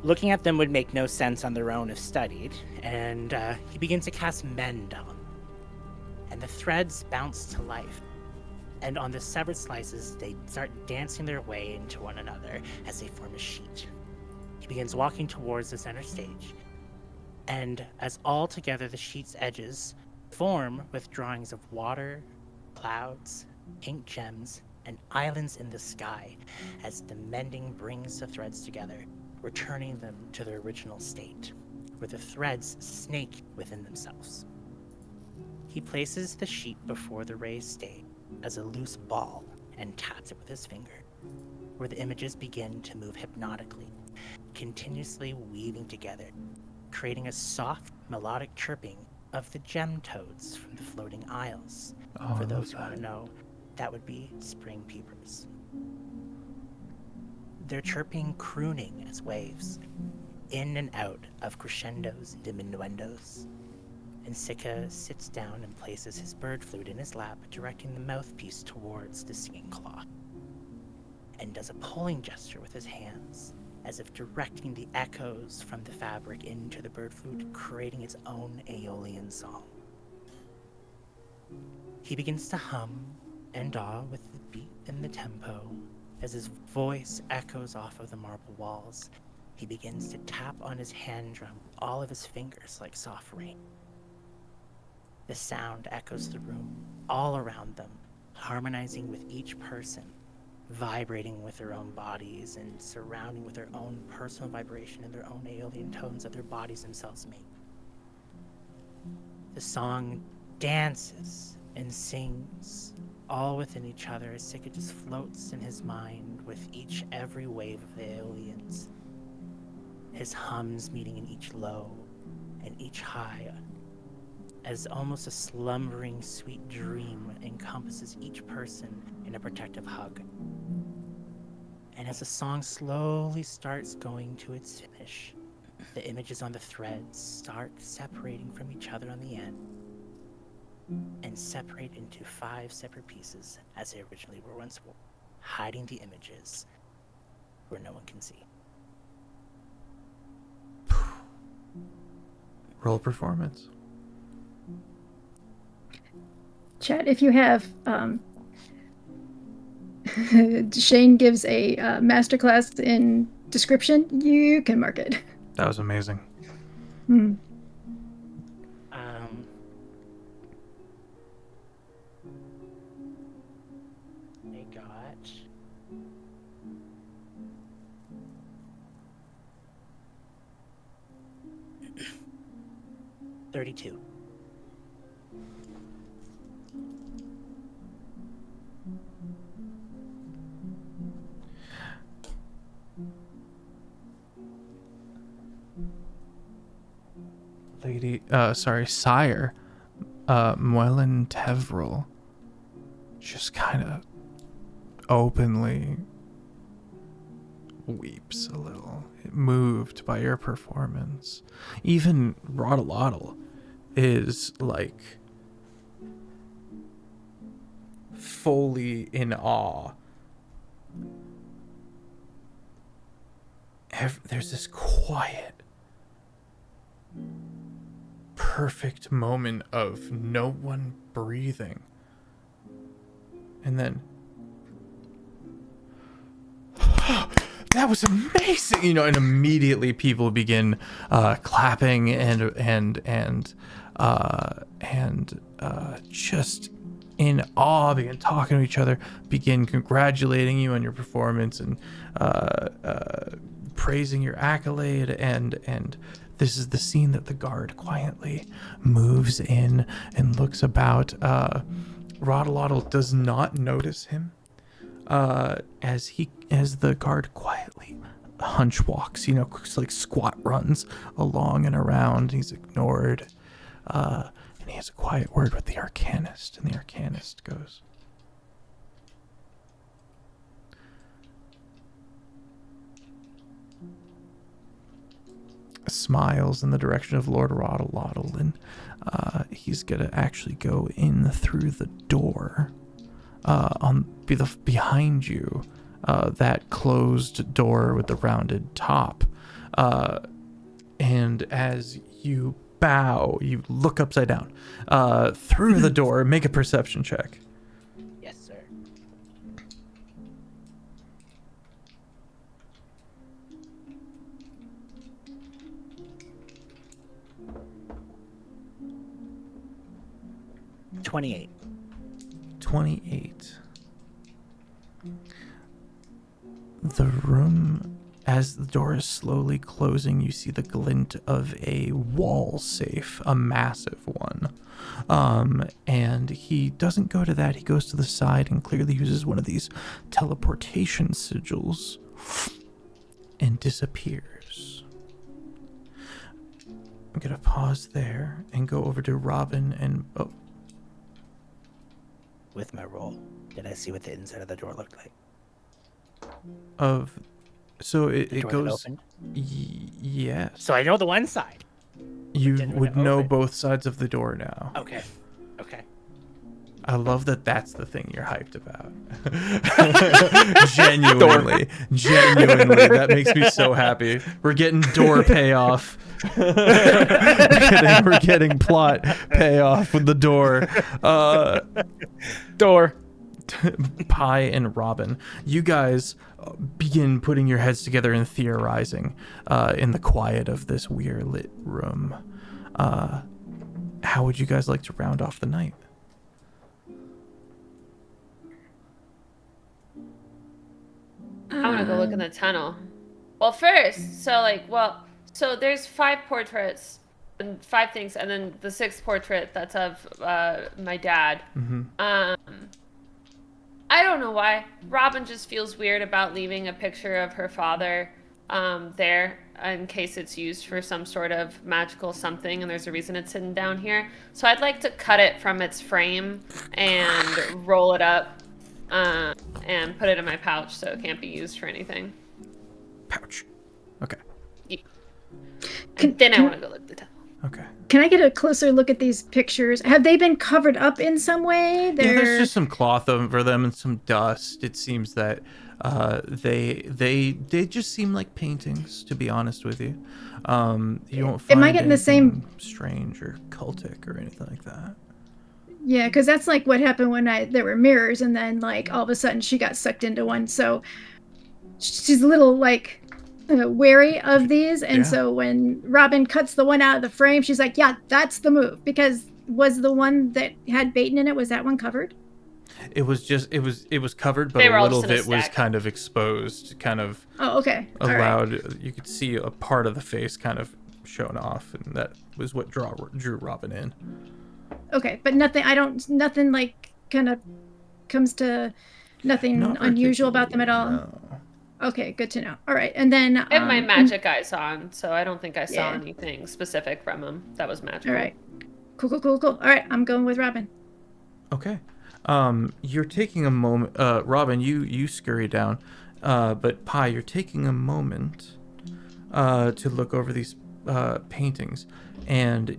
Looking at them would make no sense on their own if studied, and he begins to cast Mend on them. And the threads bounce to life. And on the severed slices, they start dancing their way into one another as they form a sheet. He begins walking towards the center stage, and as all together the sheet's edges form with drawings of water, clouds, pink gems, and islands in the sky as the mending brings the threads together, returning them to their original state, where the threads snake within themselves. He places the sheet before the raised stage as a loose ball and taps it with his finger, where the images begin to move hypnotically, continuously weaving together, creating a soft, melodic chirping of the gem toads from the floating isles. For those who want to know, that would be spring peepers. They're chirping, crooning as waves, in and out of crescendos and diminuendos. And Sika sits down and places his bird flute in his lap, directing the mouthpiece towards the singing cloth, and does a pulling gesture with his hands, as if directing the echoes from the fabric into the bird flute, creating its own Aeolian song. He begins to hum and awe with the beat and the tempo, as his voice echoes off of the marble walls. He begins to tap on his hand drum with all of his fingers like soft rain. The sound echoes the room, all around them, harmonizing with each person, vibrating with their own bodies and surrounding with their own personal vibration and their own Aeolian tones that their bodies themselves make. The song dances and sings, all within each other, as Sika just floats in his mind with every wave of the Aeolians. His hums meeting in each low and each high, as almost a slumbering sweet dream encompasses each person in a protective hug. And as the song slowly starts going to its finish, the images on the threads start separating from each other on the end, and separate into 5 separate pieces as they originally were once, hiding the images where no one can see. Roll performance. Chat, if you have, Shane gives a masterclass in description, you can mark it. That was amazing. I got 32. Sire, Mwelin Tevril just kind of openly weeps a little, moved by your performance. Even Rodolotl is like fully in awe. There's this quiet, perfect moment of no one breathing, and then that was amazing, and immediately people begin clapping and just in awe, begin talking to each other, begin congratulating you on your performance and praising your accolade, and this is the scene that the guard quietly moves in and looks about. Rodolotl does not notice him as the guard quietly hunch walks, like squat runs along and around. He's ignored, and he has a quiet word with the Arcanist, and the Arcanist goes, smiles in the direction of Lord Rodolotl, and he's gonna actually go in through the door behind you, that closed door with the rounded top. And as you bow, you look upside down through the door. Make a perception check. Yes, sir. $28. 28. The room, as the door is slowly closing, you see the glint of a wall safe, a massive one. And he doesn't go to that. He goes to the side and clearly uses one of these teleportation sigils and disappears. I'm going to pause there and go over to Robin and... Oh, With my roll, did I see what the inside of the door looked like? So it Door that goes... opened? Yes. So I know the one side. You didn't would open. know both sides of the door now. Okay. Okay. I love that that's the thing you're hyped about. Genuinely. That makes me so happy. We're getting door payoff. we're getting plot payoff with the door. Door. Pi and Robin, you guys begin putting your heads together and theorizing in the quiet of this weird lit room. How would you guys like to round off the night? I want to go look in the tunnel. Well, first, so there's 5 portraits and 5 things, and then the 6th portrait that's of my dad. Mm-hmm. I don't know why. Robin just feels weird about leaving a picture of her father there in case it's used for some sort of magical something, and there's a reason it's hidden down here. So I'd like to cut it from its frame and roll it up and put it in my pouch so it can't be used for anything. Pouch. Okay. Yeah. And then I want to go look at the tunnel. Okay. Can I get a closer look at these pictures? Have they been covered up in some way? Yeah, there's just some cloth over them and some dust. It seems that they just seem like paintings, to be honest with you. You won't find Am I getting the same strange or cultic or anything like that. Yeah, because that's like what happened when there were mirrors, and then like all of a sudden she got sucked into one. So she's a little like wary of these, and so when Robin cuts the one out of the frame, she's like, "Yeah, that's the move." Because was the one that had bacon in it, was that one covered? It was covered, but a little of it was kind of exposed, kind of. Oh, okay. Allowed. Right. You could see a part of the face kind of shown off, and that was what drew Robin in. Okay, but nothing like kind of comes to nothing unusual about them at all. No. Okay, good to know. All right, and then I have my magic eyes on, so I don't think I saw anything specific from him that was magical. All right, cool. All right, I'm going with Robin. Okay. You're taking a moment. Robin, you scurry down, but Pi, you're taking a moment to look over these paintings, and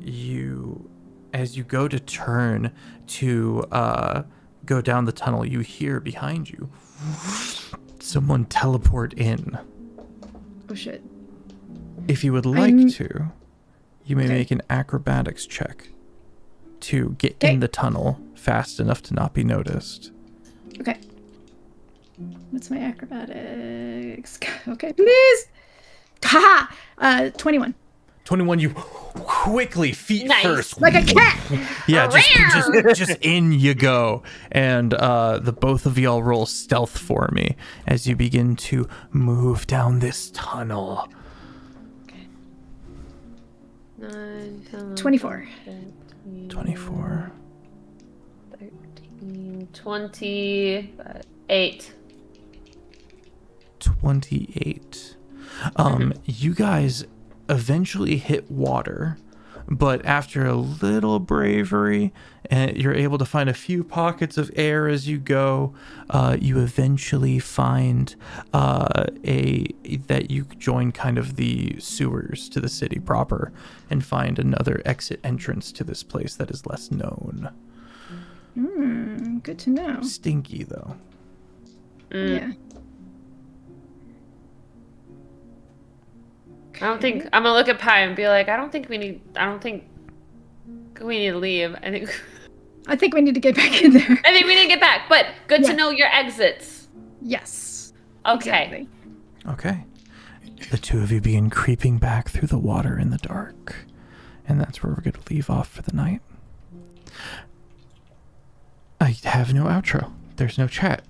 as you go to turn to go down the tunnel, you hear behind you someone teleport in. Oh shit. If you would like to, you may make an acrobatics check to get in the tunnel fast enough to not be noticed. Okay. What's my acrobatics? Okay, please. Haha. 21. 21, you quickly, feet first. Like a cat. Yeah, just in you go. And the both of y'all roll stealth for me as you begin to move down this tunnel. Okay. 9, 10, 24. 24. 13, 28. 28. You guys eventually hit water, but after a little bravery, you're able to find a few pockets of air as you go. You eventually find that you join kind of the sewers to the city proper and find another exit entrance to this place that is less known. good to know. Stinky though. Yeah. I don't think I'm gonna look at Pi and be like, I don't think we need to leave. I think we need to get back in there. I think we need to get back, but good to know your exits. Yes. Okay. Exactly. Okay. The two of you begin creeping back through the water in the dark. And that's where we're going to leave off for the night. I have no outro. There's no chat.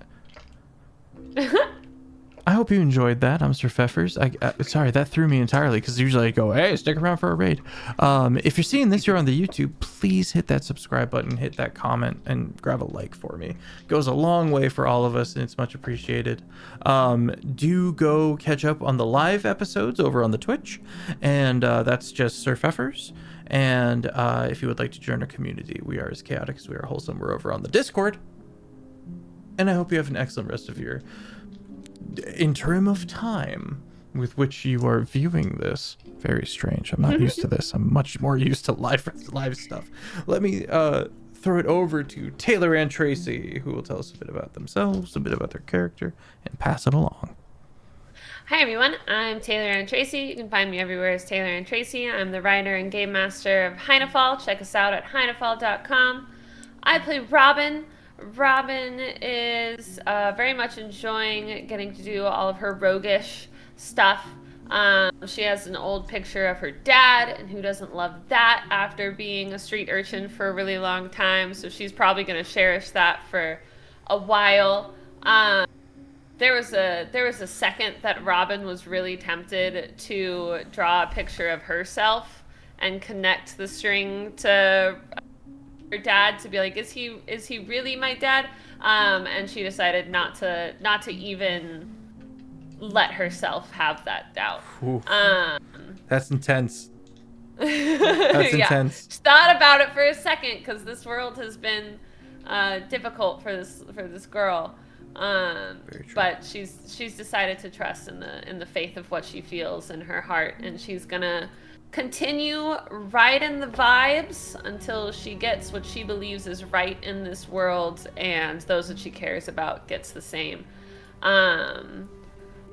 I hope you enjoyed that. I'm Sir Feffers. Sorry, that threw me entirely because usually I go, hey, stick around for a raid. If you're seeing this here on the YouTube, please hit that subscribe button, hit that comment, and grab a like for me. It goes a long way for all of us, and it's much appreciated. Do go catch up on the live episodes over on the Twitch, and that's just Sir Feffers. And if you would like to join our community, we are as chaotic as we are wholesome. We're over on the Discord. And I hope you have an excellent rest of your interim of time with which you are viewing this. Very strange. I'm not used to this. I'm much more used to live stuff. Let me throw it over to Taylor and Tracy, who will tell us a bit about themselves, a bit about their character, and pass it along. Hi everyone, I'm Taylor and Tracy. You can find me everywhere as Taylor and Tracy. I'm the writer and game master of Heinefall. Check us out at heinefall.com. I play Robin. Robin is very much enjoying getting to do all of her roguish stuff. She has an old picture of her dad, and who doesn't love that after being a street urchin for a really long time, so she's probably going to cherish that for a while. There was a second that Robin was really tempted to draw a picture of herself and connect the string to her dad to be like, is he really my dad? And she decided not to even let herself have that doubt. That's intense. That's intense. She thought about it for a second because this world has been difficult for this girl. But she's decided to trust in the faith of what she feels in her heart, and she's gonna continue riding the vibes until she gets what she believes is right in this world, and those that she cares about gets the same. I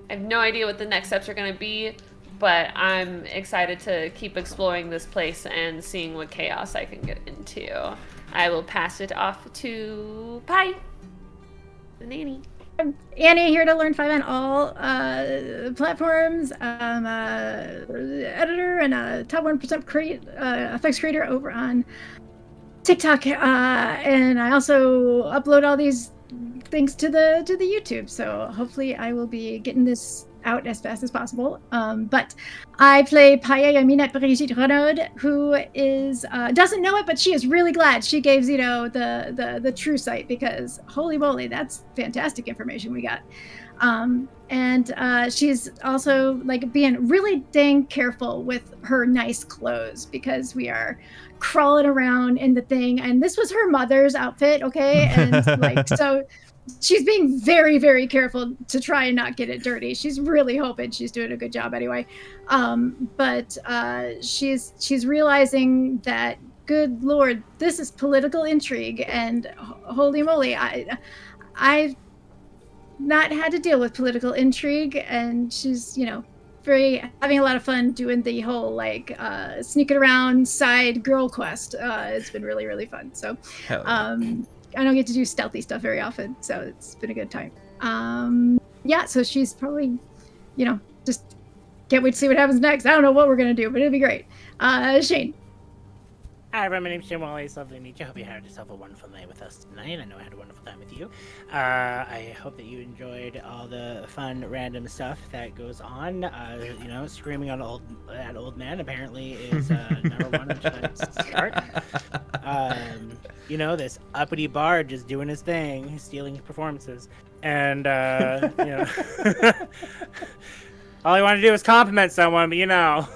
have no idea what the next steps are going to be, but I'm excited to keep exploring this place and seeing what chaos I can get into. I will pass it off to Pi, the nanny. I'm Annie, here to learn 5 on all platforms. I'm an editor and a top 1% effects creator over on TikTok, and I also upload all these things to the YouTube. So hopefully I will be getting this out as fast as possible. But I play Paye Aminat Brigitte Renaud, who is doesn't know it, but she is really glad she gave Zito the true sight, because holy moly, that's fantastic information we got. And she's also like being really dang careful with her nice clothes, because we are crawling around in the thing, and this was her mother's outfit, okay? And like, so she's being very, very careful to try and not get it dirty. She's really hoping she's doing a good job anyway. But she's realizing that, good Lord, this is political intrigue, and holy moly, I've not had to deal with political intrigue, and she's, you know, having a lot of fun doing the whole like sneaking around side girl quest. It's been really, really fun. So I don't get to do stealthy stuff very often, so it's been a good time. Yeah, so she's probably, you know, just can't wait to see what happens next. I don't know what we're gonna do, but it'll be great. Shane. Hi, everyone. My name's Shane Whalley. It's lovely to meet you. Hope you had yourself a wonderful night with us tonight. I know I had a wonderful time with you. I hope that you enjoyed all the fun, random stuff that goes on. You know, screaming at old man apparently is number one when she start. You know, this uppity bard just doing his thing, stealing performances, and you know. All I want to do is compliment someone, but you know.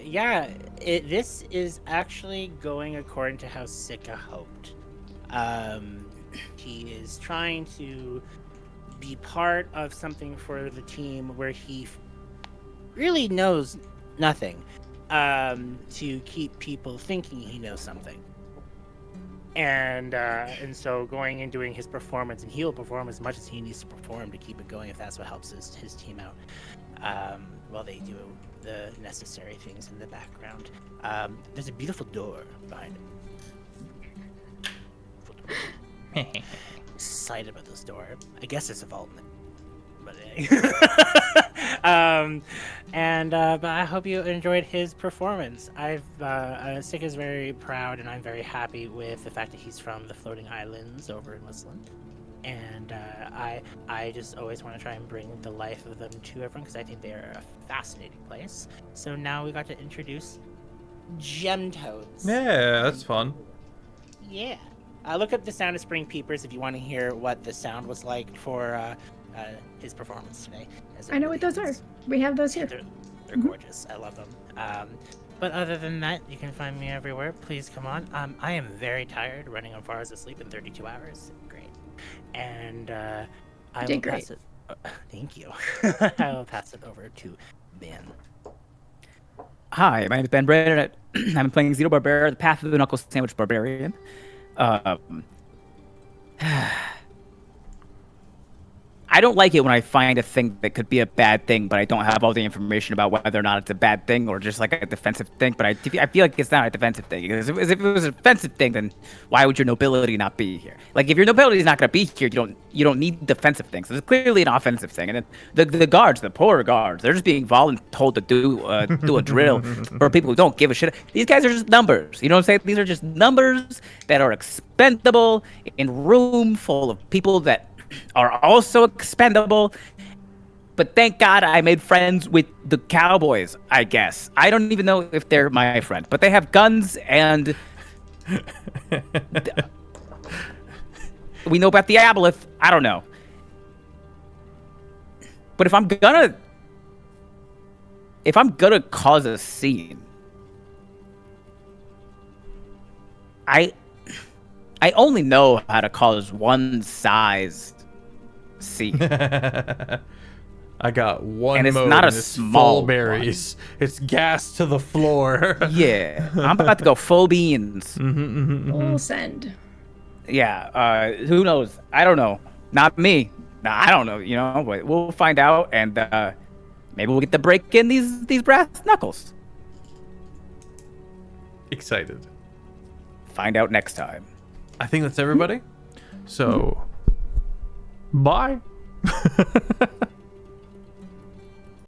Yeah, this is actually going according to how Sika hoped. He is trying to be part of something for the team where he really knows nothing, to keep people thinking he knows something. And so going and doing his performance, and he will perform as much as he needs to perform to keep it going if that's what helps his team out, while they do the necessary things in the background. There's a beautiful door behind it. Excited about this door. I guess it's a vault, but but I hope you enjoyed his performance. Sick is very proud, and I'm very happy with the fact that he's from the floating islands over in Whistland. And I just always want to try and bring the life of them to everyone because I think they are a fascinating place. So now we got to introduce gem toads. Yeah, that's fun. Yeah. Look up the sound of spring peepers if you want to hear what the sound was like for his performance today. I know what those are. We have those here. They're gorgeous. I love them. But other than that, you can find me everywhere. Please come on. I am very tired, running on 4 hours of sleep in 32 hours. Great. And I will pass it. Thank you. I will pass it over to Ben. Hi, my name is Ben Brainard. I'm playing Zito Barbarian, the Path of the Knuckle Sandwich Barbarian. I don't like it when I find a thing that could be a bad thing, but I don't have all the information about whether or not it's a bad thing or just like a defensive thing. But I feel like it's not a defensive thing. Because if it was a defensive thing, then why would your nobility not be here? Like if your nobility is not going to be here, you don't need defensive things. So it's clearly an offensive thing. And then the guards, the poor guards, they're just being told to do a drill for people who don't give a shit. These guys are just numbers. You know what I'm saying? These are just numbers that are expendable in a room full of people that are also expendable. But thank God I made friends with the cowboys, I guess. I don't even know if they're my friends, but they have guns and we know about the aboleth. I don't know. But if I'm gonna cause a scene, I only know how to cause one size scene. I got one and it's mode, not a and it's small full berries. It's gas to the floor. Yeah, I'm about to go full beans. Full send. Yeah, who knows? I don't know. Not me. No, I don't know. You know, but we'll find out, and maybe we'll get to break in these brass knuckles. Excited. Find out next time. I think that's everybody. So, bye.